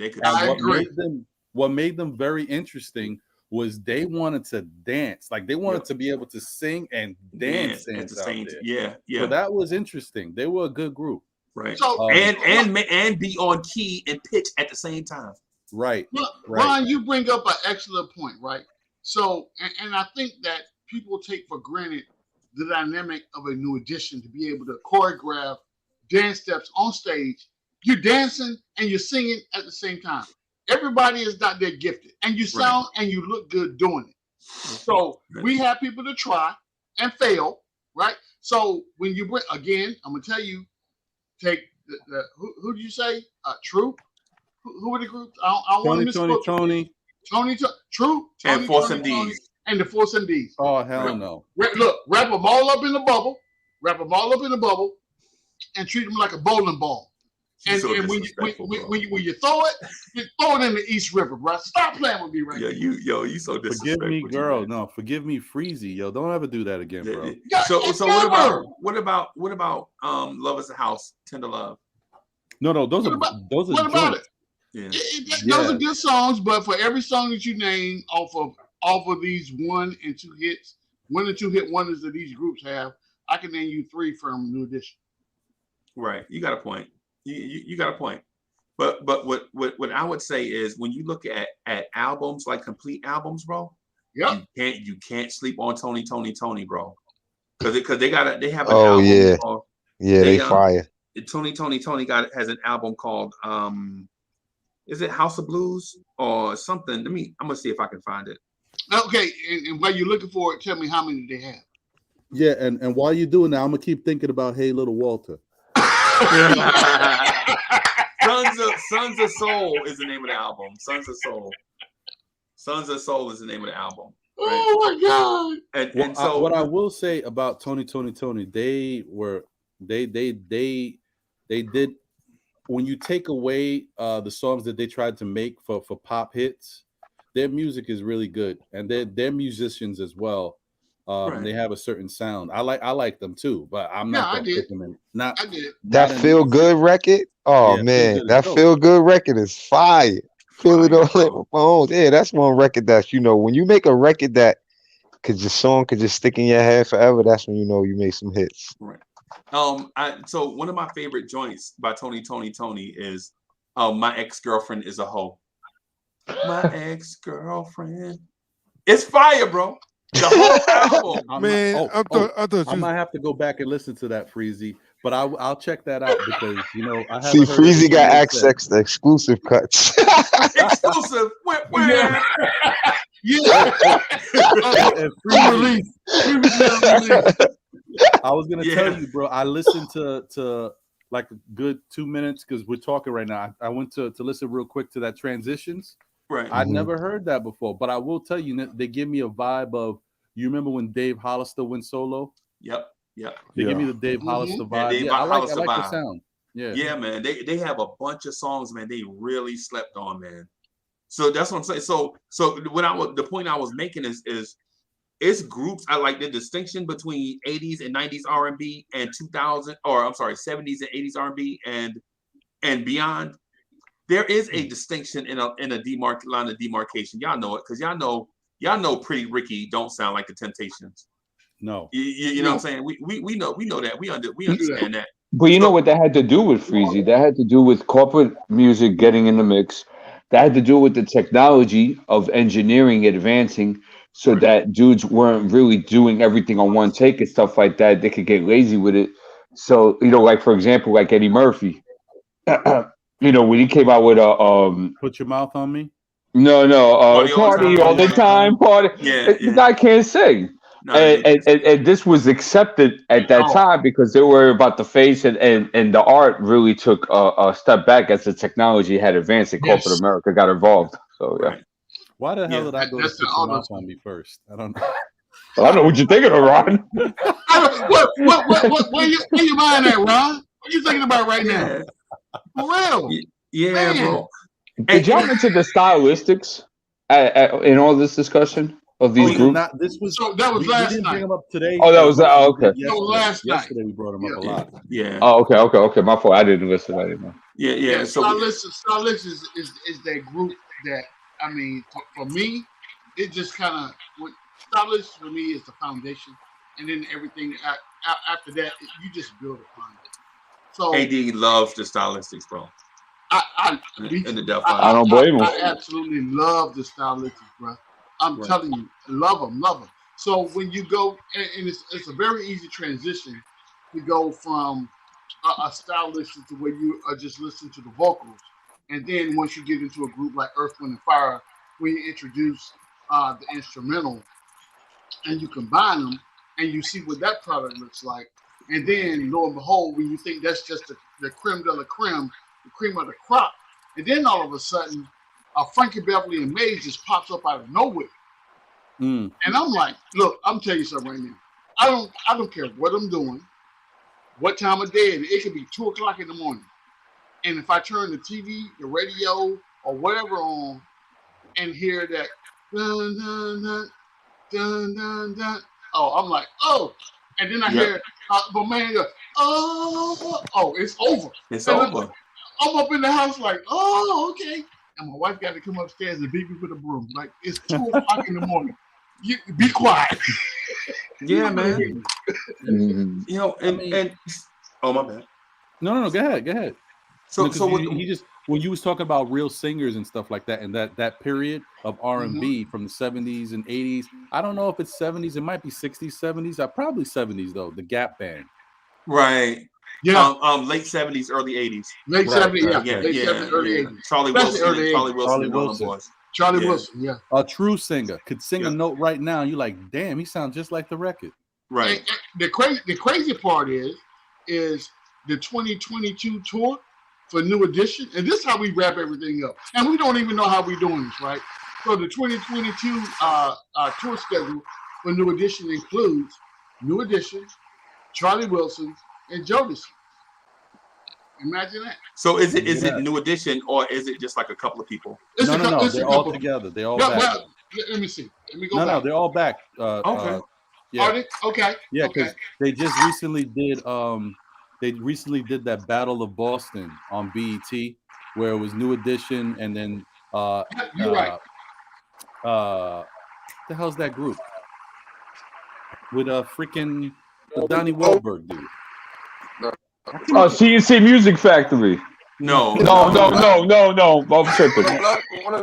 What made them very interesting was they wanted to dance. Like they wanted to be able to sing and dance at the same time. Yeah. So that was interesting. They were a good group. Right. So, and be on key and pitch at the same time. Right. Ron, you bring up an excellent point, right? So, and I think that people take for granted the dynamic of a New Edition to be able to choreograph dance steps on stage. You're dancing and you're singing at the same time. Everybody is not that gifted, and you sound and you look good doing it. So we have people to try and fail, right? So when you bring, again, I'm gonna tell you, take the who do you say? Troop. Who are the groups? I want to misquote. Tony, Troop, and Force MDs. And the Force MDs. Oh, hell no. Look, wrap them all up in the bubble, and treat them like a bowling ball. And when you throw it, you throw it in the East River, bro. Stop playing with me right now. You so disrespectful. Forgive me, girl. No, forgive me, Freezy. Yo, don't ever do that again, bro. So what about Love Is a House, Tender Love? No, those are what about joints. It? Yeah. Those are good songs, but for every song that you name off of these 1 and 2 hit wonders that these groups have, I can name you 3 from New Edition. Right. You got a point. You got a point. But what I would say is when you look at albums, like complete albums, bro, Yep. you can't sleep on Tony, bro. Because they have an Oh album yeah, called, yeah, they fire. Tony has an album called is it House of Blues or something? I'm gonna see if I can find it. Okay, and while you're looking for it, tell me how many they have. Yeah, and while you're doing that, I'm gonna keep thinking about Hey Little Walter. Sons of Soul is the name of the album. Sons of Soul is the name of the album. Right? Oh my God! And so what I will say about Tony, they did, when you take away the songs that they tried to make for pop hits, their music is really good, and they're musicians as well. Right. They have a certain sound. I like them too, but I'm not I gonna did. put them in. Not I did. That Feel Good record. Oh Yeah, man, Feel Good is that dope. Feel Good record is fire. Feel it all Fire, in my bones. Yeah, that's one record that when you make a record that could just stick in your head forever. That's when you make some hits. Right. So one of my favorite joints by Tony is My Ex-Girlfriend Is a Hoe. My ex-girlfriend. It's fire, bro. The whole album. Man, I thought I might have to go back and listen to that, Freezy, but I'll check that out because I haven't See, heard Freezy got anything access to exclusive cuts. Exclusive. Yeah. And Freezy, I was gonna Yeah. tell you, bro. I listened to like a good 2 minutes because we're talking right now. I went to listen real quick to that Transitions. Right. I'd never heard that before, but I will tell you, they give me a vibe of. You remember when Dave Hollister went solo? Yep. They give me the Dave Hollister vibe. Dave Yeah, I like Hollister the vibe. sound. Yeah, man. They have a bunch of songs, man. They really slept on, man. So that's what I'm saying. So the point I was making is it's groups. I like the distinction between 80s and 90s R&B and 2000, or I'm sorry, 70s and 80s R&B and beyond. There is a distinction in a line of demarcation. Y'all know it because y'all know Pretty Ricky don't sound like the Temptations. No, you know what I'm saying. We know that we understand that. But you know what that had to do with, Freezy? That had to do with corporate music getting in the mix. That had to do with the technology of engineering advancing so that dudes weren't really doing everything on one take and stuff like that. They could get lazy with it. So, like, for example, like Eddie Murphy, when he came out with Put Your Mouth on Me. No, Party all the time, party. The guy can't sing. No, and this was accepted at that time because they were about the face and the art really took a step back as the technology had advanced and corporate America got involved. So yeah. Right. Why the hell did I go to Put Your Mouth on Me first? I don't know. I don't know what you're thinking of, Ron. Where you mind at, Ron? What you thinking about right now? For real? Yeah, Man. bro. Did y'all mention the stylistics in all this discussion of these groups? That was last we didn't night. bring them up today. Oh, that was okay. That was last night. Yesterday we brought them up a lot. Yeah. Oh, okay. My fault. I didn't listen. I didn't know. Yeah. So Stylists is that group that, I mean, for me, it just kind of, stylists for me is the foundation, and then everything after that, you just build upon it. So AD loves the stylistics, bro. I don't blame him. I absolutely love the stylistics, bro. I'm telling you, love them. So when you go, and it's a very easy transition to go from a stylist to where you are just listening to the vocals, and then once you get into a group like Earth, Wind, and Fire, where you introduce the instrumental, and you combine them, and you see what that product looks like, and then lo and behold, when you think that's just the creme de la creme, the cream of the crop, and then all of a sudden, Frankie Beverly and Maze just pops up out of nowhere, and I'm like, look, I'm telling you something right now. I don't care what I'm doing, what time of day, it could be 2:00 in the morning, and if I turn the TV, the radio, or whatever on, and hear that dun dun dun dun dun dun, I'm like, and then I hear my man go, it's over. It's and over. I'm up in the house like, okay. And my wife got to come upstairs and beat me with a broom. Like, it's 2:00 in the morning. You be quiet. Yeah, man. Mhm. You know, and oh my bad. No, go ahead. So Because so with, he just when you was talking about real singers and stuff like that, and that period of R&B from the 70s and 80s. I don't know if it's 70s. It might be 60s, 70s. Probably 70s though. The Gap Band. right. Yeah. Late 70s, early 80s. Late Right, 70s, right, yeah. right. Late 70s, early 80s. Charlie Especially Wilson, early Charlie 80s. Wilson, Charlie and all them Wilson. boys. Charlie Yeah. Wilson, yeah. A true singer could sing Yeah. a note right now. You like, damn, he sounds just like the record. Right. And the crazy part is the 2022 tour for New Edition, and this is how we wrap everything up. And we don't even know how we're doing this, right? So the 2022 tour schedule for New Edition includes New Edition, Charlie Wilson, and Jodeci. Imagine that. So is it New Edition or is it just like a couple of people? No. They're all together. They're all back. Well, let me see. Let me go back. No, they're all back. Okay. Yeah. Are they? Okay. Yeah, Okay. because they just recently did that Battle of Boston on BET where it was New Edition and then You're right. the hell's that group? With freaking the Donnie Wahlberg dude. Oh, CNC Music Factory. No. I'm tripping.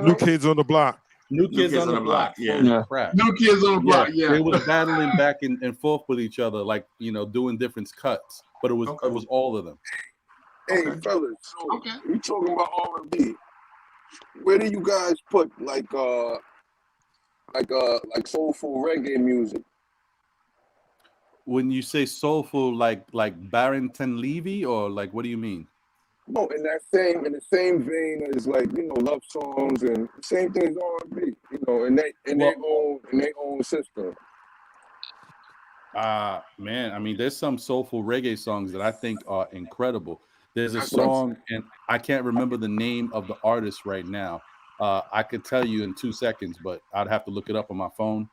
New Kids on the Block. New Kids on the Block. Yeah. Crap. New Kids on the Block. Yeah. They was battling back and forth with each other, like doing different cuts. But it was all of them. Hey, fellas, so we talking about R&B. Where do you guys put like soulful reggae music? When you say soulful, like Barrington Levy, or like what do you mean? No, in the same vein as love songs and same thing as R&B. Their own system. Man, I mean, there's some soulful reggae songs that I think are incredible. There's a song, and I can't remember the name of the artist right now. I could tell you in 2 seconds, but I'd have to look it up on my phone.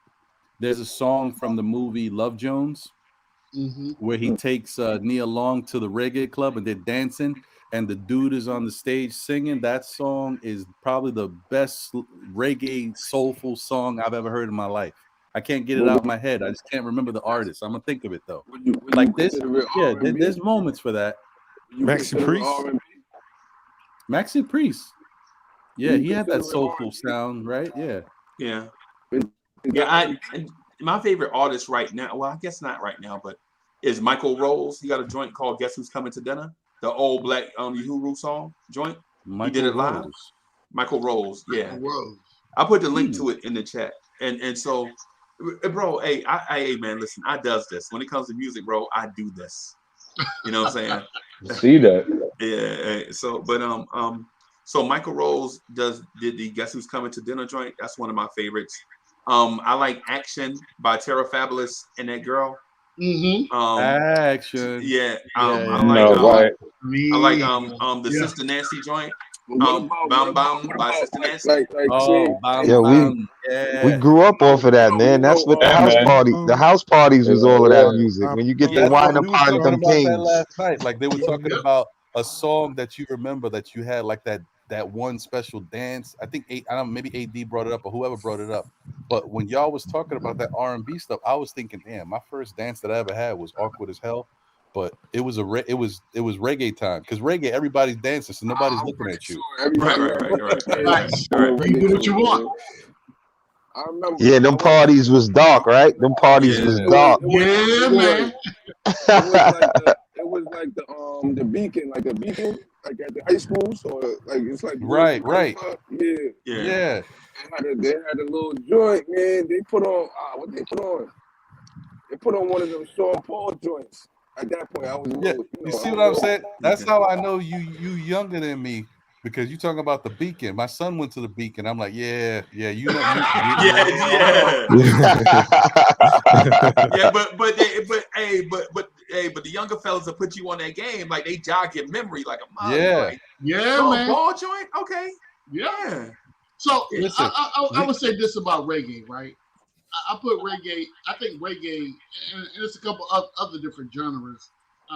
There's a song from the movie Love Jones where he takes Nia Long to the reggae club and they're dancing, and the dude is on the stage singing. That song is probably the best reggae soulful song I've ever heard in my life. I can't get it out of my head. I just can't remember the artist. I'm gonna think of it though. Like this, yeah. There's moments for that. Maxi Priest. Maxi Priest. Yeah, he had that soulful sound, right? Yeah. Yeah. My favorite artist right now, well, I guess not right now, but is Michael Rose. He got a joint called "Guess Who's Coming to Dinner," the old black Uhuru song joint. He did it live. Michael Rose. Yeah. I put the link to it in the chat, and so, bro, hey, man, listen, I does this when it comes to music, bro. I do this. You know what I'm saying? See that? Yeah. So, but so Michael Rose did the "Guess Who's Coming to Dinner" joint. That's one of my favorites. I like "Action" by Terra Fabulous and that girl. Action. Yeah. I like the Sister Nancy joint. Bam Bam by Sister Nancy. We grew up off of that, man. That's what the house party. The house parties was all of that music. When you get the wine and party, them kings. Last night, like they were talking about a song that you remember that you had like that one special dance. I think I don't know, maybe AD brought it up or whoever brought it up. But when y'all was talking about that R&B stuff, I was thinking, damn, my first dance that I ever had was awkward as hell. But it was reggae time, because reggae, everybody's dancing, so nobody's looking at you. Right. You do what you want. I remember. Yeah, them parties was dark, right? Them parties was dark. Yeah, man. It was like the beacon, like a beacon, like at the high schools, or like it's like right. Yeah. They had a little joint, man. They put on what they put on. They put on one of them Sean Paul joints. At that point, I was. You see what I'm saying? That's how I know you younger than me, because you talking about the Beacon. My son went to the Beacon. I'm like, yeah, you know, Yeah, but the younger fellas will put you on that game, like they jog your memory like a mother. Yeah, man. Ball joint, okay, yeah. So listen, I would say this about reggae, right? I put reggae. I think reggae, and it's a couple of other different genres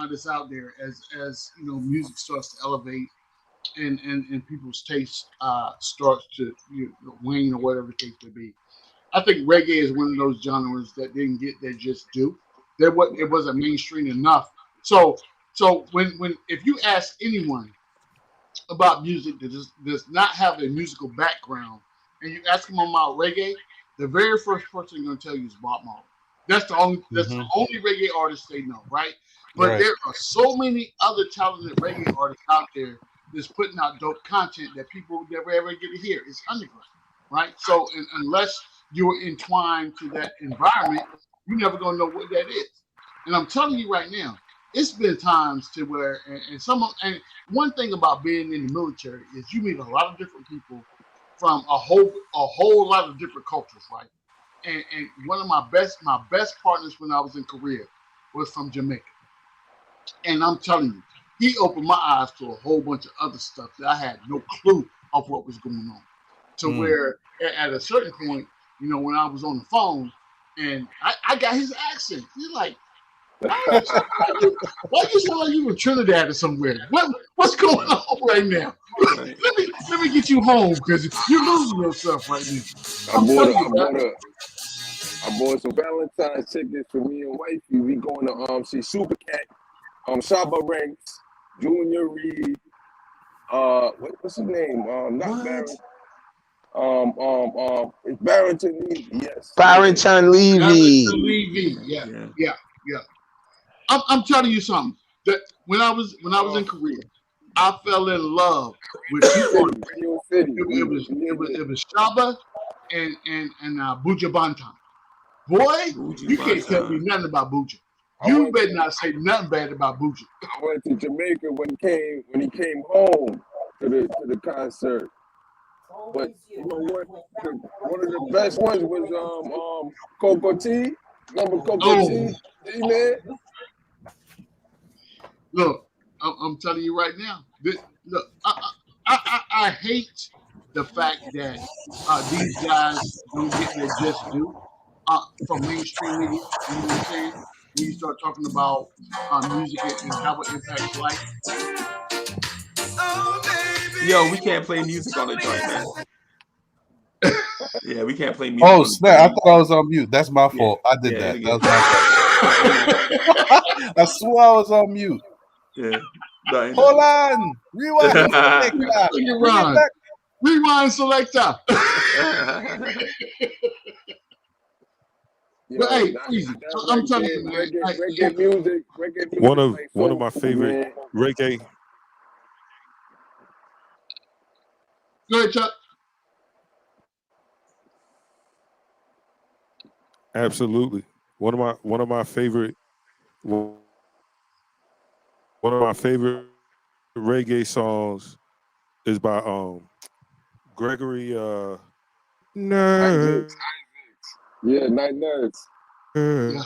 that's out there as music starts to elevate, and people's taste starts to wane or whatever the case may be. I think reggae is one of those genres that didn't get their just due. It wasn't mainstream enough. So when if you ask anyone about music that does not have a musical background, and you ask them about reggae, the very first person they're going to tell you is Bob Marley. That's the only reggae artist they know, right? But there are so many other talented reggae artists out there that's putting out dope content that people never ever get to hear. It's underground, right? So unless you're entwined to that environment, you're never gonna know what that is. And I'm telling you right now, it's been times to where and one thing about being in the military is you meet a lot of different people from a whole lot of different cultures, right? And one of my best partners when I was in Korea was from Jamaica. And I'm telling you, he opened my eyes to a whole bunch of other stuff that I had no clue of what was going on. To where at a certain point, when I was on the phone and I got his accent, he's like, why you sound like you were Trinidad or somewhere? What's going on right now? Let me get you home because you're losing yourself right now. I bought some Valentine's tickets for me and wifey. We going to see Super Cat, Shabba Ranks, Junior Reed. What's his name? Not Barron. It's Barrington Levy. Yes. Barrington Levy. Yeah. I'm telling you something. That when I was in Korea, I fell in love with two artists. It was Shabba and Buju Banton. Boy, you can't tell me nothing about Buju. You better not say nothing bad about Buju. I went to Jamaica when he came home to the concert. But you know what? One of the best ones was Coco T. Remember Coco T? Man. Look, I'm telling you right now. Look, I hate the fact that these guys don't get their just due from mainstream media. You know what I'm saying? When you start talking about music and how it impacts life. Yo, we can't play music on the joint, man. Yeah, we can't play music. Oh snap! I thought I was on mute. That's my fault. I did that. That was my fault. I swore I was on mute. Yeah. Hold on. Rewind selector. But hey, easy. I'm telling you, man. Reggae music. One of my favorite reggae. Go ahead, Chuck. Absolutely. One of my favorite reggae songs is by Gregory Nerds. Yeah, Night Nerds. Yeah.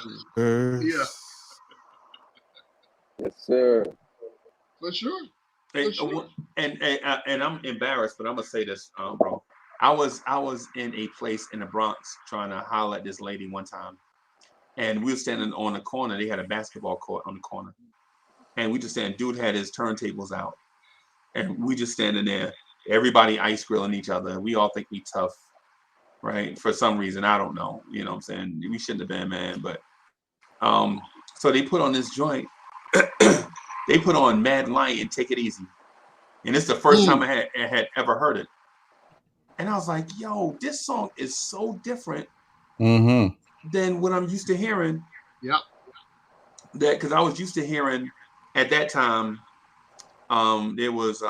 Yes, sir. For sure. Hey, and I'm embarrassed, but I'm gonna say this, bro. I was in a place in the Bronx trying to holler at this lady one time, and we were standing on the corner. They had a basketball court on the corner, and we just standing. Dude had his turntables out, and we just standing there. Everybody ice grilling each other. We all think we tough, right? For some reason, I don't know. You know what I'm saying? We shouldn't have been, man. But so they put on this joint. They put on Mad Lion, Take It Easy. And it's the first time I had ever heard it. And I was like, yo, this song is so different than what I'm used to hearing. Yep. Because I was used to hearing at that time, there was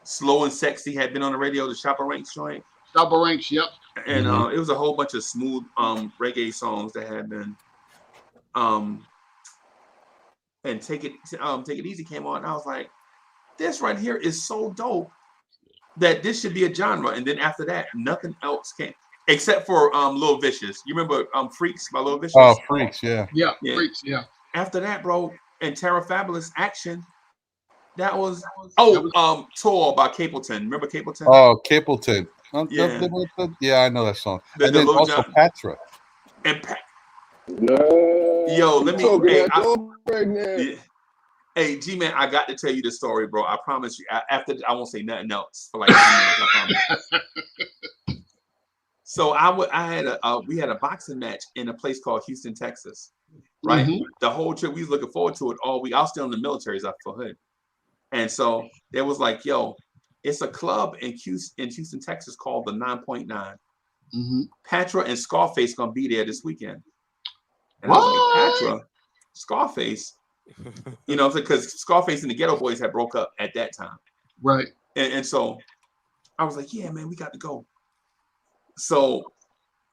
Slow and Sexy had been on the radio, the Shabba Ranks joint. Shabba Ranks, yep. And it was a whole bunch of smooth reggae songs that had been and Take It Easy came on. And I was like, this right here is so dope that this should be a genre. And then after that, nothing else came except for Lil Vicious. You remember Freaks by Lil Vicious? Oh, Freaks, yeah. Yeah, Freaks, yeah. After that, bro, and Terra Fabulous Action. That was Tour by Capleton. Remember Capleton? Oh, Capleton. Yeah, I know that song. And then also Patra. And yo, let me. Hey, G-Man, I got to tell you the story, bro. I promise you. After I won't say nothing else for like 2 minutes. I promise. So we had a boxing match in a place called Houston, Texas. Right. Mhm. The whole trip we was looking forward to it all week. I was still in the military as I for hood, and so there was like, yo, it's a club in Houston, Texas called the 9.9. Mhm. Patra and Scarface gonna be there this weekend. And I was like, Patra, Scarface, you know, because Scarface and the Ghetto Boys had broke up at that time. Right. And so I was like, yeah, man, we got to go. So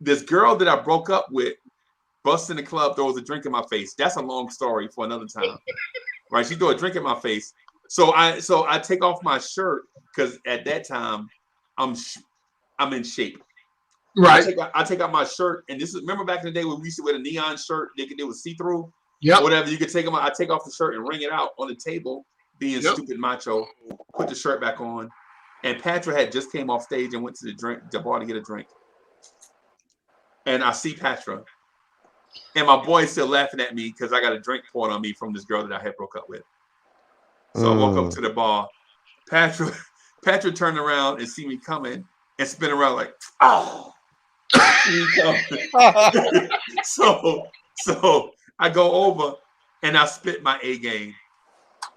this girl that I broke up with busts in the club, throws a drink in my face. That's a long story for another time. Right? She threw a drink in my face. So I take off my shirt because at that time I'm in shape. Right. I take out my shirt, and this is, remember back in the day when we used to wear the neon shirt, it was see-through. Yeah. Whatever, you could take them out. I take off the shirt and wring it out on the table, being stupid macho, put the shirt back on. And Patra had just came off stage and went to the bar to get a drink. And I see Patra. And my boy's still laughing at me because I got a drink poured on me from this girl that I had broke up with. So I walk up to the bar. Patra turned around and see me coming and spin around like, oh. So I go over and I spit my A game.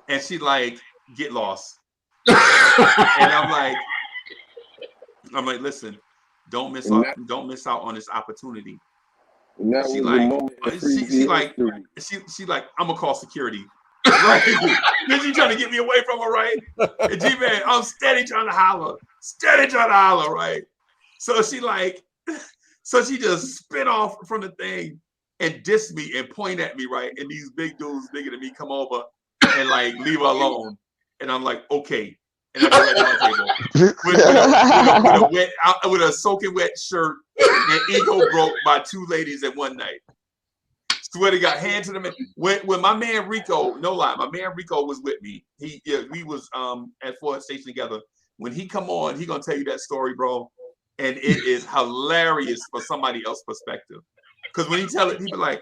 And she like, get lost. And I'm like, listen, don't miss out on this opportunity. She like, I'm gonna call security. Right? Then she trying to get me away from her, right? And G-Man, I'm steady trying to holler, right? So she just spit off from the thing and diss me and point at me, right? And these big dudes bigger than me come over and like leave her alone. And I'm like, okay. And I go right to my table with a soaking wet shirt and ego broke by 2 ladies in one night. Swear to God, hand to the man. When my man Rico, no lie, my man Rico was with me. We was at Ford Station together. When he come on, he gonna tell you that story, bro. And it is hilarious for somebody else's perspective. Because when he tell it, he be like,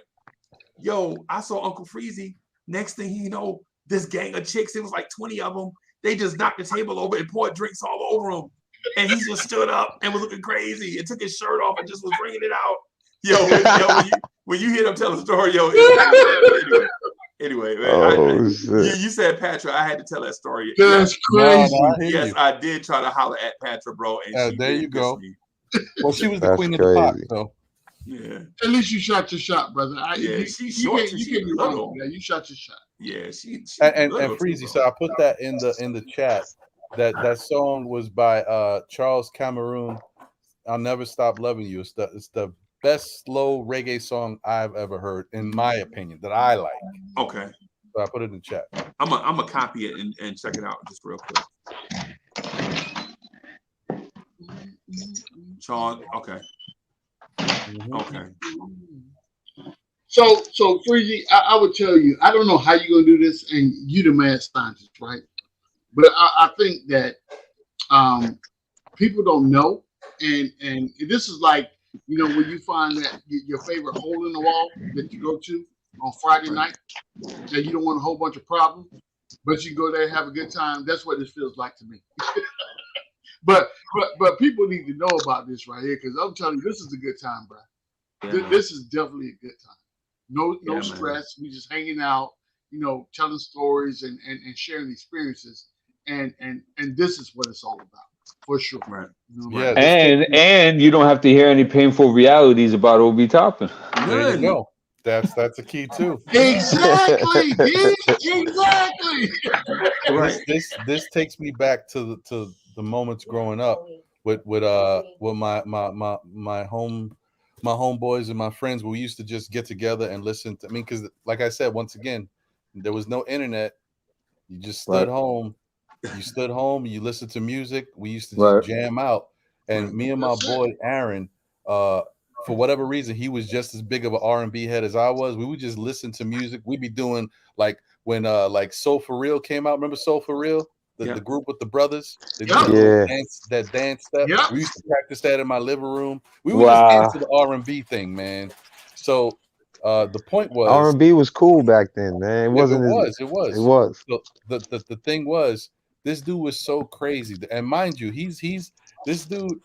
yo, I saw Uncle Freezy. Next thing you know, this gang of chicks, it was like 20 of them. They just knocked the table over and poured drinks all over him. And he just stood up and was looking crazy and took his shirt off and just was bringing it out. When you hear them tell a story, anyway, man, you said Patra. I had to tell that story. That's crazy. Yes, I did try to holler at Patra, bro. And there you go. Well, she was the queen of the pop, so. Yeah. At least you shot your shot, brother. You can't be wrong. You shot your shot. Yeah, she and Freezy. So I put that in the chat. That song was by Charles Cameroon. I'll Never Stop Loving You. It's the best slow reggae song I've ever heard, in my opinion, that I like. Okay. So I put it in the chat. I'm gonna copy it and check it out just real quick. Charles, okay. Okay. So Freezy, I would tell you, I don't know how you're gonna do this, and you the mad scientist, right? But I think that people don't know, and this is like, you know, when you find that your favorite hole in the wall that you go to on Friday night, that you don't want a whole bunch of problems, but you go there and have a good time. That's what this feels like to me. But people need to know about this right here, because I'm telling you, this is a good time, bro. Yeah, this is definitely a good time. No stress. We just hanging out, you know, telling stories and sharing experiences, and this is what it's all about, for sure. Right. You know, yeah. And you don't have to hear any painful realities about Obi Toppin. There you go. That's a key too. Exactly. Exactly. Right. This takes me back to the moments growing up with my homeboys and my friends. We used to just get together and listen to. I mean, because like I said, once again, there was no internet. You just stood home. You stood home. You listened to music. We used to just jam out. And me and my boy Aaron, for whatever reason, he was just as big of an R&B head as I was. We would just listen to music. We'd be doing like when like Soul For Real came out. Remember Soul For Real? The group with the brothers. They that dance step. Yeah. We used to practice that in my living room. We would just dance to the R&B thing, man. So The point was R&B was cool back then, man. It wasn't. It was. It was. The thing was, this dude was so crazy, and mind you, he's this dude.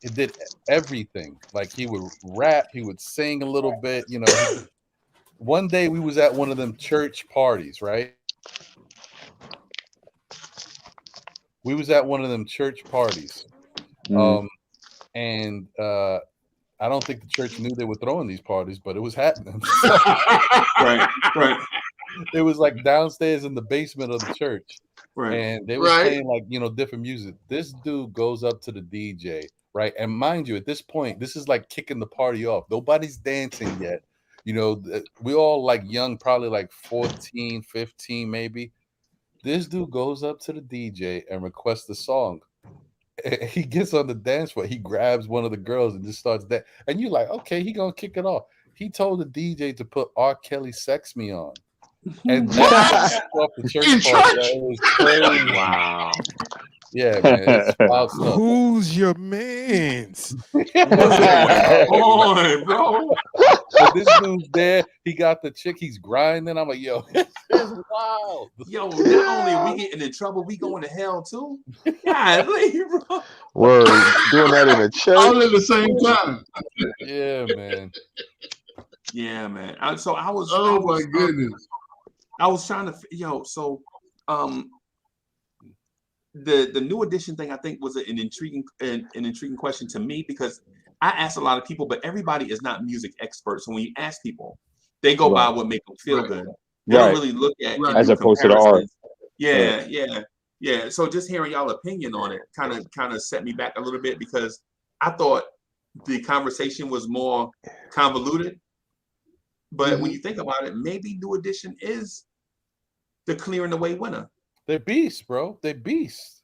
He did everything. Like he would rap, he would sing a little bit. You know, one day we was at one of them church parties, right? We was at one of them church parties, and I don't think the church knew they were throwing these parties, but it was happening. Right. It was like downstairs in the basement of the church, Right. and they were playing like different music. This dude goes up to the DJ, right? And mind you, at this point, this is like kicking the party off. Nobody's dancing yet. You know, we all like young, probably like 14, 15, maybe. This dude goes up to the DJ and requests a song. He gets on the dance floor. He grabs one of the girls and just starts that. And you're like, okay, he gonna kick it off. He told the DJ to put R. Kelly "Sex Me On," and that off the church party. It was crazy. Wow. Yeah, man, it's wild stuff. Who's your man's? Come on, bro. But this dude's there. He got the chick. He's grinding. I'm like, yo, this is wild. Yo, not only are we getting in trouble, we going to hell too. God, bro. Word, doing that in a church. All at the same time. Yeah, man. Yeah, man. So I was. Oh my goodness. I was trying to. So, the New Edition thing I think was an intriguing question to me, because I asked a lot of people, but everybody is not music experts. So when you ask people, they go by what make them feel good. They don't really look at as opposed to the art. Yeah. So just hearing y'all opinion on it kind of set me back a little bit, because I thought the conversation was more convoluted. But when you think about it, maybe New Edition is the clearing the way winner. They're beasts, bro. They're beasts.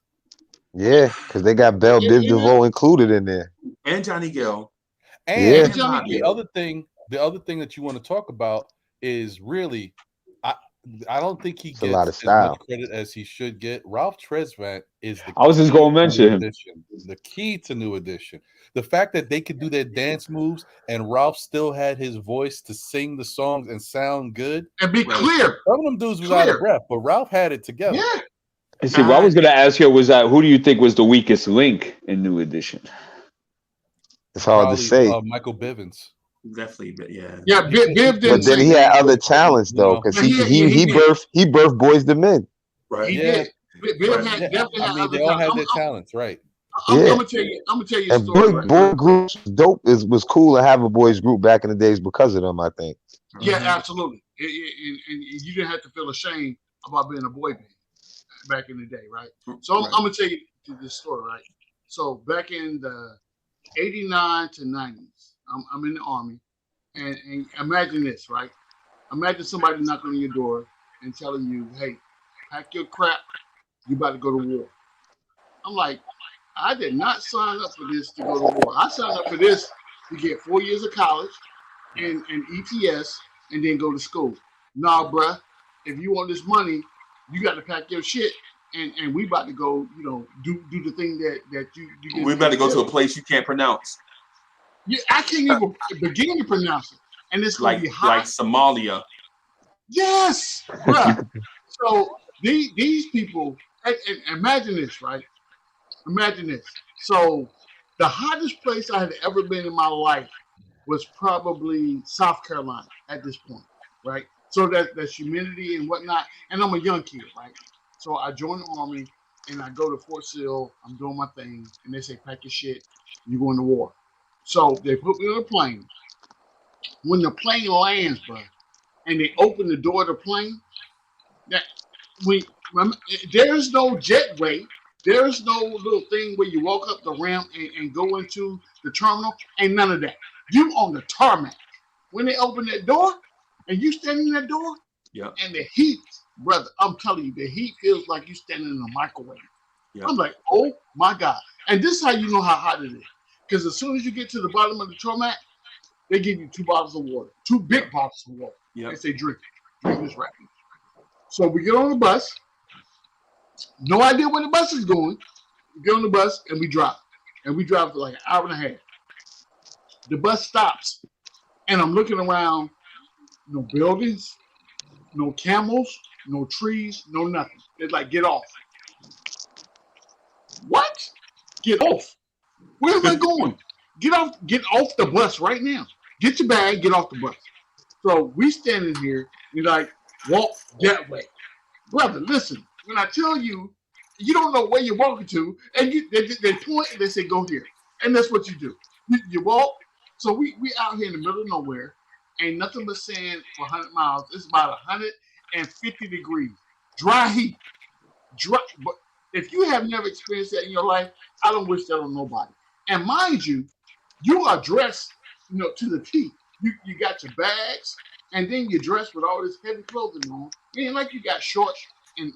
Yeah, because they got Belle Biv DeVoe included in there, and Johnny Gill. And the other thing that you want to talk about is really, I don't think he gets a lot of as style. much credit as he should get. Ralph Tresvant is the I was just going to mention him. The key to New Edition. The fact that they could do their dance moves and Ralph still had his voice to sing the songs and sound good and be clear. Some of them dudes was out of breath, but Ralph had it together. Yeah. And see, what I was going to ask you was who do you think was the weakest link in New Edition? It's hard to say. Michael Bivins. Definitely, but yeah. Yeah, Biv didn't. But then he had other talents though, because he birthed Boys the Men. Right. He did. Biv had definitely had other they all had their talents. talents, right? I'm gonna tell you a and story. boy groups dope was cool to have a boys group back in the days because of them, I think. Yeah, absolutely. And you didn't have to feel ashamed about being a boy band back in the day, right? So I'm gonna tell you this story, right? So back in the 89 to 90s, I'm in the Army, and imagine this, right? Imagine somebody knocking on your door and telling you, "Hey, pack your crap, you about to go to war." I'm like, I did not sign up for this to go to war. I signed up for this to get 4 years of college and ETS and then go to school. Nah, bruh, if you want this money, you got to pack your shit and we about to go, do the thing that you we about to go to a place you can't pronounce. Yeah, I can't even begin to pronounce it. And it's going to be hot. Like Somalia. Yes, bruh. So these people, and imagine this, right? Imagine this. So the hottest place I had ever been in my life was probably South Carolina at this point, right? So that's humidity and whatnot. And I'm a young kid, right? So I join the Army and I go to Fort Sill. I'm doing my thing. And they say, pack your shit. You're going to war. So they put me on a plane. When the plane lands, bro, and they open the door of the plane, there's no jetway. There's no little thing where you walk up the ramp and go into the terminal. Ain't none of that. You on the tarmac. When they open that door and you standing in that door, and the heat, brother, I'm telling you, the heat feels like you standing in a microwave. Yep. I'm like, oh my God. And this is how you know how hot it is. Because as soon as you get to the bottom of the tarmac, they give you 2 bottles of water, 2 big bottles of water. Yep. They say, drink this right now. So we get on the bus. No idea where the bus is going. We get on the bus and we drive. And we drive for like an hour and a half. The bus stops and I'm looking around, no buildings, no camels, no trees, no nothing. It's like, get off. What? Get off. Where am I going? Get off the bus right now. Get your bag, get off the bus. So we standing here, we like, walk that way. Brother, listen, when I tell you, you don't know where you're walking to, and they point and they say, go here. And that's what you do. You walk. So we out here in the middle of nowhere, ain't nothing but sand for 100 miles. It's about 150 degrees. Dry heat. But if you have never experienced that in your life, I don't wish that on nobody. And mind you, you are dressed, to the T. You got your bags, and then you're dressed with all this heavy clothing on. It ain't like you got shorts and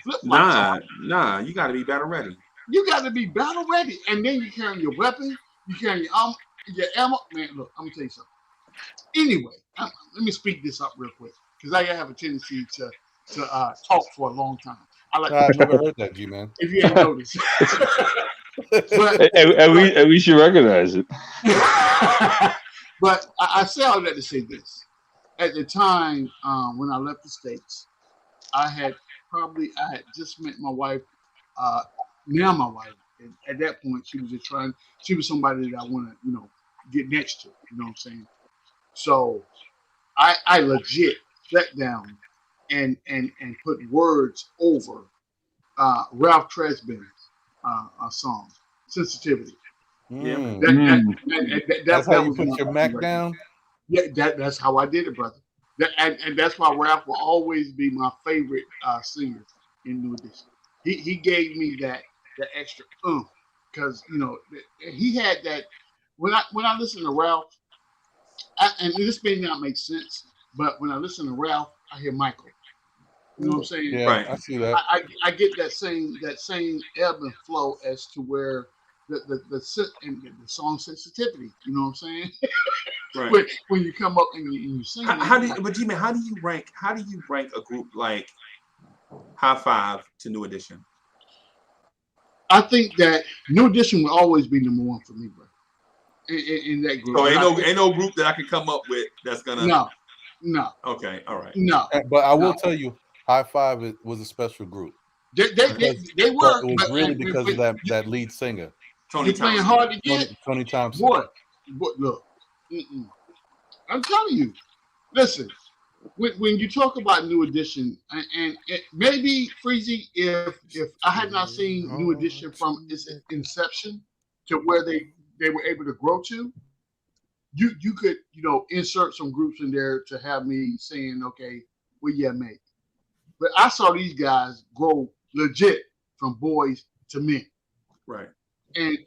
flip flops on. Nah, you got to be battle ready. You got to be battle ready, and then you carrying your weapon, you carrying your ammo. Man, look, I'm gonna tell you something. Anyway, let me speed this up real quick because I have a tendency to talk for a long time. I never heard that, G-Man. If you ain't noticed. But at least you recognize it. But I say all that to say this. At the time when I left the States, I had just met my wife, now my wife. And at that point, she was somebody that I want to, get next to, you know what I'm saying? So I legit sat down and put words over Ralph Tresvant's song, Sensitivity. Yeah. That's how you put your Mac down? Yeah, that's how I did it, brother. And that's why Ralph will always be my favorite singer in New Edition. He gave me that extra because he had that. When I listen to Ralph, and this may not make sense, but when I listen to Ralph, I hear Michael. You know what I'm saying? Yeah, right. I see that. I get that same ebb and flow as to where the song Sensitivity. You know what I'm saying? Right. when you come up and you sing. But G-Man, how do you rank a group like High Five to New Edition? I think that New Edition will always be number one for me, bro. In that group. So ain't no group that I can come up with that's gonna. No. Okay. All right. No. But I will tell you, High Five was a special group. They were. It was really because of that lead singer. Tony Thompson. Playing hard to get. Tony Thompson. Boy, look. I'm telling you. Listen, when you talk about New Edition, and maybe Freezy, if I had not seen New Edition from its inception to where they were able to grow to, you could insert some groups in there to have me saying, okay, well, yeah, maybe. But I saw these guys grow legit from boys to men, right? And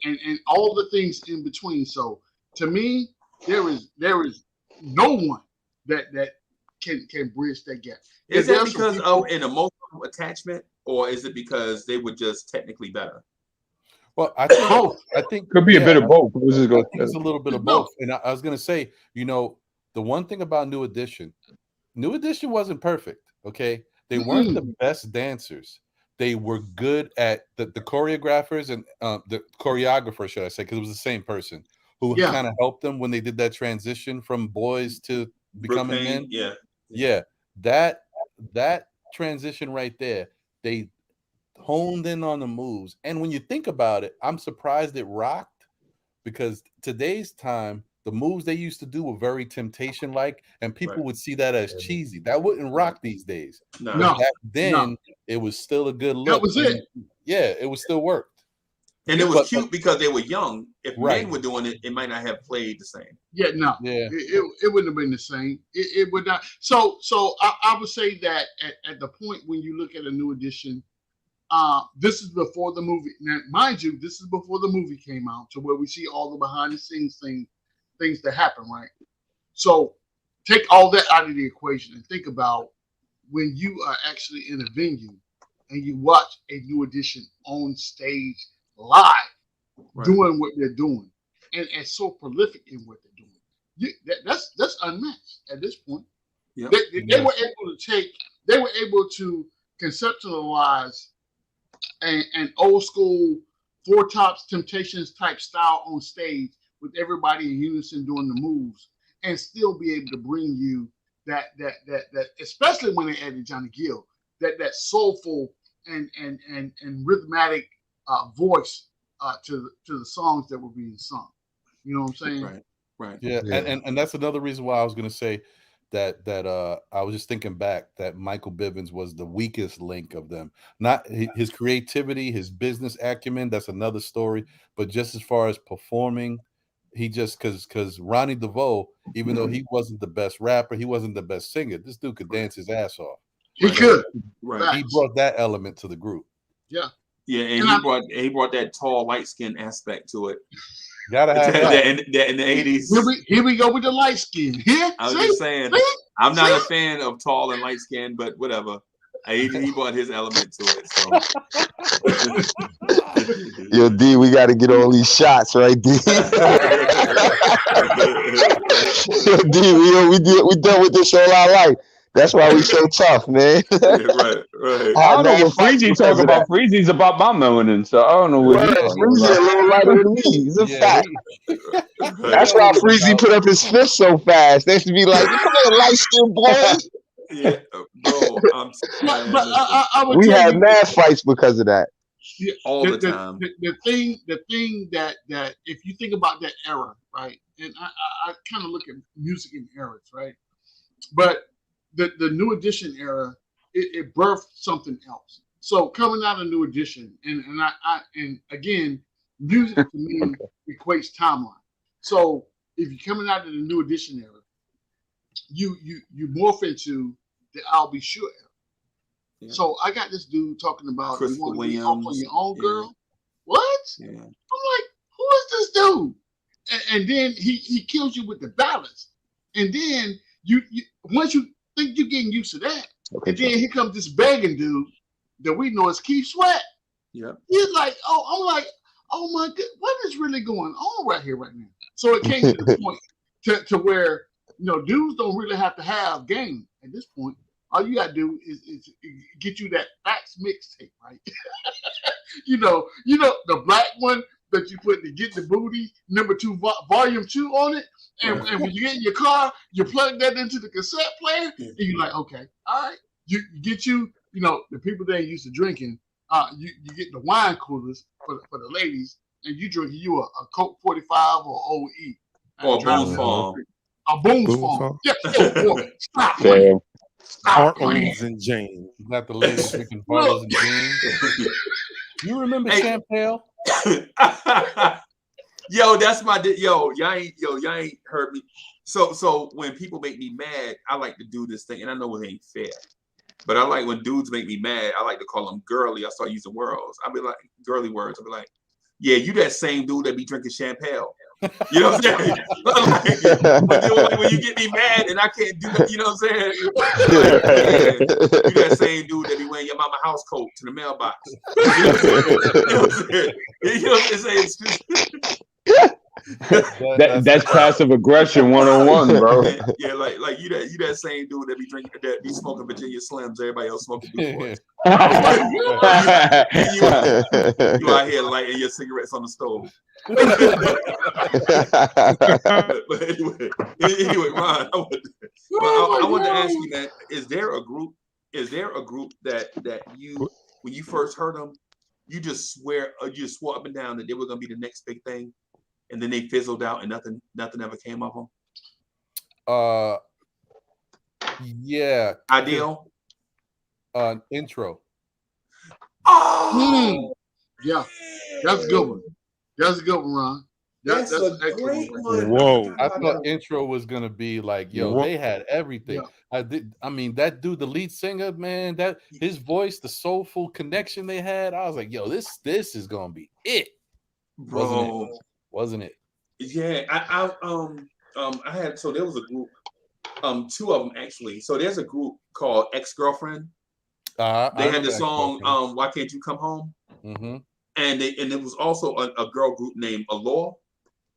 all the things in between. So to me, there is no one that can bridge that gap. Is that because of an emotional attachment, or is it because they were just technically better? Well, I think both. I think could be a bit of both. It's a little bit of both. And I was going to say, the one thing about New Edition wasn't perfect. Okay, they weren't the best dancers. They were good at the choreographers and the choreographer, should I say, because it was the same person who kind of helped them when they did that transition from boys to becoming men. Yeah. That transition right there, they honed in on the moves. And when you think about it, I'm surprised it rocked, because today's time, the moves they used to do were very Temptation-like, and people would see that as cheesy. That wouldn't rock these days. No. Back then, it was still a good look. That was it. Yeah, it was still worked. And it was cute because they were young. If men were doing it, it might not have played the same. Yeah, no. Yeah. It wouldn't have been the same. It would not. So I would say that at the point when you look at a New Edition, this is before the movie. Now, mind you, this is before the movie came out, to where we see all the behind the scenes things that happen, right? So take all that out of the equation and think about when you are actually in a venue and you watch a New Edition on stage live, doing what they're doing, and so prolific in what they're doing. That's unmatched at this point. Yep. They were able to conceptualize an old school Four Tops Temptations type style on stage, with everybody in unison doing the moves, and still be able to bring you that especially when they added Johnny Gill, that soulful and rhythmic voice to the songs that were being sung. You know what I'm saying? Right. Yeah, Yeah. and that's another reason why I was going to say that I was just thinking back that Michael Bivins was the weakest link of them. Not his creativity, his business acumen, that's another story. But just as far as performing, he just because Ronnie DeVoe, even though he wasn't the best rapper, he wasn't the best singer. This dude could dance his ass off. He could. Right. He brought that element to the group. Yeah. Yeah, and he brought that tall, light skin aspect to it. Gotta have that in the 80s. Here we go with the light skin. Here, I was just saying, I'm not a fan of tall and light skin, but whatever. He brought his element to it. So. Yo, D, we got to get all these shots, right, D? Yo, D, we dealt with this all our life. That's why we so tough, man. Right. I don't know what Freezy talk about. Freezy's about my melanin, so I don't know what he's talking Freezy about. a little lighter than me. It's a fact. That's why Freezy put up his fist so fast. They should be like, "You come here, light skinned boy." Yeah, bro. We had mad fights because of that. All the time. The thing that if you think about that era, right? And I kind of look at music in eras, right? But the New Edition era, it birthed something else. So coming out of New Edition, and again, music to me equates timeline. So if you're coming out of the New Edition era, you morph into the I'll Be Sure era. Yeah. So I got this dude talking about you want to be off on your own, girl. Yeah. What? Yeah. I'm like, who is this dude? And then he kills you with the ballads, and then you once you think you're getting used to that, and then here comes this begging dude that we know is Keith Sweat. Yeah, he's like, I'm like, oh my God, what is really going on right here right now? So it came to the point to where dudes don't really have to have game at this point. All you gotta do is get you that Facts mixtape, right? you know the black one that you put to Get the Booty #2 volume 2 on it, and when you get in your car, you plug that into the cassette player, and you're like, okay, all right. You get the people that ain't used to drinking, you get the wine coolers for the ladies, and you drink you a Coke 45 or OE. Or a Boone's Farm. A Boone's Farm. Yeah. Stop. Bartles and James. Not the ladies drinking Bartles and James. You remember Champagne? Yo, that's my y'all ain't heard me. So when people make me mad, I like to do this thing, and I know it ain't fair, but I like when dudes make me mad. I like to call them girly. I start using words. I'll be like girly words. I'll be like, yeah, you that same dude that be drinking champagne. You know what I'm saying? Like, when you get me mad and I can't do that, you know what I'm saying? Like, yeah, you that same dude that be wearing your mama house coat to the mailbox. You know what I'm saying? That's passive aggression 101, bro. Yeah, like you that same dude that be smoking Virginia Slims. Everybody else smoking Newports. You out here lighting your cigarettes on the stove. But anyway, Ron, I want to ask you, man, is there a group that you, when you first heard them, you just swore up and down that they were going to be the next big thing, and then they fizzled out and nothing ever came of them? Yeah. Ideal? Intro. Oh! Yeah. That's a good one. That's a good one, Ron. That's a great one. Whoa. I thought Intro was going to be like, they had everything. Yeah. I mean, that dude, the lead singer, man, that his voice, the soulful connection they had, I was like, this is going to be it. Bro. Wasn't it? Yeah, I had, so there was a group, two of them actually. So there's a group called Ex-Girlfriend. They had the song "Why Can't You Come Home?" Mm-hmm. And it was also a girl group named Allure.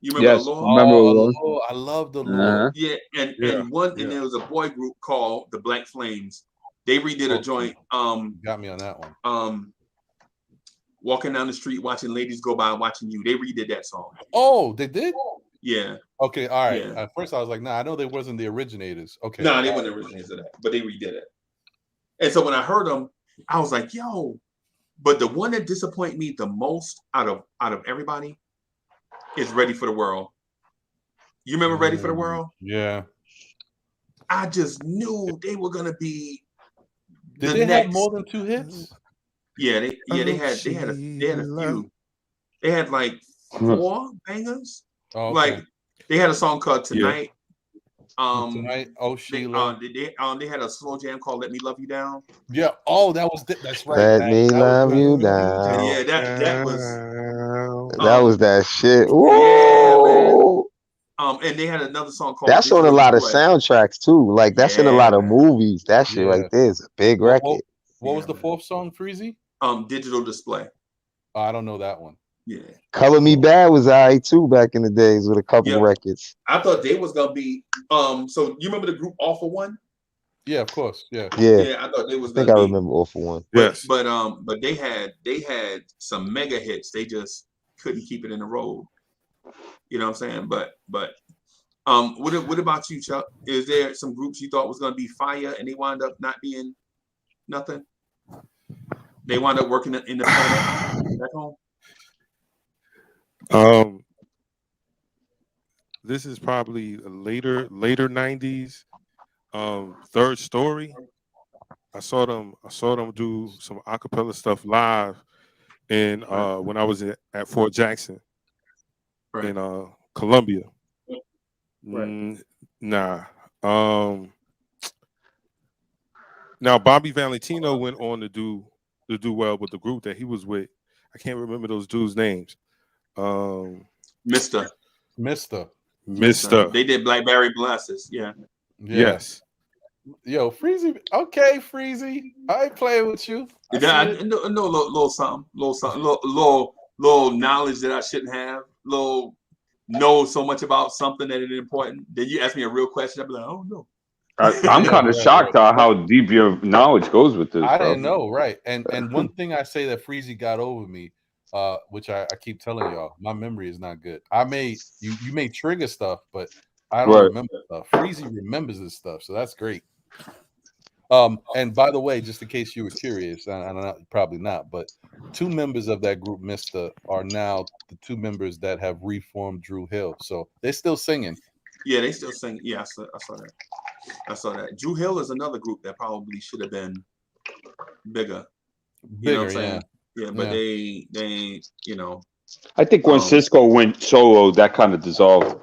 You remember Allure? Remember Allure? I love the Allure. Yeah, and there was a boy group called the Black Flames. They redid a joint. Got me on that one. Walking down the street, watching ladies go by, watching you. They redid that song. Oh, they did? Yeah. Okay, all right. Yeah. At first, I was like, nah, I know they wasn't the originators. Okay. No, they weren't the originators of that, but they redid it. And so when I heard them, I was like, yo. But the one that disappointed me the most out of everybody is Ready for the World. You remember Ready for the World? Yeah. I just knew they were gonna be. Did they have more than 2 hits? Yeah, they had a few. They had like 4 bangers. Oh, okay. Like they had a song called Tonight. Tonight, oh Sheila. They had a slow jam called Let Me Love You Down. Yeah. Oh, that's right. Let me love you down. Yeah, that was that was that shit. Ooh. Yeah, man. And they had another song called That's on a Digital lot of Display. soundtracks too. Like that's in a lot of Yeah. movies. That shit right there is a big record. What was the 4th song, Freezy? Digital Display. Oh, I don't know that one. Yeah. Color Me Bad was alright too back in the days with a couple records. I thought they was gonna be so you remember the group All for One? Yeah, of course. Yeah. Yeah, I thought they was I think gonna I be. remember All for One. But they had some mega hits. They just couldn't keep it in the road. You know what I'm saying? But what about you, Chuck? Is there some groups you thought was gonna be fire and they wound up not being nothing? They wound up working in the back home. This is probably later 90s. Third Story. I saw them do some acapella stuff live in when I was at Fort Jackson in Columbia. Right. Nah. Now Bobby Valentino went on to do well with the group that he was with. I can't remember those dudes' names. Mister. They did Blackberry Blasters. Yeah. Yes. Yo, Freezy. Okay, Freezy. I ain't playing with you. I know little something, little knowledge that I shouldn't have. Know so much about something that is important. Then you ask me a real question, I'll be like, I don't know. I'm kind of shocked at how deep your knowledge goes with this. I bro. didn't know, right? And one thing I say that Freezy got over me, which I keep telling y'all, my memory is not good. You may trigger stuff, but I don't remember stuff. Freezy remembers this stuff, so that's great. And by the way, just in case you were curious, and probably not, but 2 members of that group, Mister, are now the 2 members that have reformed Drew Hill. So they're still singing. Yeah, they still sing. Yeah, I saw that. Drew Hill is another group that probably should have been bigger. You know what I'm saying? Yeah, but they I think when Cisco went solo, that kind of dissolved.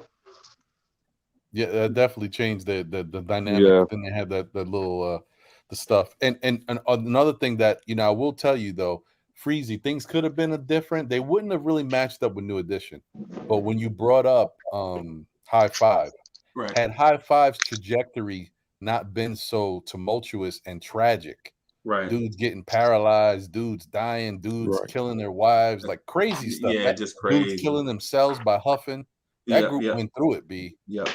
Yeah, that definitely changed the dynamic. Yeah. Then they had that little the stuff. And another thing that I will tell you though, Freezy, things could have been different. They wouldn't have really matched up with New Edition. But when you brought up High Five, had High Five's trajectory not been so tumultuous and tragic, dudes getting paralyzed, dudes dying, dudes killing their wives, like crazy stuff. Yeah, just crazy. Dudes killing themselves by huffing. That group went through it, B. Yep.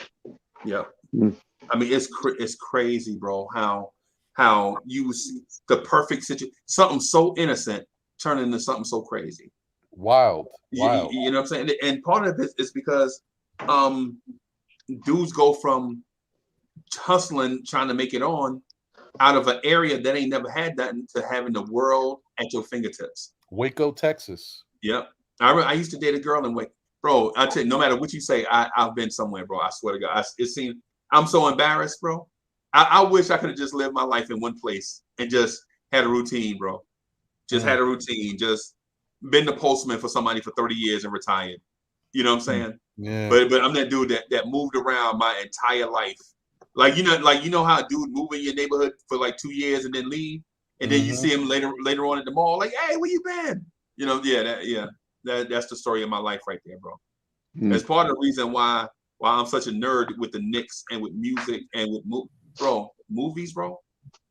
I mean, it's crazy, bro. How you see the perfect situation, something so innocent turn into something so crazy. Wild. You know what I'm saying? And part of it is because dudes go from hustling, trying to make it on out of an area that ain't never had that to having the world at your fingertips. Waco, Texas. Yep. I used to date a girl in Waco. Bro, I tell you, no matter what you say, I've been somewhere, bro. I swear to God. I'm so embarrassed, bro. I wish I could have just lived my life in one place and just had a routine, bro. Had a routine. Just been the postman for somebody for 30 years and retired. You know what I'm saying? Yeah. But I'm that dude that moved around my entire life. Like you know how a dude move in your neighborhood for like 2 years and then leave, and then you see him later on at the mall, like, hey, where you been? That's the story of my life right there, bro. That's part of the reason why I'm such a nerd with the Knicks and with music and with movies, bro.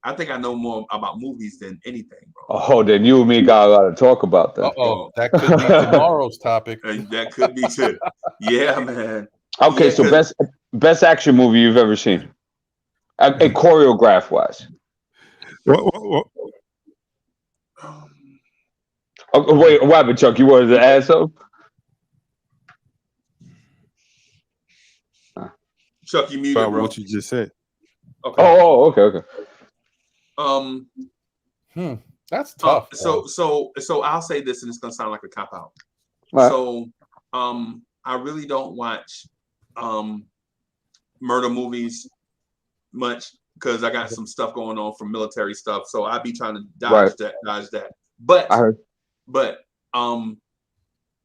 I think I know more about movies than anything, bro. Oh, then you and me got a lot to talk about that. That could be tomorrow's topic. That could be too. Yeah, man. Okay, so best action movie you've ever seen, and choreograph wise. Wait, what happened, Chuck? You wanted to add something? Chuck, you muted, About bro. what you just said. Okay. Okay. That's tough. So I'll say this, and it's gonna sound like a cop out. Right. So I really don't watch murder movies much because I got some stuff going on from military stuff. So I'd be trying to dodge that. But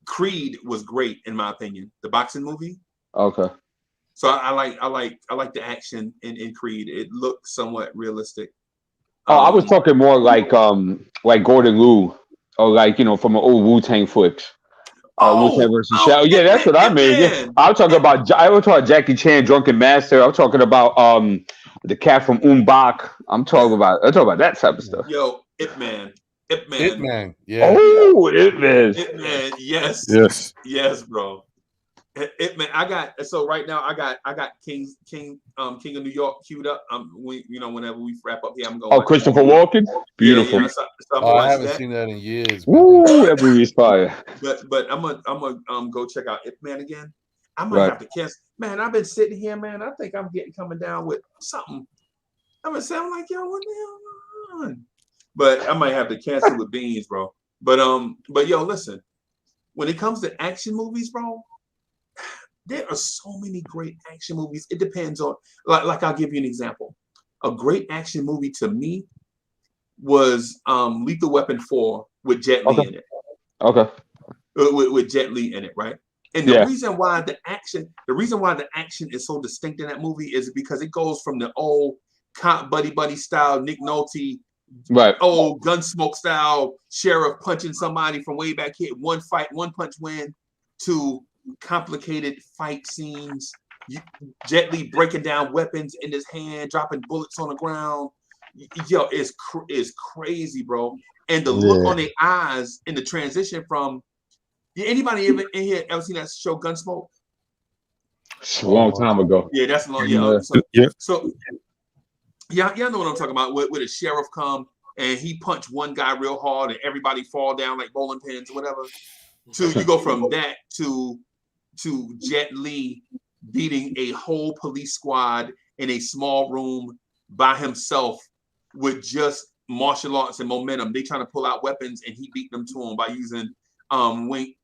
Creed was great in my opinion. The boxing movie. Okay. So I like the action in Creed. It looked somewhat realistic. Oh, I was talking more like Gordon Liu, or like, you know, from an old Wu-Tang flicks. Wu-Tang versus Shadow. Yeah, that's what I mean. Yeah. I was talking about Jackie Chan, Drunken Master. I'm talking about the cat from Bak. I'm talking about that type of stuff. Yo, Ip Man. Yeah. Oh, Ip Man. Yes, bro. Ip Man. Right now I got King of New York queued up. Whenever we wrap up here, I'm going. Oh, Christopher Walken. Beautiful. Yeah. So I haven't seen that in years. Woo, that movie's fire. But I'm gonna go check out Ip Man again. I might have to cancel. Man, I've been sitting here, man. I think I'm coming down with something. I'm like, yo, what the hell going on? But I might have to cancel with Beans, bro. But yo, listen. When it comes to action movies, bro, there are so many great action movies. It depends on, like I'll give you an example. A great action movie to me was Lethal Weapon 4 with Jet Li in it. Okay. With Jet Li in it, right? And the reason why the action is so distinct in that movie is because it goes from the old cop buddy style, Nick Nolte, old Gunsmoke style sheriff punching somebody from way back here, one fight, one punch win, to complicated fight scenes. Jet Li breaking down weapons in his hand, dropping bullets on the ground. Yo, it's crazy, bro. And the look on their eyes in the transition from anybody in here ever seen that show Gunsmoke? It's a long time ago. Yeah, that's a long. So y'all know what I'm talking about. Where the sheriff come and he punched one guy real hard and everybody fall down like bowling pins or whatever. So you go from that to Jet Li beating a whole police squad in a small room by himself with just martial arts and momentum. They trying to pull out weapons and he beat them to them by using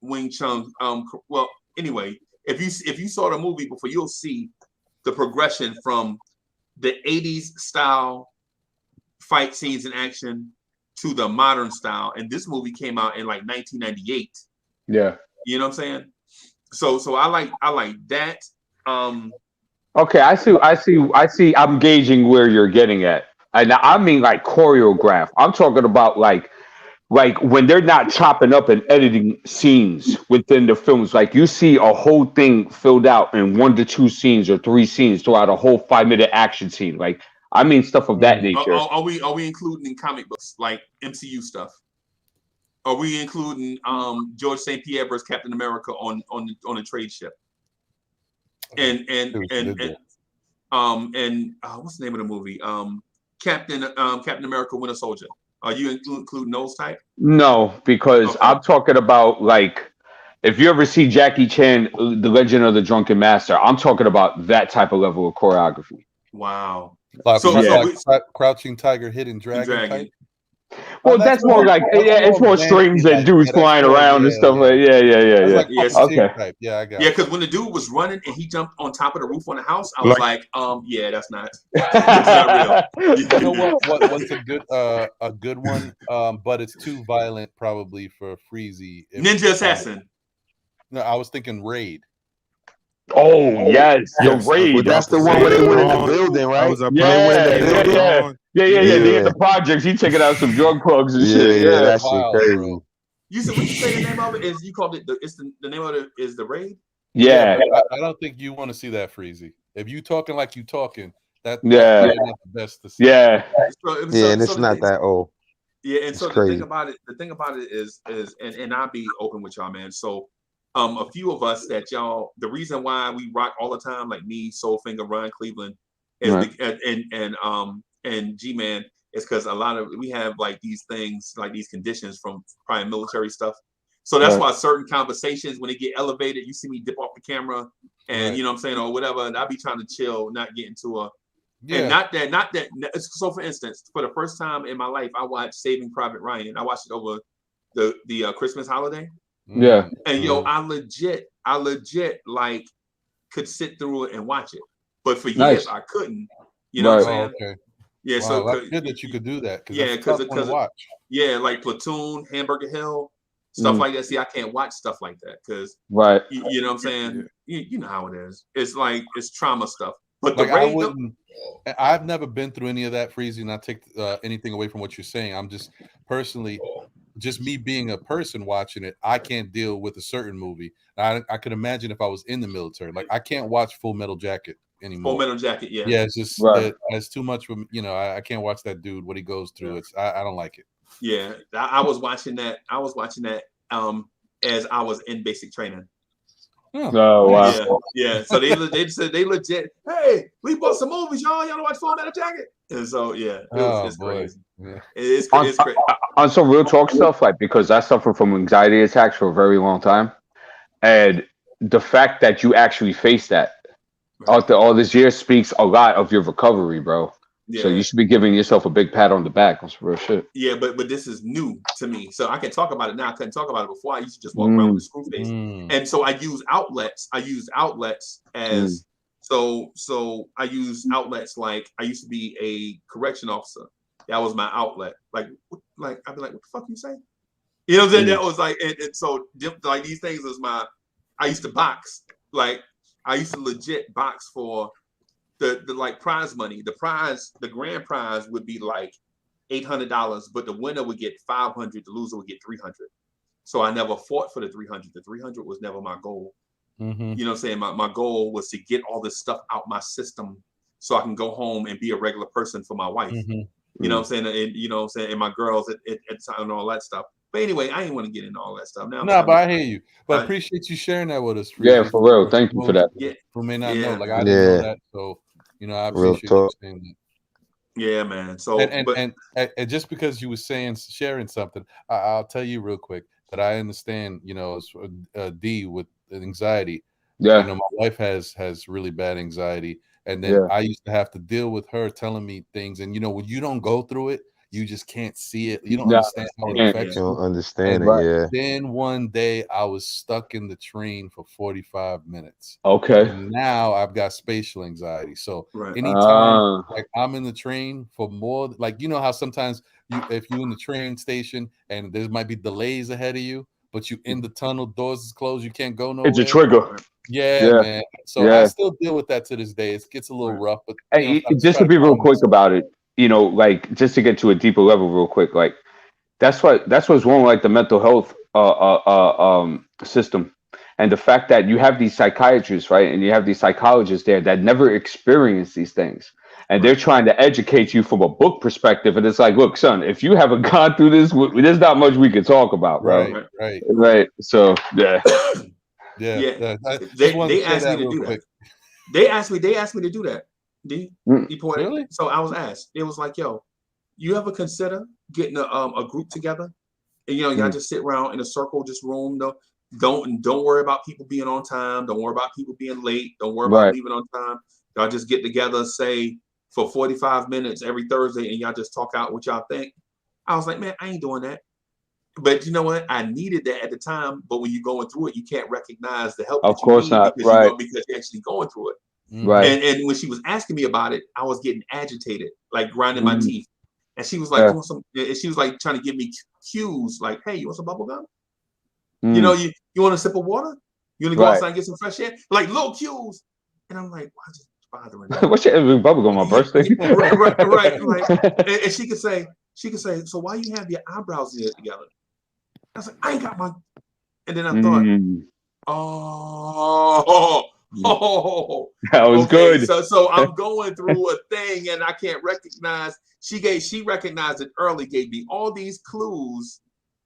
Wing Chun. Well, anyway, if you saw the movie before, you'll see the progression from the 80s style fight scenes in action to the modern style. And this movie came out in like 1998. Yeah. You know what I'm saying? So I like that. Okay, I see. I'm gauging where you're getting at. And I mean like choreograph. I'm talking about like when they're not chopping up and editing scenes within the films. Like you see a whole thing filled out in 1 to 2 scenes or 3 scenes throughout a whole 5-minute action scene. Like I mean stuff of that nature. Are we including in comic books like MCU stuff? Are we including George St. Pierre versus Captain America on a trade ship? And what's the name of the movie? Captain America Winter Soldier. Are you including those type? No, because I'm talking about like if you ever see Jackie Chan, The Legend of the Drunken Master, I'm talking about that type of level of choreography. Wow. Like Crouching Tiger, Hidden Dragon type? Well, that's more like it's more strings and dudes flying around and stuff like okay. Yeah, I got. Yeah, because when the dude was running and he jumped on top of the roof on the house, I was like, yeah, that's not real. You know what's a good one? But it's too violent probably for Freezy. Ninja Assassin. No, I was thinking Raid. Oh yes, the Raid. Well, that's the one where they went in the building, right? Yeah. They get the projects. He checking out some drug plugs and shit. Yeah, that shit crazy. You said what you say the name of it is? You called it the name of it is the Raid? Yeah. I don't think you want to see that, Freezy. If you talking like you talking, that's not the best to see. Yeah. And it's not that old. Yeah, and so the thing about it is and I'll be open with y'all, man. So a few of us that y'all, the reason why we rock all the time, like me, Soulfinger, Ryan Cleveland, is and G-Man, is because we have like these things, like these conditions from prior military stuff. So that's why certain conversations, when they get elevated, you see me dip off the camera and Right. you know what I'm saying, or whatever. And I be trying to chill, not get into a. Yeah. And not that. So, for instance, for the first time in my life, I watched Saving Private Ryan. I watched it over the Christmas holiday. Yeah. And yo, I legit like could sit through it and watch it, but for Nice. years I couldn't. You know what I'm Right. saying? Okay. Yeah. Wow, So that's good that you could do that. yeah, That's a tough one to watch. yeah, like Platoon, Hamburger Hill, stuff like that. See, I can't watch stuff like that because Right. you know what I'm saying. You know how it is. It's like it's trauma stuff. But Like the I raid, wouldn't. I've never been through any of that, Freezy, and I take anything away from what you're saying. I'm just personally, just me being a person watching it, I can't deal with a certain movie. I could imagine if I was in the military. Like I can't watch Full Metal Jacket anymore. Full Metal Jacket, yeah. Yeah, it's just Right. it's too much for me. You know, I can't watch that dude, what he goes through. It's I don't like it. Yeah, I was watching that. I was watching that as I was in basic training. Oh wow. Yeah. So they said they legit. Hey, we bought some movies, y'all. Y'all watch Full Metal Jacket? And so yeah, it's crazy. Yeah. It's crazy. On some real talk stuff, like because I suffered from anxiety attacks for a very long time, and the fact that you actually face that after all this year speaks a lot of your recovery, bro. Yeah. So you should be giving yourself a big pat on the back on some real shit. Yeah, but this is new to me, so I can talk about it now. I couldn't talk about it before. I used to just walk around with a screw face, and so I use outlets. As so I use outlets like I used to be a correction officer. That was my outlet. Like I'd be like, what the fuck you say? You know what I'm saying? That was like, and so like these things is my. I used to box. Like I used to legit box for the like prize money. The grand prize would be like $800, but the winner would get $500. The loser would get $300. So I never fought for the 300. The 300 was never my goal. Mm-hmm. You know what I'm saying? My goal was to get all this stuff out my system so I can go home and be a regular person for my wife. Mm-hmm. You know what I'm saying? And you know what I'm saying? And my girls at time and all that stuff. But anyway, I didn't want to get into all that stuff. Now, but I hear you. But appreciate you sharing that with us. Yeah, for real. Thank you for that. Yeah. Who may not know. Like I Yeah. didn't know that. So you know, I Real appreciate you talk. saying that. Yeah, man. So and just because you were sharing something, I'll tell you real quick that I understand. You know, D with anxiety. Yeah. You know, my wife has really bad anxiety, and then I used to have to deal with her telling me things. And you know, when you don't go through it, you just can't see it. You don't understand how it affects You you. don't understand And it, yeah. then one day I was stuck in the train for 45 minutes. Okay. And now I've got spatial anxiety. So Right. anytime like I'm in the train for more, like you know how sometimes if you're in the train station and there might be delays ahead of you, but you in the tunnel, doors is closed, you can't go nowhere. It's a trigger. Yeah, man. So I still deal with that to this day. It gets a little rough, but Hey, just to be real quick about it, you know, like just to get to a deeper level real quick, like that's what's wrong with like the mental health system. And the fact that you have these psychiatrists, right, and you have these psychologists there that never experience these things, and they're trying to educate you from a book perspective. And it's like, look, son, if you haven't gone through this, there's not much we can talk about, bro. Right. So yeah. They asked me to do that. They asked me to do that. Really? So I was asked. It was like, yo, you ever consider getting a group together? And you know, y'all just sit around in a circle, just room. Don't worry about people being on time. Don't worry about people being late. Don't worry about leaving on time. Y'all just get together, say for 45 minutes every Thursday, and y'all just talk out what y'all think. I was like, man, I ain't doing that. But you know what? I needed that at the time. But when you're going through it, you can't recognize the help. Of course not. Because you're actually going through it. Right. And when she was asking me about it, I was getting agitated, like grinding my teeth. And she was like, you want some? And she was like trying to give me cues, like, hey, you want some bubble gum? You know, you want a sip of water? You want to go outside and get some fresh air? Like little cues. And I'm like, why is this bothering me? What's your bubble gum on my birthday? right. Like, and she could say, so why you have your eyebrows together? I was like, I ain't got my. And then I thought, that was good. So I'm going through a thing and I can't recognize. She recognized it early, gave me all these clues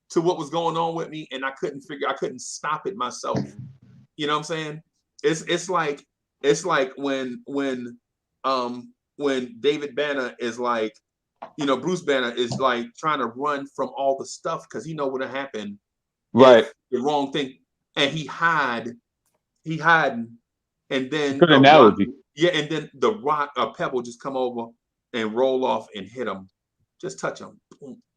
to what was going on with me, and I couldn't stop it myself. You know what I'm saying? It's like when David Banner is like, you know, Bruce Banner is like trying to run from all the stuff because he know what happened. Right. The wrong thing. And he hiding and then Good a rock, analogy. yeah, and then the rock, a pebble just come over and roll off and hit him, just touch him,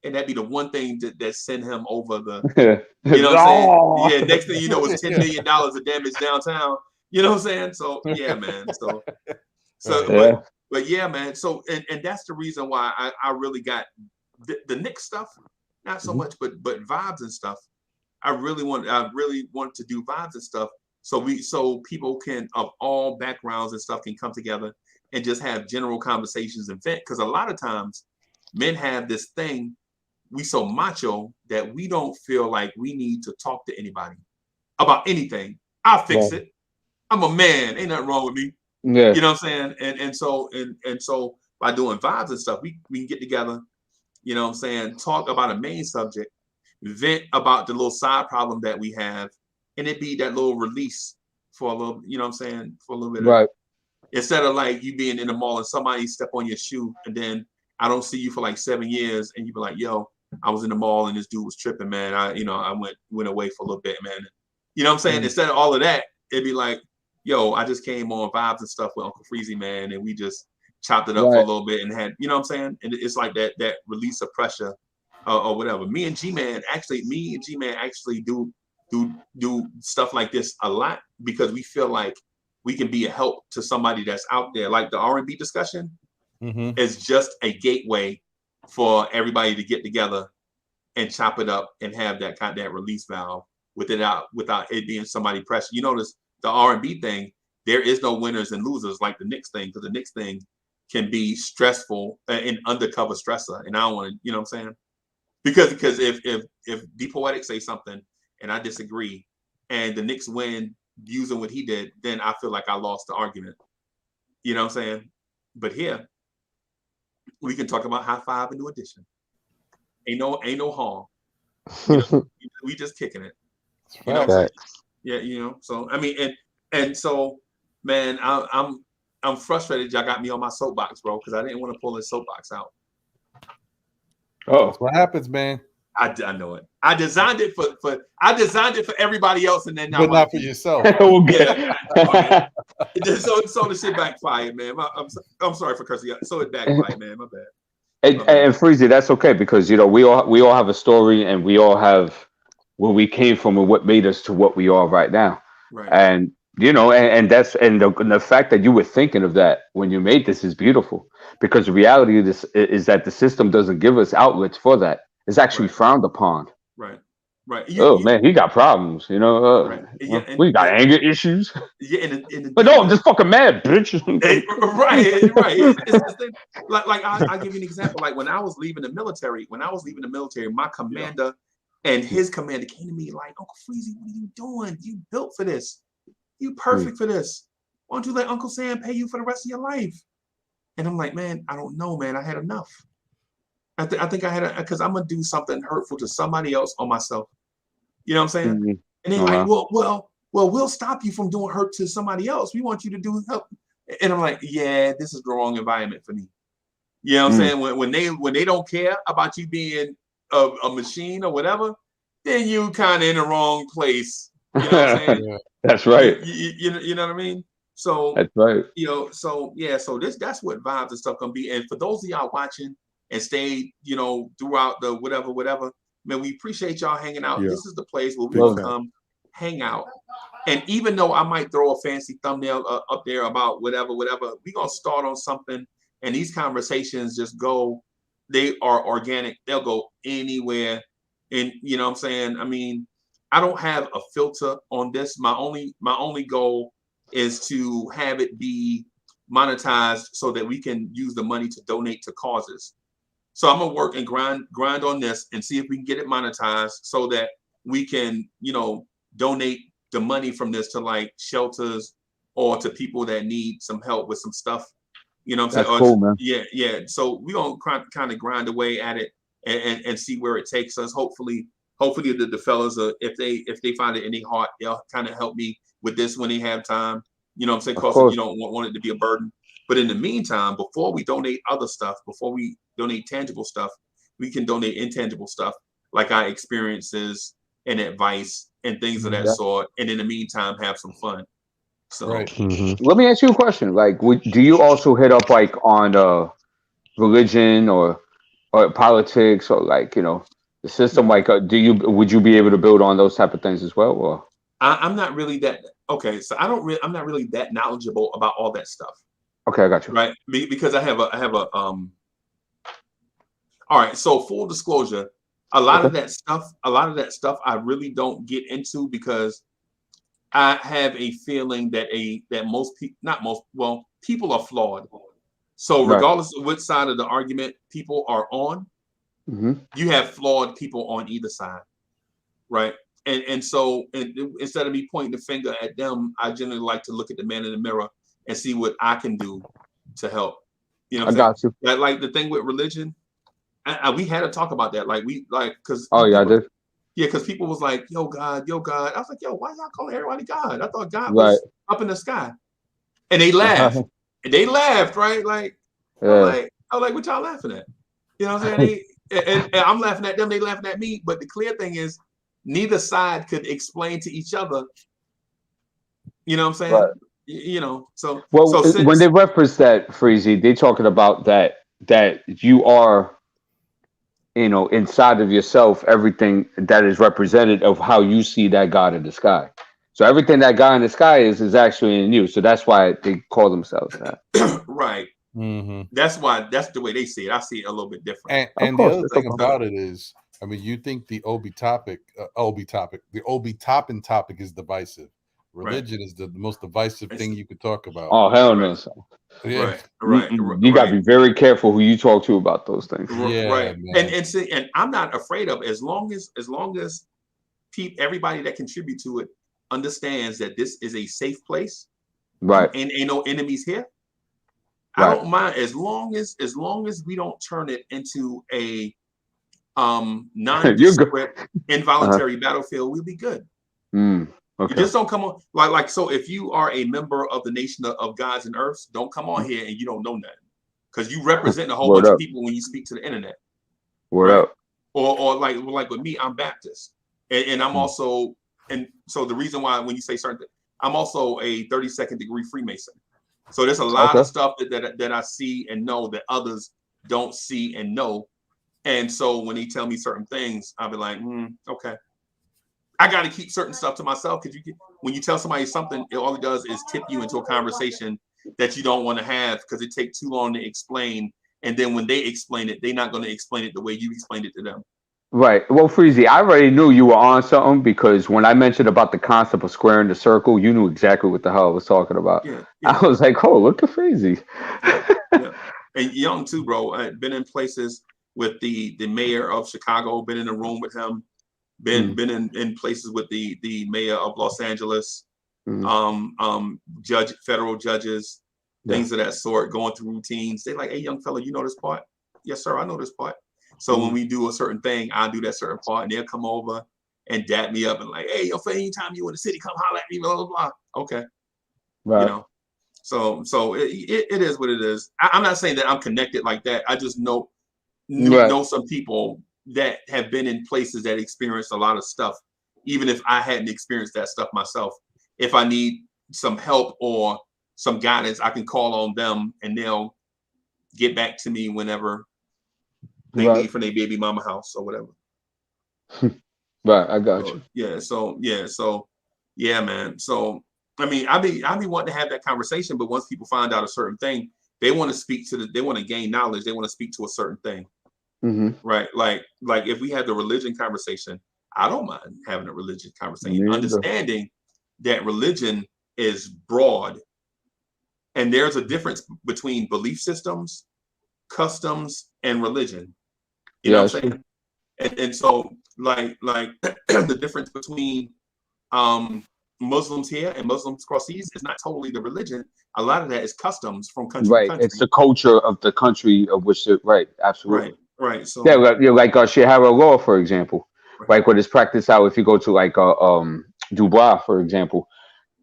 and that'd be the one thing that send him over the, you know what I'm saying? Oh. Yeah, next thing you know, it's $10 million of damage downtown. You know what I'm saying? So yeah, man. Yeah. But yeah, man. So and that's the reason why I really got the Knicks stuff, not so much, but vibes and stuff. I really want to do vibes and stuff, so people can of all backgrounds and stuff can come together and just have general conversations and vent. Because a lot of times men have this thing, we so macho that we don't feel like we need to talk to anybody about anything. I'll fix it. I'm a man. Ain't nothing wrong with me. Yeah. You know what I'm saying? And so by doing vibes and stuff, we can get together, you know what I'm saying, talk about a main subject, vent about the little side problem that we have, and it be that little release for a little, you know what I'm saying, for a little bit. Right. Instead of like you being in the mall and somebody step on your shoe and then I don't see you for like 7 years and you be like, yo, I was in the mall and this dude was tripping, man. I went away for a little bit, man. You know what I'm saying? Instead of all of that, it'd be like, yo, I just came on vibes and stuff with Uncle Freezy, man, and we just chopped it up for a little bit and had, you know what I'm saying? And it's like that release of pressure or whatever. Me and G-Man actually do stuff like this a lot because we feel like we can be a help to somebody that's out there. Like the R&B discussion is just a gateway for everybody to get together and chop it up and have that release valve without it being somebody pressure. You notice the R&B thing, there is no winners and losers like the Knicks thing, because the Knicks thing can be stressful and undercover stressor. And I don't want to, you know what I'm saying? Because if D Poetic say something and I disagree and the Knicks win using what he did, then I feel like I lost the argument. You know what I'm saying? But here, we can talk about High Five and New Edition. Ain't no harm. You know, we just kicking it. You know what I'm saying? Yeah, you know. So I mean, and so, man, I'm frustrated. Y'all got me on my soapbox, bro, because I didn't want to pull this soapbox out. Oh, that's what happens, man. I know it. I designed it for everybody else, and then but not for yourself. Yeah. So the shit backfired, man. I'm sorry for cursing. So it backfired, man. My bad. And Freezy, that's okay, because you know we all have a story and we all have where we came from and what made us to what we are right now. Right. And you know, and that's the fact that you were thinking of that when you made this is beautiful, because the reality of this is that the system doesn't give us outlets for that. It's actually frowned upon. Right. Right. Man, he got problems, you know. Right. Yeah, we got anger issues. Yeah, But no, I'm just fucking mad, bitch. Right. It's like I'll give you an example. Like when I was leaving the military, my commander and his commander came to me like, Uncle Freezy, what are you doing? You built for this. You perfect for this. Why don't you let Uncle Sam pay you for the rest of your life? And I'm like, man, I don't know, man. I had enough. I think I had because I'm gonna do something hurtful to somebody else or myself. You know what I'm saying? And they're like, well, we'll stop you from doing hurt to somebody else. We want you to do help. And I'm like, yeah, this is the wrong environment for me. You know what I'm saying? When they don't care about you being a machine or whatever, then you kind of in the wrong place. You know what I'm saying? That's right. You know what I mean? So that's right. You know, so yeah, so that's what vibes and stuff gonna be. And for those of y'all watching and stayed, you know, throughout the whatever, man, we appreciate y'all hanging out. Yeah. This is the place where we will come hang out. And even though I might throw a fancy thumbnail up there about whatever, we're gonna start on something. And these conversations just go, they are organic. They'll go anywhere. And you know what I'm saying? I mean, I don't have a filter on this. My only goal is to have it be monetized so that we can use the money to donate to causes. So I'm gonna work and grind on this and see if we can get it monetized so that we can, you know, donate the money from this to like shelters or to people that need some help with some stuff. You know what I'm saying? Cool, man. Yeah. So we're gonna kind of grind away at it and see where it takes us. Hopefully the fellas if they find it in their heart, they'll kind of help me with this when they have time. You know what I'm saying? Because you don't want it to be a burden. But in the meantime, before we donate other stuff, before we donate tangible stuff, we can donate intangible stuff like our experiences and advice and things of that sort. And in the meantime, have some fun. So Right. Let me ask you a question. Like, do you also hit up like on religion or politics or like the system? Like, would you be able to build on those type of things as well? Or I'm not really that okay. So I'm not really that knowledgeable about all that stuff. okay, I got you. Right. Because I have a all right. So full disclosure, a lot of that stuff I really don't get into because I have a feeling that most people, not most, well, people are flawed. So Right. regardless of which side of the argument people are on, you have flawed people on either side, right? And so instead of me pointing the finger at them, I generally like to look at the man in the mirror and see what I can do to help. You know what I'm got saying? you. Like the thing with religion, we had to talk about that. Like because Oh yeah, I did. yeah, because people was like, yo, God, yo, God. I was like, yo, why y'all calling everybody God? I thought God Right. was up in the sky. And they laughed. And they laughed, right? Like, Yeah. I'm like, what y'all laughing at? You know what I'm saying? And I'm laughing at them, they laughing at me. But the clear thing is, neither side could explain to each other. You know what I'm saying? Right. You know, so Well, since when they reference that, Freezy, they talking about that you are, inside of yourself, everything that is represented of how you see that God in the sky. So everything that God in the sky is actually in you. So that's why they call themselves that. right. Mm-hmm. That's the way they see it. I see it a little bit different. And the other thing about it is, I mean, you think the the Obi Toppin topic is divisive. Religion is the most divisive thing you could talk about. Oh hell no! Yeah. You gotta be very careful who you talk to about those things. Yeah, right. man. And see, and I'm not afraid of as long as everybody that contribute to it understands that this is a safe place, right? And ain't no enemies here. Right. I don't mind as long as we don't turn it into a nondescript involuntary battlefield. We'll be good. Okay. You just don't come on like so. If you are a member of the nation of gods and earths, don't come on here and you don't know nothing because you represent a whole bunch of people when you speak to the internet. Word up. Or like with me, I'm Baptist, and I'm also, and so the reason why when you say certain things, I'm also a 32nd degree Freemason. So there's a lot of stuff that I see and know that others don't see and know, and so when they tell me certain things, I'll be like, okay. I got to keep certain stuff to myself because when you tell somebody something, all it does is tip you into a conversation that you don't want to have because it takes too long to explain. And then when they explain it, they're not going to explain it the way you explained it to them. Right. Well, Freezy, I already knew you were on something because when I mentioned about the concept of squaring the circle, you knew exactly what the hell I was talking about. Yeah. I was like, oh, look at Freezy. Yeah. And young too, bro. I've been in places with the mayor of Chicago, been in a room with him. Been in places with the mayor of Los Angeles, federal judges, things of that sort, going through routines. They like, hey, young fella, you know this part? Yes, sir, I know this part. So when we do a certain thing, I do that certain part, and they'll come over and dap me up and like, hey, yo, anytime you in the city, come holler at me, blah blah blah. Okay, right. You know, so it is what it is. I'm not saying that I'm connected like that. I just know some people that have been in places that experienced a lot of stuff, even if I hadn't experienced that stuff myself. If I need some help or some guidance, I can call on them and they'll get back to me whenever they leave from their baby mama house or whatever. Right, I got you. Yeah, man. So I mean, I be wanting to have that conversation, but once people find out a certain thing, they want to they want to gain knowledge, they want to speak to a certain thing. Right, like if we had the religion conversation, I don't mind having a religion conversation, understanding that religion is broad, and there's a difference between belief systems, customs, and religion. You know what I'm saying? And so, like the difference between Muslims here and Muslims across seas is not totally the religion. A lot of that is customs from country to country. It's the culture of the country of which it, absolutely. Right. So like Shahara law, for example, like what is practiced out if you go to like Dubai, for example,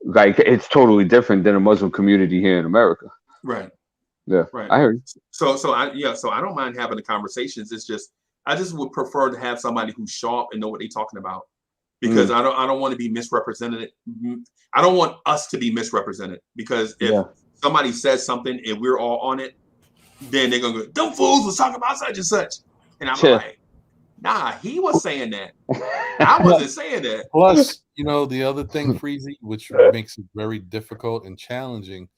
like it's totally different than a Muslim community here in America. Right. Yeah. Right. I heard. So I don't mind having the conversations. It's just I just would prefer to have somebody who's sharp and know what they're talking about, because I don't want to be misrepresented. I don't want us to be misrepresented, because if somebody says something and we're all on it, then they're gonna go, "Them fools was talking about such and such," and I'm like, "Nah, he was saying that. I wasn't saying that." Plus, the other thing, Freezy, which makes it very difficult and challenging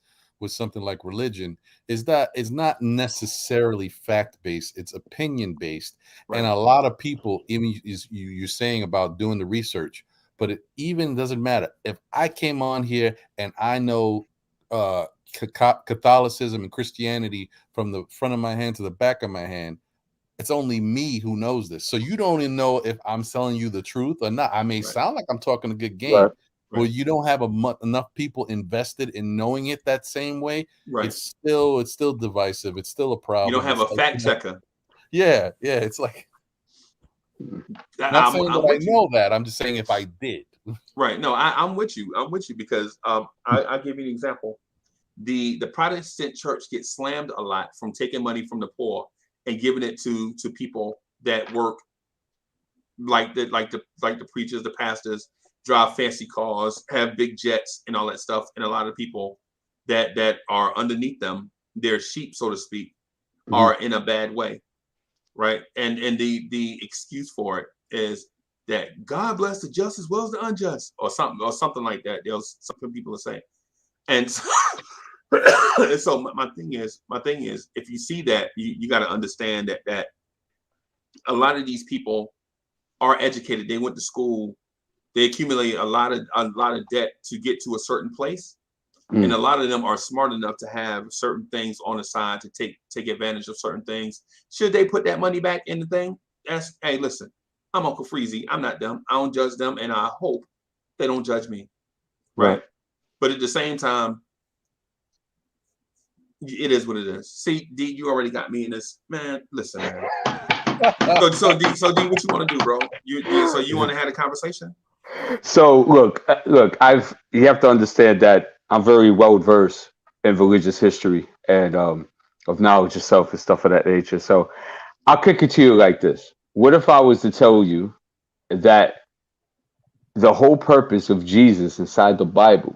with something like religion, is that it's not necessarily fact-based, it's opinion-based. Right. And a lot of people, even you're saying about doing the research, but it even doesn't matter. If I came on here and I know Catholicism and Christianity from the front of my hand to the back of my hand, it's only me who knows this. So you don't even know if I'm telling you the truth or not. I may sound like I'm talking a good game. Well, you don't have enough people invested in knowing it that same way. Right. It's still divisive. It's still a problem. You don't have a fact checker. Yeah. It's like, not saying that I know that. I'm just saying if I did. Right. No, I'm with you. I'm with you because I'll give you an example. The Protestant church gets slammed a lot from taking money from the poor and giving it to people that work like the preachers, the pastors, drive fancy cars, have big jets and all that stuff. And a lot of people that are underneath them, their sheep, so to speak, are in a bad way. Right. And the excuse for it is that God bless the just as well as the unjust, or something like that. Some people are saying. And so my thing is, if you see that, you got to understand that a lot of these people are educated. They went to school. They accumulate a lot of debt to get to a certain place, and a lot of them are smart enough to have certain things on the side to take advantage of certain things. Should they put that money back in the thing? Hey, listen, I'm Uncle Freezy. I'm not them. I don't judge them, and I hope they don't judge me. Right. But at the same time, it is what it is. See, D, you already got me in this, man. Listen, man. so D, what you want to do, bro? So you want to have a conversation? So look, you have to understand that I'm very well versed in religious history and of knowledge of self and stuff of that nature. So I'll kick it to you like this. What if I was to tell you that the whole purpose of Jesus inside the Bible,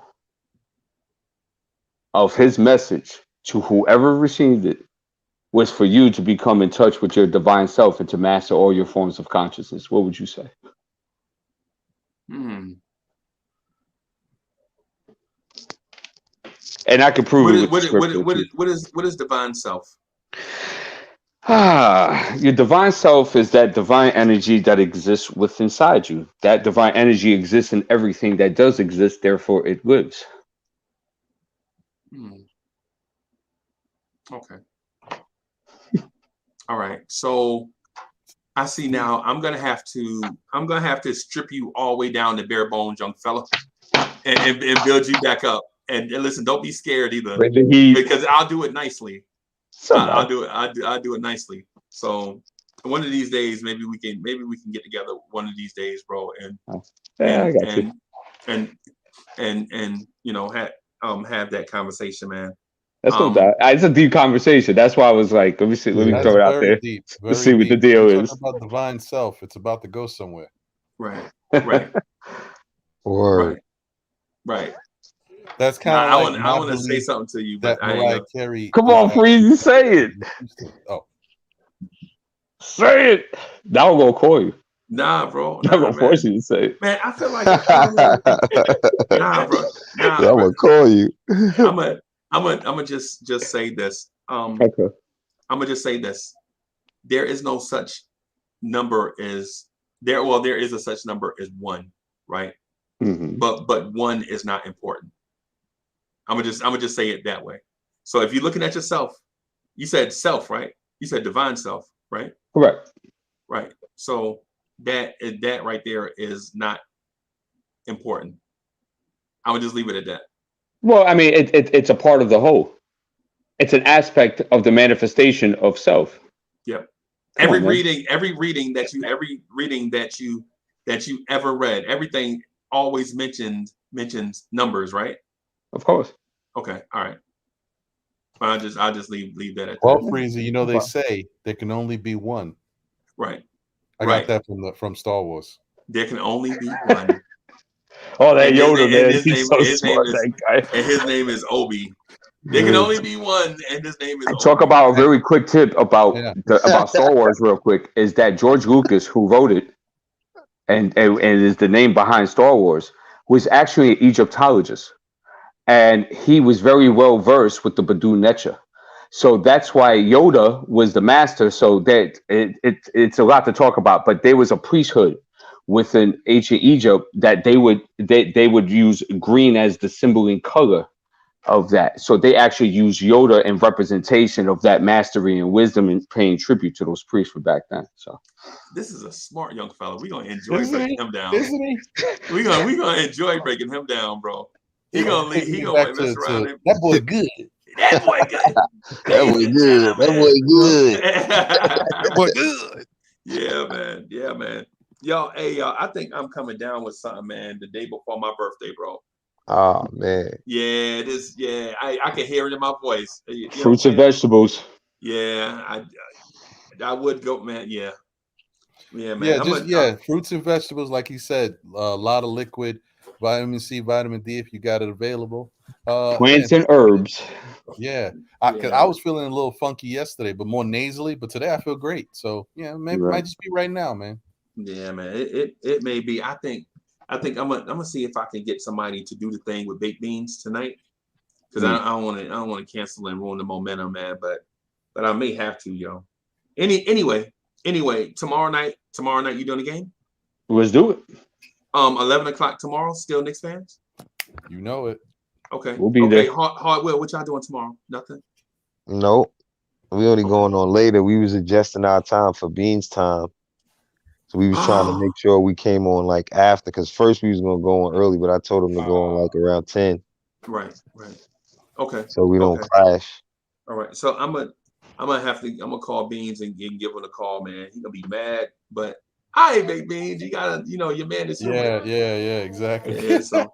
of his message to whoever received it, was for you to become in touch with your divine self and to master all your forms of consciousness? What would you say? And I can prove it with scripture. What is divine self? Your divine self is that divine energy that exists within inside you. That divine energy exists in everything that does exist, therefore it lives. Okay. All right. So I see now I'm gonna have to strip you all the way down to bare bones, young fella, and build you back up. And listen, don't be scared either, because I'll do it nicely. I'll do it nicely. So one of these days, maybe we can get together one of these days, bro, and have that conversation, man. That's no doubt. It's a deep conversation. That's why I was like, let me throw it out there. Deep, Let's see what the deal is. It's about divine self. It's about to go somewhere. Right. Word. Right. That's kind of I want to say something to you, but Mariah Carey. Come on, Freezy, say it. Oh, say it. Now I'm gonna call you. Nah, bro. I'm gonna force you to say it. Man, I feel like nah, bro. I'm gonna call you. I'm gonna just say this. Okay. I'm gonna just say this. There is no such number as there. Well, there is a such number as one, right? But one is not important. I'm gonna just say it that way. So if you're looking at yourself, you said self, right? You said divine self, right? Correct. Right. So that right there is not important. I would just leave it at that. Well, I mean, it's a part of the whole. It's an aspect of the manifestation of self. Yep. Every reading that you ever read, everything always mentions numbers, right? Of course. Okay. All right. I'll just leave that at that. Well, Freezy, they say there can only be one. Right. I got that from Star Wars. There can only be one. Oh, that And his Yoda, name- man. and his He's name- so his name smart, is- that guy. And his name is Obi. There can only be one, and his name is And Obi. talk about a very quick tip about Yeah. about Star Wars real quick is that George Lucas, who wrote it and is the name behind Star Wars, was actually an Egyptologist. And he was very well versed with the Badu Necha. So that's why Yoda was the master. So that it's a lot to talk about. But there was a priesthood within ancient Egypt that they would use green as the symbol and color of that. So they actually use Yoda in representation of that mastery and wisdom and paying tribute to those priests from back then. So This is a smart young fella. We're gonna enjoy Isn't breaking he? him down. Isn't he? We're gonna enjoy breaking him down, bro. He gonna leave, he Taking it gonna back mess to around and that boy good. that boy good. That Ladies boy and good. That boy good. That boy good. Yeah, man. Yeah, man. Y'all, hey, y'all, I think I'm coming down with something, man, the day before my birthday, bro. Oh man. Yeah, I can hear it in my voice. You know what I'm fruits and saying? vegetables. Yeah, I would go, man. Yeah, man. Yeah, fruits and vegetables, like he said, a lot of liquid, vitamin C, vitamin D, if you got it available. Plants man, and herbs. Yeah, Yeah. because I was feeling a little funky yesterday, but more nasally. But today I feel great. So yeah, maybe Right. might just be right now, man. Yeah, man. It may be. I think I'm gonna see if I can get somebody to do the thing with baked beans tonight, because I don't want to cancel and ruin the momentum, man. But I may have to, yo. Anyway, tomorrow night you doing the game? Let's do it. 11 o'clock tomorrow. Still Knicks fans? You know it. Okay. We'll be okay. there. Hardwell, what y'all doing tomorrow? Nothing. Nope. We only going on later. We was adjusting our time for Beans time. So we was trying to make sure we came on like after, because first we was gonna go on early, but I told him to go on like around 10. Right. Okay. So we don't clash. All right. So I'm gonna call Beans and give him a call, man. He gonna be mad, but I ain't baked beans. You gotta, your man is human. Yeah, exactly. Yeah, so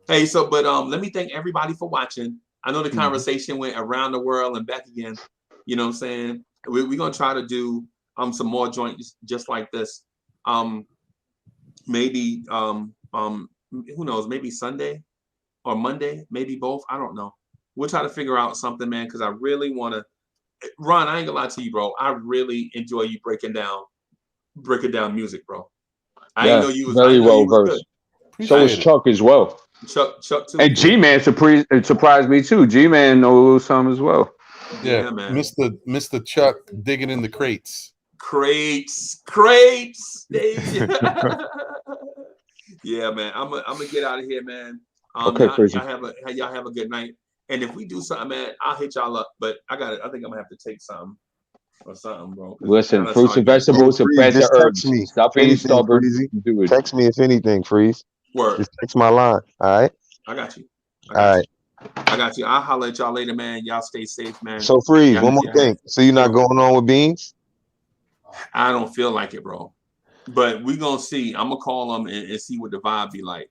hey, but let me thank everybody for watching. I know the conversation went around the world and back again. You know what I'm saying? We're gonna try to do some more joints just like this. Maybe who knows, maybe Sunday or Monday, maybe both. I don't know. We'll try to figure out something, man, because I really want to. Ron, I ain't gonna lie to you, bro. I really enjoy you breaking down music, bro. I didn't know you was very well good. versed. So is Chuck as well. Chuck too. And G-Man surprised me too. G-Man knows a little something as well. Yeah, man. Mr. Chuck digging in the crates. Crates. Yeah, man. I'm gonna get out of here, man. Okay, y'all have a good night. And if we do something, man, I'll hit y'all up. But I think I'm gonna have to take something or something, bro. Listen, fruits and vegetables and plants and herbs. Me. Stop being stubborn. Do it. Text me if anything, Freeze. Word. Just text my line. All right. I got you. I got you. I'll holler at y'all later, man. Y'all stay safe, man. So Freeze, one more thing. So you're not going on with Beans? I don't feel like it, bro. But we gonna see. I'm gonna call them and see what the vibe be like.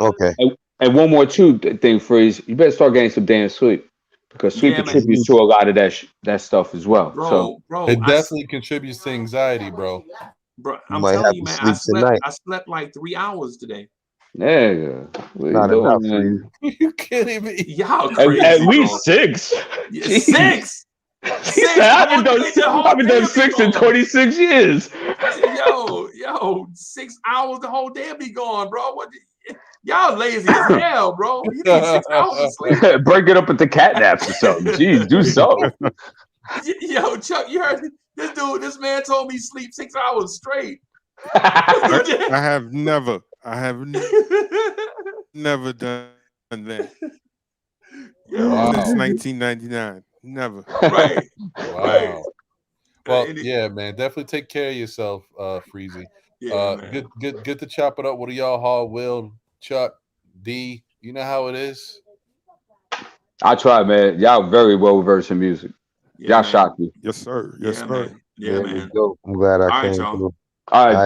Okay. And one more thing, Freeze. You better start getting some damn sleep, because sleep contributes to a lot of that stuff as well. Bro, it definitely contributes to anxiety, bro. Bro, I'm telling you, man. I slept like 3 hours today. Yeah, not enough, Freeze. You kidding me? Y'all crazy, at least 6. 6. I haven't done 6 in 26 years. Yo, 6 hours, the whole day be gone, bro. Y'all lazy as hell, bro. You need 6 hours of sleep. Break it up into cat naps or something. Jeez, do something. Yo, Chuck, you heard this man told me sleep 6 hours straight. I have never never done that. Since 1999. Never. Right. Wow. Well, yeah, man. Definitely take care of yourself, Freezy. Yeah, good to chop it up with y'all, Hall, Will, Chuck, D. You know how it is. I try, man. Y'all very well versed in music. Y'all shocked me. Yes, sir. Yes, sir. Yeah, man. I'm glad I came through. All right.